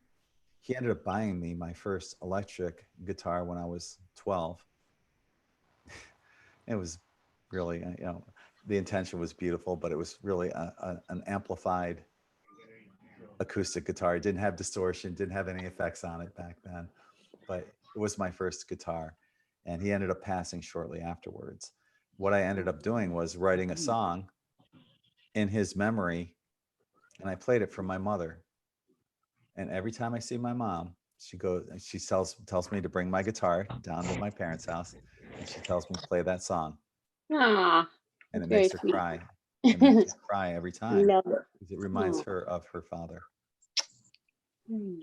He ended up buying me my first electric guitar when I was 12. It was really, you know, the intention was beautiful, but it was really an amplified acoustic guitar. It didn't have distortion, didn't have any effects on it back then, but it was my first guitar. And he ended up passing shortly afterwards. What I ended up doing was writing a song in his memory, and I played it for my mother. And every time I see my mom, she tells me to bring my guitar down to my parents' house, and she tells me to play that song. Ah, And it very makes her sweet. cry. It makes her cry every time Love it. because it reminds Oh. her of her father. Mm.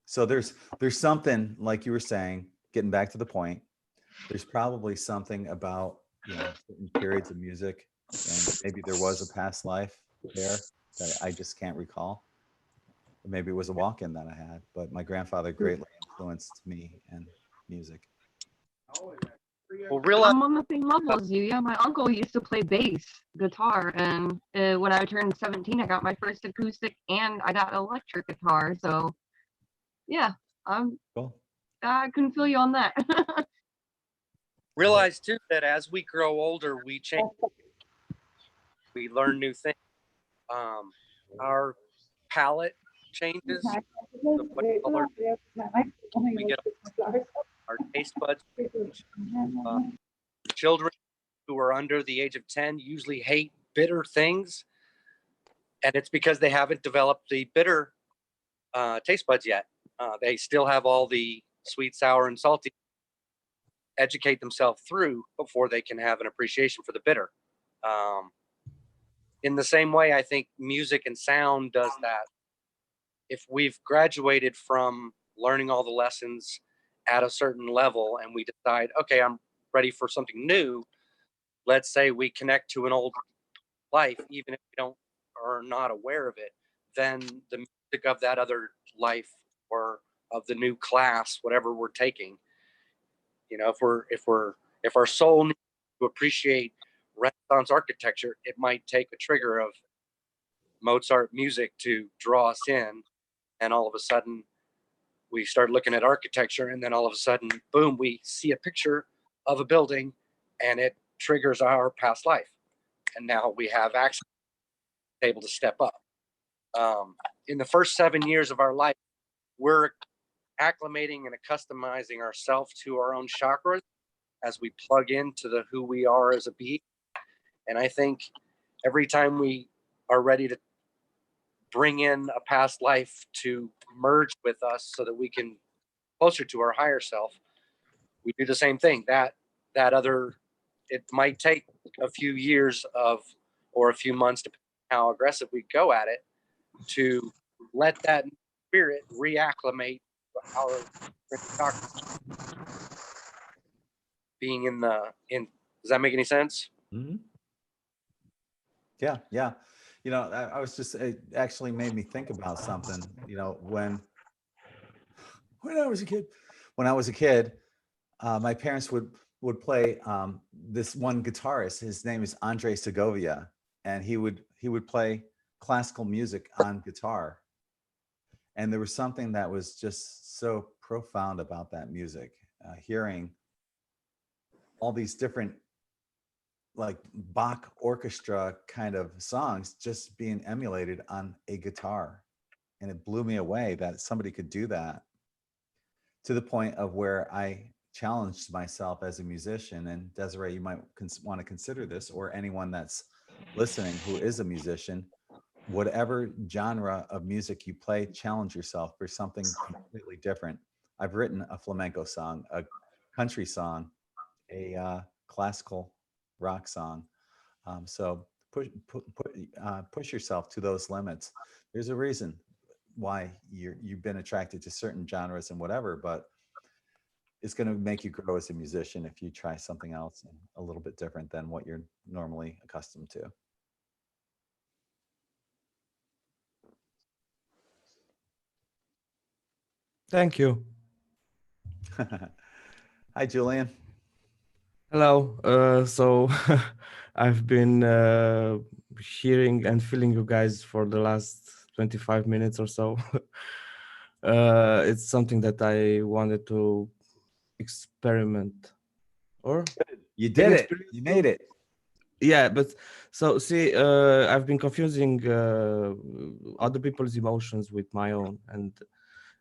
So there's something, like you were saying, getting back to the point, there's probably something about, you know, certain periods of music, and maybe there was a past life there that I just can't recall. Or maybe it was a walk-in that I had, but my grandfather greatly influenced me and music. Well, realize I'm on the same level as you. Yeah, my uncle used to play bass guitar, and when I turned 17, I got my first acoustic, and I got an electric guitar. So, yeah, Cool. I can feel you on that. realize too that as we grow older, we change, we learn new things. Our palette changes. The what color we get, our taste buds change. Children who are under the age of 10 usually hate bitter things, and it's because they haven't developed the bitter taste buds yet. They still have all the sweet, sour, and salty educate themselves through before they can have an appreciation for the bitter. In the same way, I think music and sound does that. If we've graduated from learning all the lessons at a certain level and we decide, okay, I'm ready for something new, let's say we connect to an old life, even if we don't or are not aware of it, then the music of that other life or of the new class, whatever we're taking, You know, if our soul needs to appreciate Renaissance architecture, it might take a trigger of Mozart music to draw us in, and all of a sudden we start looking at architecture, and then all of a sudden, boom, we see a picture of a building, and it triggers our past life, and now we have access, able to step up. In the first 7 years of our life, we're acclimating and accustomizing ourselves to our own chakras as we plug into the who we are as a being. And I think every time we are ready to bring in a past life to merge with us so that we can closer to our higher self, we do the same thing. That other, it might take a few years of, or a few months, depending on how aggressive we go at it, to let that spirit reacclimate our being in does that make any sense? Mm-hmm. Yeah, yeah. You know, I was just, it actually made me think about something. You know, when I was a kid, my parents would play this one guitarist. His name is Andre Segovia, and he would play classical music on guitar. And there was something that was just so profound about that music, hearing all these different like Bach orchestra kind of songs just being emulated on a guitar. And it blew me away that somebody could do that, to the point of where I challenged myself as a musician. And Desiree, you might want to consider this, or anyone that's listening who is a musician, whatever genre of music you play, challenge yourself for something completely different. I've written a flamenco song, a country song, a classical rock song. So push yourself to those limits. There's a reason why you've been attracted to certain genres and whatever, but it's going to make you grow as a musician if you try something else and a little bit different than what you're normally accustomed to. Thank you. Hi, Julian. Hello. So I've been hearing and feeling you guys for the last 25 minutes or so. It's something that I wanted to experiment. Or you did it. You made it. Yeah, but so see, I've been confusing other people's emotions with my own, and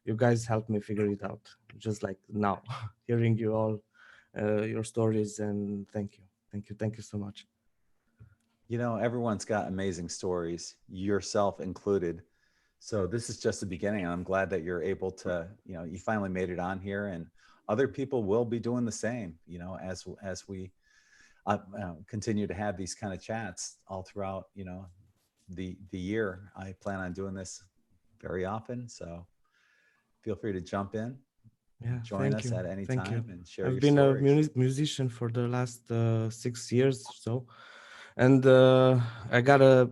you guys helped me figure it out. Just like now, hearing you all, your stories, and thank you so much. You know, everyone's got amazing stories, yourself included. So this is just the beginning. I'm glad that you're able to, you know, you finally made it on here, and other people will be doing the same, you know, as we continue to have these kind of chats all throughout, you know, the year. I plan on doing this very often, so feel free to jump in, join us at any time and share your stories. I've been a musician for the last 6 years or so, and I gotta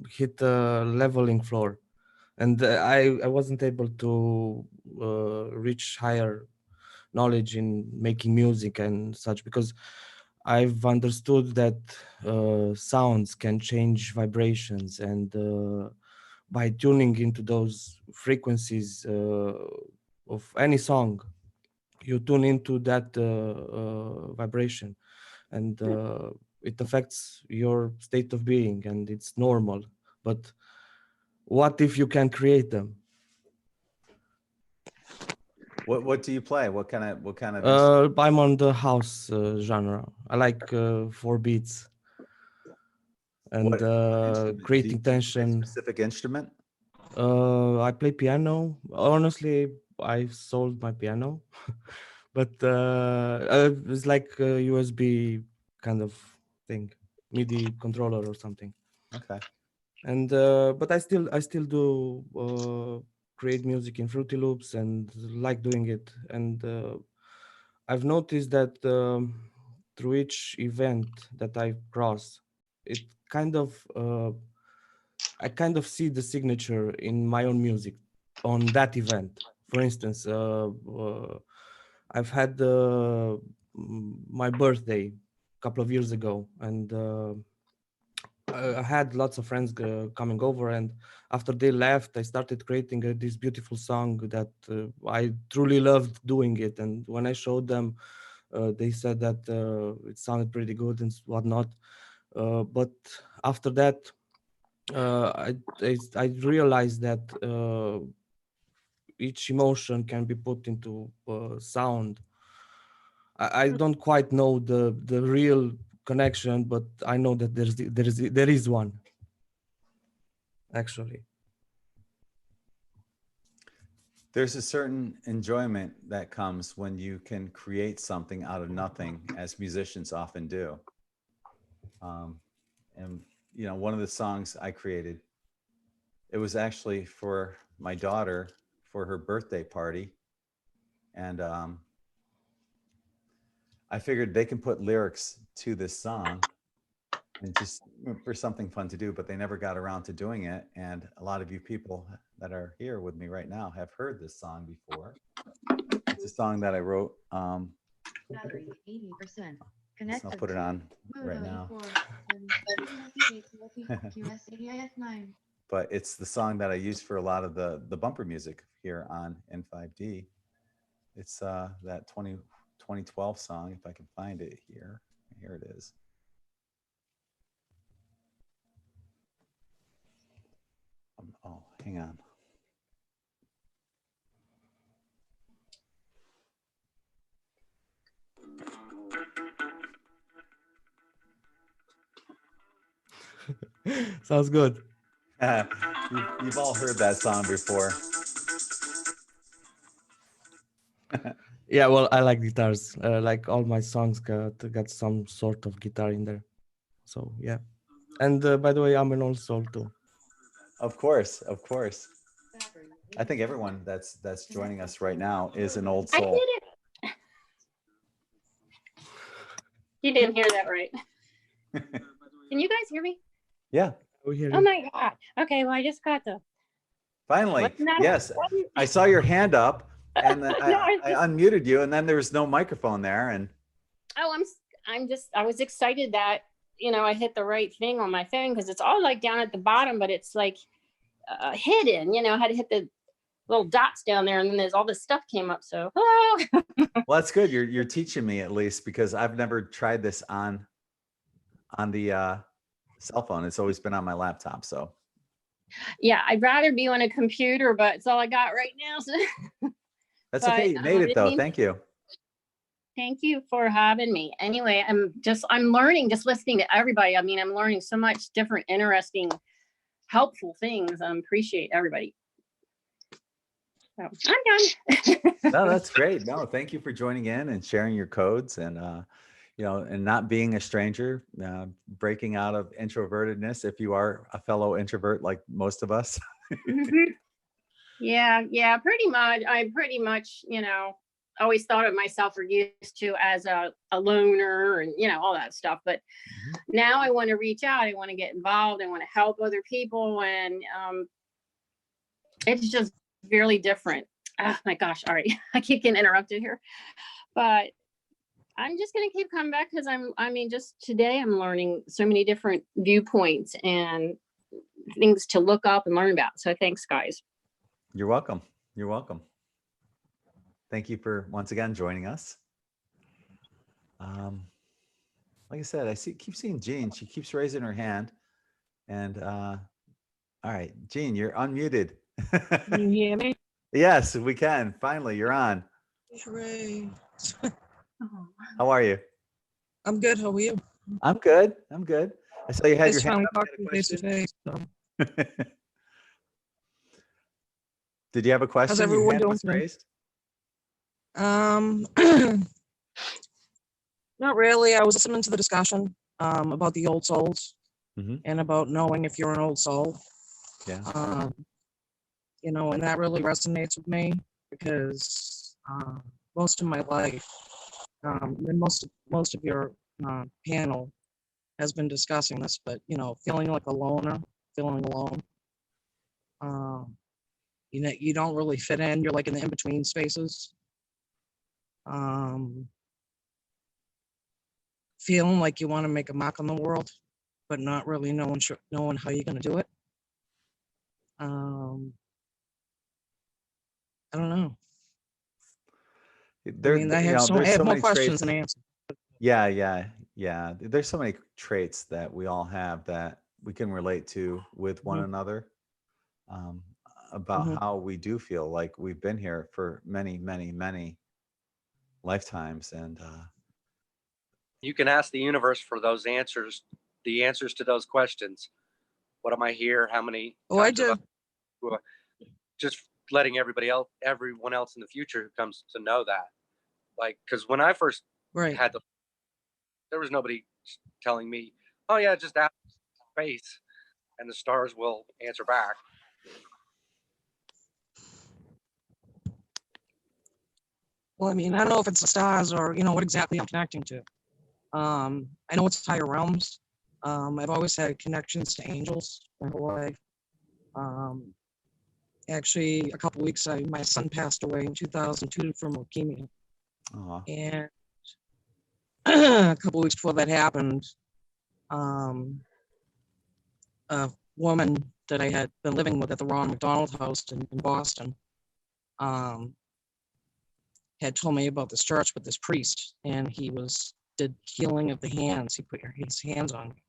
hit a leveling floor, and I wasn't able to reach higher knowledge in making music and such, because I've understood that sounds can change vibrations, and by tuning into those frequencies of any song, you tune into that vibration, and it affects your state of being, and it's normal. But what if you can create them? What do you play? What kind of I'm on the house genre. I like 4 beats and creating tension. Specific instrument? I play piano. Honestly, I sold my piano, but it's like a USB kind of thing, MIDI controller or something. Okay. And but I still do create music in Fruity Loops and like doing it. And I've noticed that through each event that I cross, it kind of I kind of see the signature in my own music on that event. For instance, I've had my birthday a couple of years ago, and I had lots of friends coming over, and after they left, I started creating this beautiful song that I truly loved doing it. And when I showed them, they said that it sounded pretty good and whatnot. But after that, I realized that each emotion can be put into sound. I don't quite know the real connection, but I know that there is one, actually. There's a certain enjoyment that comes when you can create something out of nothing, as musicians often do. And you know, one of the songs I created, it was actually for my daughter for her birthday party, and I figured they can put lyrics to this song and just for something fun to do, but they never got around to doing it. And a lot of you people that are here with me right now have heard this song before. It's a song that I wrote. Battery 80%. I'll put it on right now. But it's the song that I use for a lot of the bumper music here on N5D. It's that 2012 song, if I can find it here. Here it is. Oh, hang on. Sounds good. You've all heard that song before. Yeah, well, I like guitars. Like all my songs got some sort of guitar in there. So yeah. And by the way, I'm an old soul too. Of course, of course. I think everyone that's joining us right now is an old soul. I did it. You didn't hear that right. Can you guys hear me? Yeah. We hear you. Oh my God. Okay, well, I just got the. Finally, yes. I saw your hand up, and then I unmuted you, and then there was no microphone there, and. Oh, I was excited that, you know, I hit the right thing on my phone, because it's all like down at the bottom, but it's like hidden, you know. I had to hit the little dots down there, and then there's all this stuff came up. So, oh. Well, that's good. You're teaching me at least, because I've never tried this on the cell phone. It's always been on my laptop. So. Yeah, I'd rather be on a computer, but it's all I got right now. So. That's okay. You made it though. Thank you. Thank you for having me. Anyway, I'm learning, just listening to everybody. I mean, I'm learning so much different, interesting, helpful things. I appreciate everybody. So I'm done. No, that's great. No, thank you for joining in and sharing your codes, and you know, and not being a stranger, breaking out of introvertedness if you are a fellow introvert like most of us. Mm-hmm. Yeah, pretty much. I pretty much, you know, always thought of myself or used to as a loner and, you know, all that stuff. But now I want to reach out. I want to get involved. I want to help other people. And it's just really different. Oh my gosh. All right. I keep getting interrupted here. But I'm just going to keep coming back, because just today I'm learning so many different viewpoints and things to look up and learn about. So thanks, guys. You're welcome. You're welcome. Thank you for once again joining us. Like I said, keep seeing Jean. She keeps raising her hand. And all right, Jean, you're unmuted. Can you hear me? Yes, we can. Finally, you're on. Hooray. How are you? I'm good. How are you? I'm good. I'm good. I saw you had your hand up. Face to face. Did you have a question? How's everyone doing? Raised? Not really. I was listening to the discussion about the old souls and about knowing if you're an old soul. Yeah. You know, and that really resonates with me, because most of my life, and most of your panel has been discussing this, but you know, feeling like a loner, feeling alone. You know, you don't really fit in. You're like in the in-between spaces. Feeling like you want to make a mark on the world, but not really knowing how you're going to do it. I don't know. There, I you have know, I there's have so more many questions traits. than answers. Yeah. There's so many traits that we all have that we can relate to with one another, um, about Mhm. how we do feel like we've been here for many, many, many lifetimes. And You can ask the universe for those answers, the answers to those questions. What am I here? How many Oh, I times have did. just letting everyone else in the future who comes to know that. Like, because when I first Right. had there was nobody telling me, oh yeah, just ask space and the stars will answer back. Well, I don't know if it's the stars or, what exactly I'm connecting to. I know it's higher realms. I've always had connections to angels my whole life. Actually, a couple weeks, my son passed away in 2002 from leukemia. And a couple weeks before that happened, a woman that I had been living with at the Ronald McDonald House in Boston, had told me about this church with this priest, and he did healing of the hands. He put his hands on me.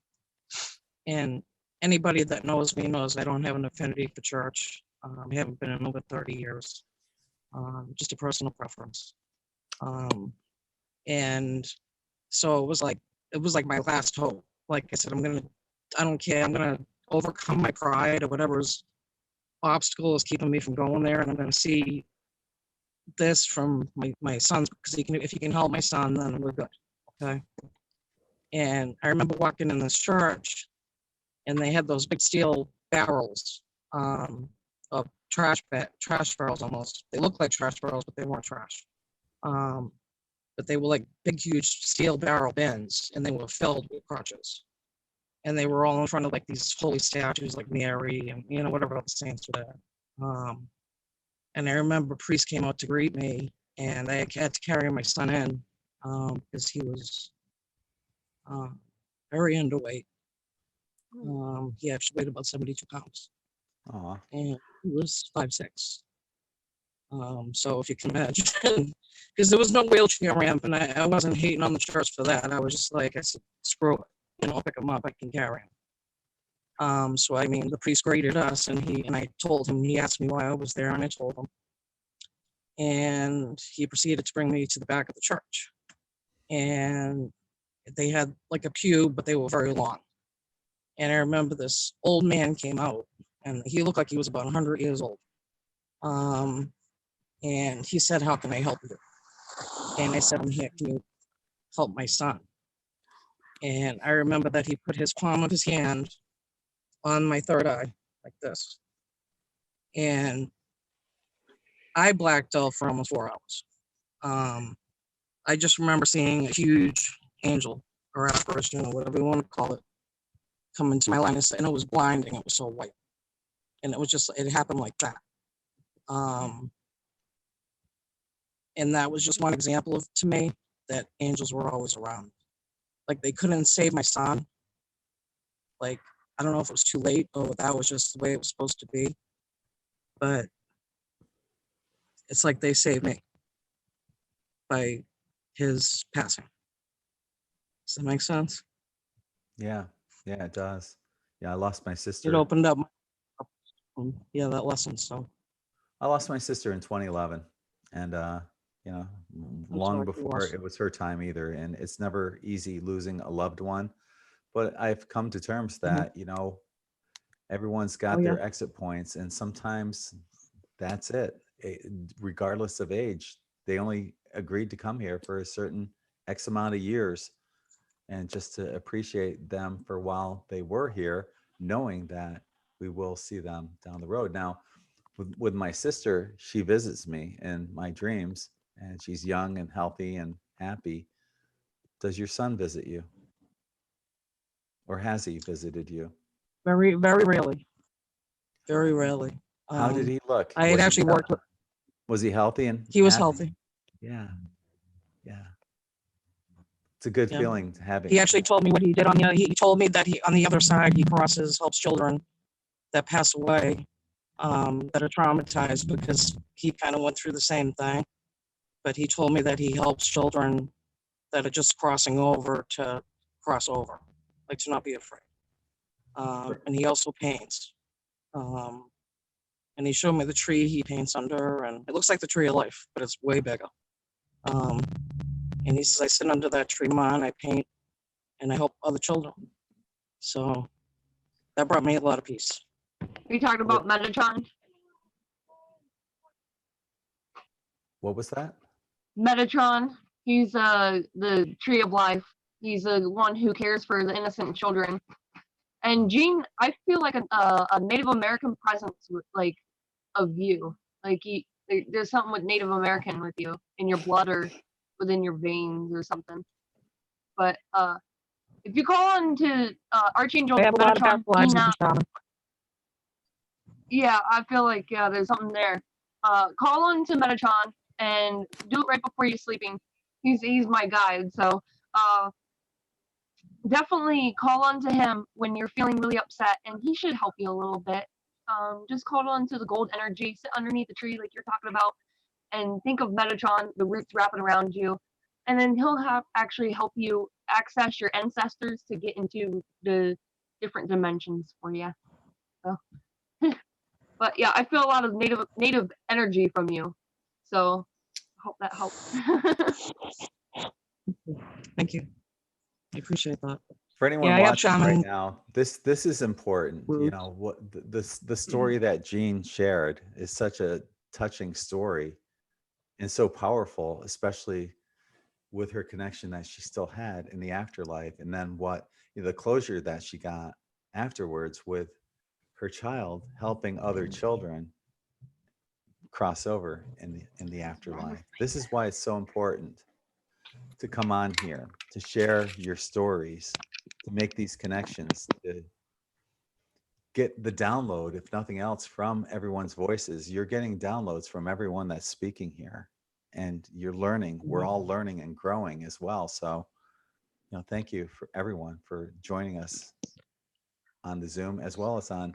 And anybody that knows me knows I don't have an affinity for church. I haven't been in over 30 years. Just a personal preference. And so it was like my last hope. Like I said, I don't care. I'm gonna overcome my pride or whatever's obstacle is keeping me from going there, and I'm gonna see this from my son's, because if he can help my son, then we're good. Okay. And I remember walking in this church, and they had those big steel barrels, of trash barrels almost. They looked like trash barrels, but they weren't trash. But they were like big, huge steel barrel bins, and they were filled with crutches. And they were all in front of like these holy statues like Mary and whatever other saints were there. And I remember a priest came out to greet me, and I had to carry my son in, because he was very underweight. He actually weighed about 72 pounds. And he was 5'6". So if you can imagine, because there was no wheelchair ramp, and I wasn't hating on the church for that. I was just like, I said, screw it, I'll pick him up, I can carry him. So the priest greeted us, and I told him. He asked me why I was there, and I told him. And he proceeded to bring me to the back of the church, and they had like a pew, but they were very long. And I remember this old man came out, and he looked like he was about 100 years old. And he said, "How can I help you?" And I said, "I'm here. Can you help my son?" And I remember that he put his palm of his hand on my third eye, like this. And I blacked out for almost 4 hours. I just remember seeing a huge angel or apparition or whatever you want to call it come into my line of sight, and it was blinding. It was so white, and it happened like that. And that was just one example to me that angels were always around. Like, they couldn't save my son. Like, I don't know if it was too late or that was just the way it was supposed to be, but it's like they saved me by his passing. Does that make sense? yeah, it does. Yeah, I lost my It sister. opened up that lesson. So I lost my sister in 2011, and long sorry you before lost. it was her time either. And it's never easy losing a loved one, but I've come to terms that everyone's got yeah. their exit points, and sometimes that's it. Regardless of age, they only agreed to come here for a certain X amount of years, and just to appreciate them for while they were here, knowing that we will see them down the road. Now, with my sister, she visits me in my dreams, and she's young and healthy and happy. Does your son visit you, or has he visited you? Very, very rarely. Very rarely. How did he look? I had actually worked with. Was he healthy and He was happy? healthy. Yeah. Yeah. It's a good Yeah. feeling having. He actually told me what he did on the, he told me that he, on the other side, he crosses, helps children that pass away, that are traumatized because he kind of went through the same thing. But he told me that he helps children that are just crossing over to cross over, like to not be afraid. And he also paints. And he showed me the tree he paints under, and it looks like the tree of life, but it's way bigger. And he says, I sit under that tree, Ma, and I paint, and I help other children. So that brought me a lot of peace. We talked about Metatron. What was that? Metatron. He's the tree of life. He's the one who cares for the innocent children. And Gene, I feel like a Native American presence with, like, of you. Like there's something with Native American with you in your blood or within your veins or something. But if you call on to Archangel I have a lot of Metatron, past lives in Enoch, shaman. yeah, I feel like there's something there. Call on to Metatron and do it right before you're sleeping. He's my guide, so definitely call on to him when you're feeling really upset, and he should help you a little bit. Just call on to the gold energy, sit underneath the tree like you're talking about, and think of Metatron, the roots wrapping around you, and then he'll actually help you access your ancestors to get into the different dimensions for you. So, but yeah, I feel a lot of native energy from you, so hope that helps. Thank you. I appreciate that. For anyone Yeah, I have watching right shaman. now, this is important. You know what the story that Jean shared is such a touching story and so powerful, especially with her connection that she still had in the afterlife, and then the closure that she got afterwards with her child helping other children cross over in the afterlife. This is why it's so important to come on here, to share your stories, to make these connections, to get the download, if nothing else, from everyone's voices. You're getting downloads from everyone that's speaking here, and you're learning. We're all learning and growing as well. So, thank you for everyone for joining us on the Zoom as well as on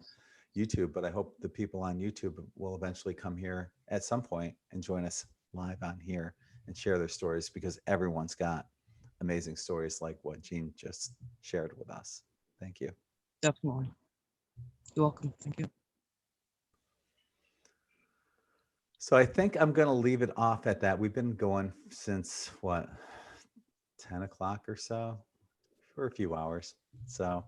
YouTube. But I hope the people on YouTube will eventually come here at some point and join us live on here and share their stories, because everyone's got amazing stories like what Jean just shared with us. Thank you. Definitely. You're welcome. Thank you. So I think I'm going to leave it off at that. We've been going since 10 o'clock or so, for a few hours. So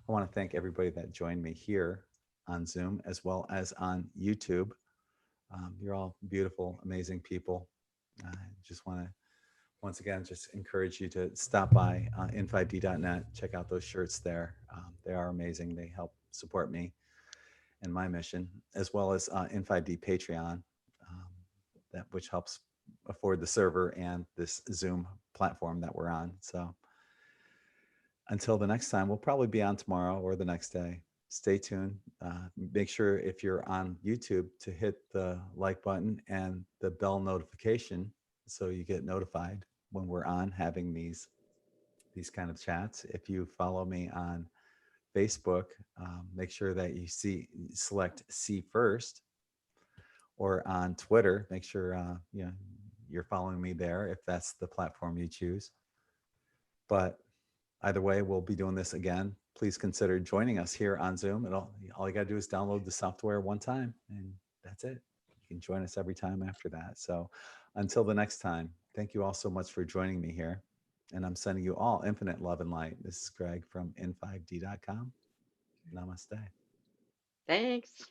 I want to thank everybody that joined me here on Zoom as well as on YouTube. You're all beautiful, amazing people. I just want to once again just encourage you to stop by in5d.net, check out those shirts there. They are amazing. They help support me and my mission, as well as in5d Patreon, which helps afford the server and this Zoom platform that we're on. So until the next time, we'll probably be on tomorrow or the next day. Stay tuned. Make sure if you're on YouTube to hit the like button and the bell notification so you get notified when we're on having these kind of chats. If you follow me on Facebook, make sure that you select see first, or on Twitter, make sure you're following me there if that's the platform you choose. But either way, we'll be doing this again. Please consider joining us here on Zoom. All you got to do is download the software one time, and that's it. You can join us every time after that. So until the next time, thank you all so much for joining me here. And I'm sending you all infinite love and light. This is Greg from in5d.com. Namaste. Thanks.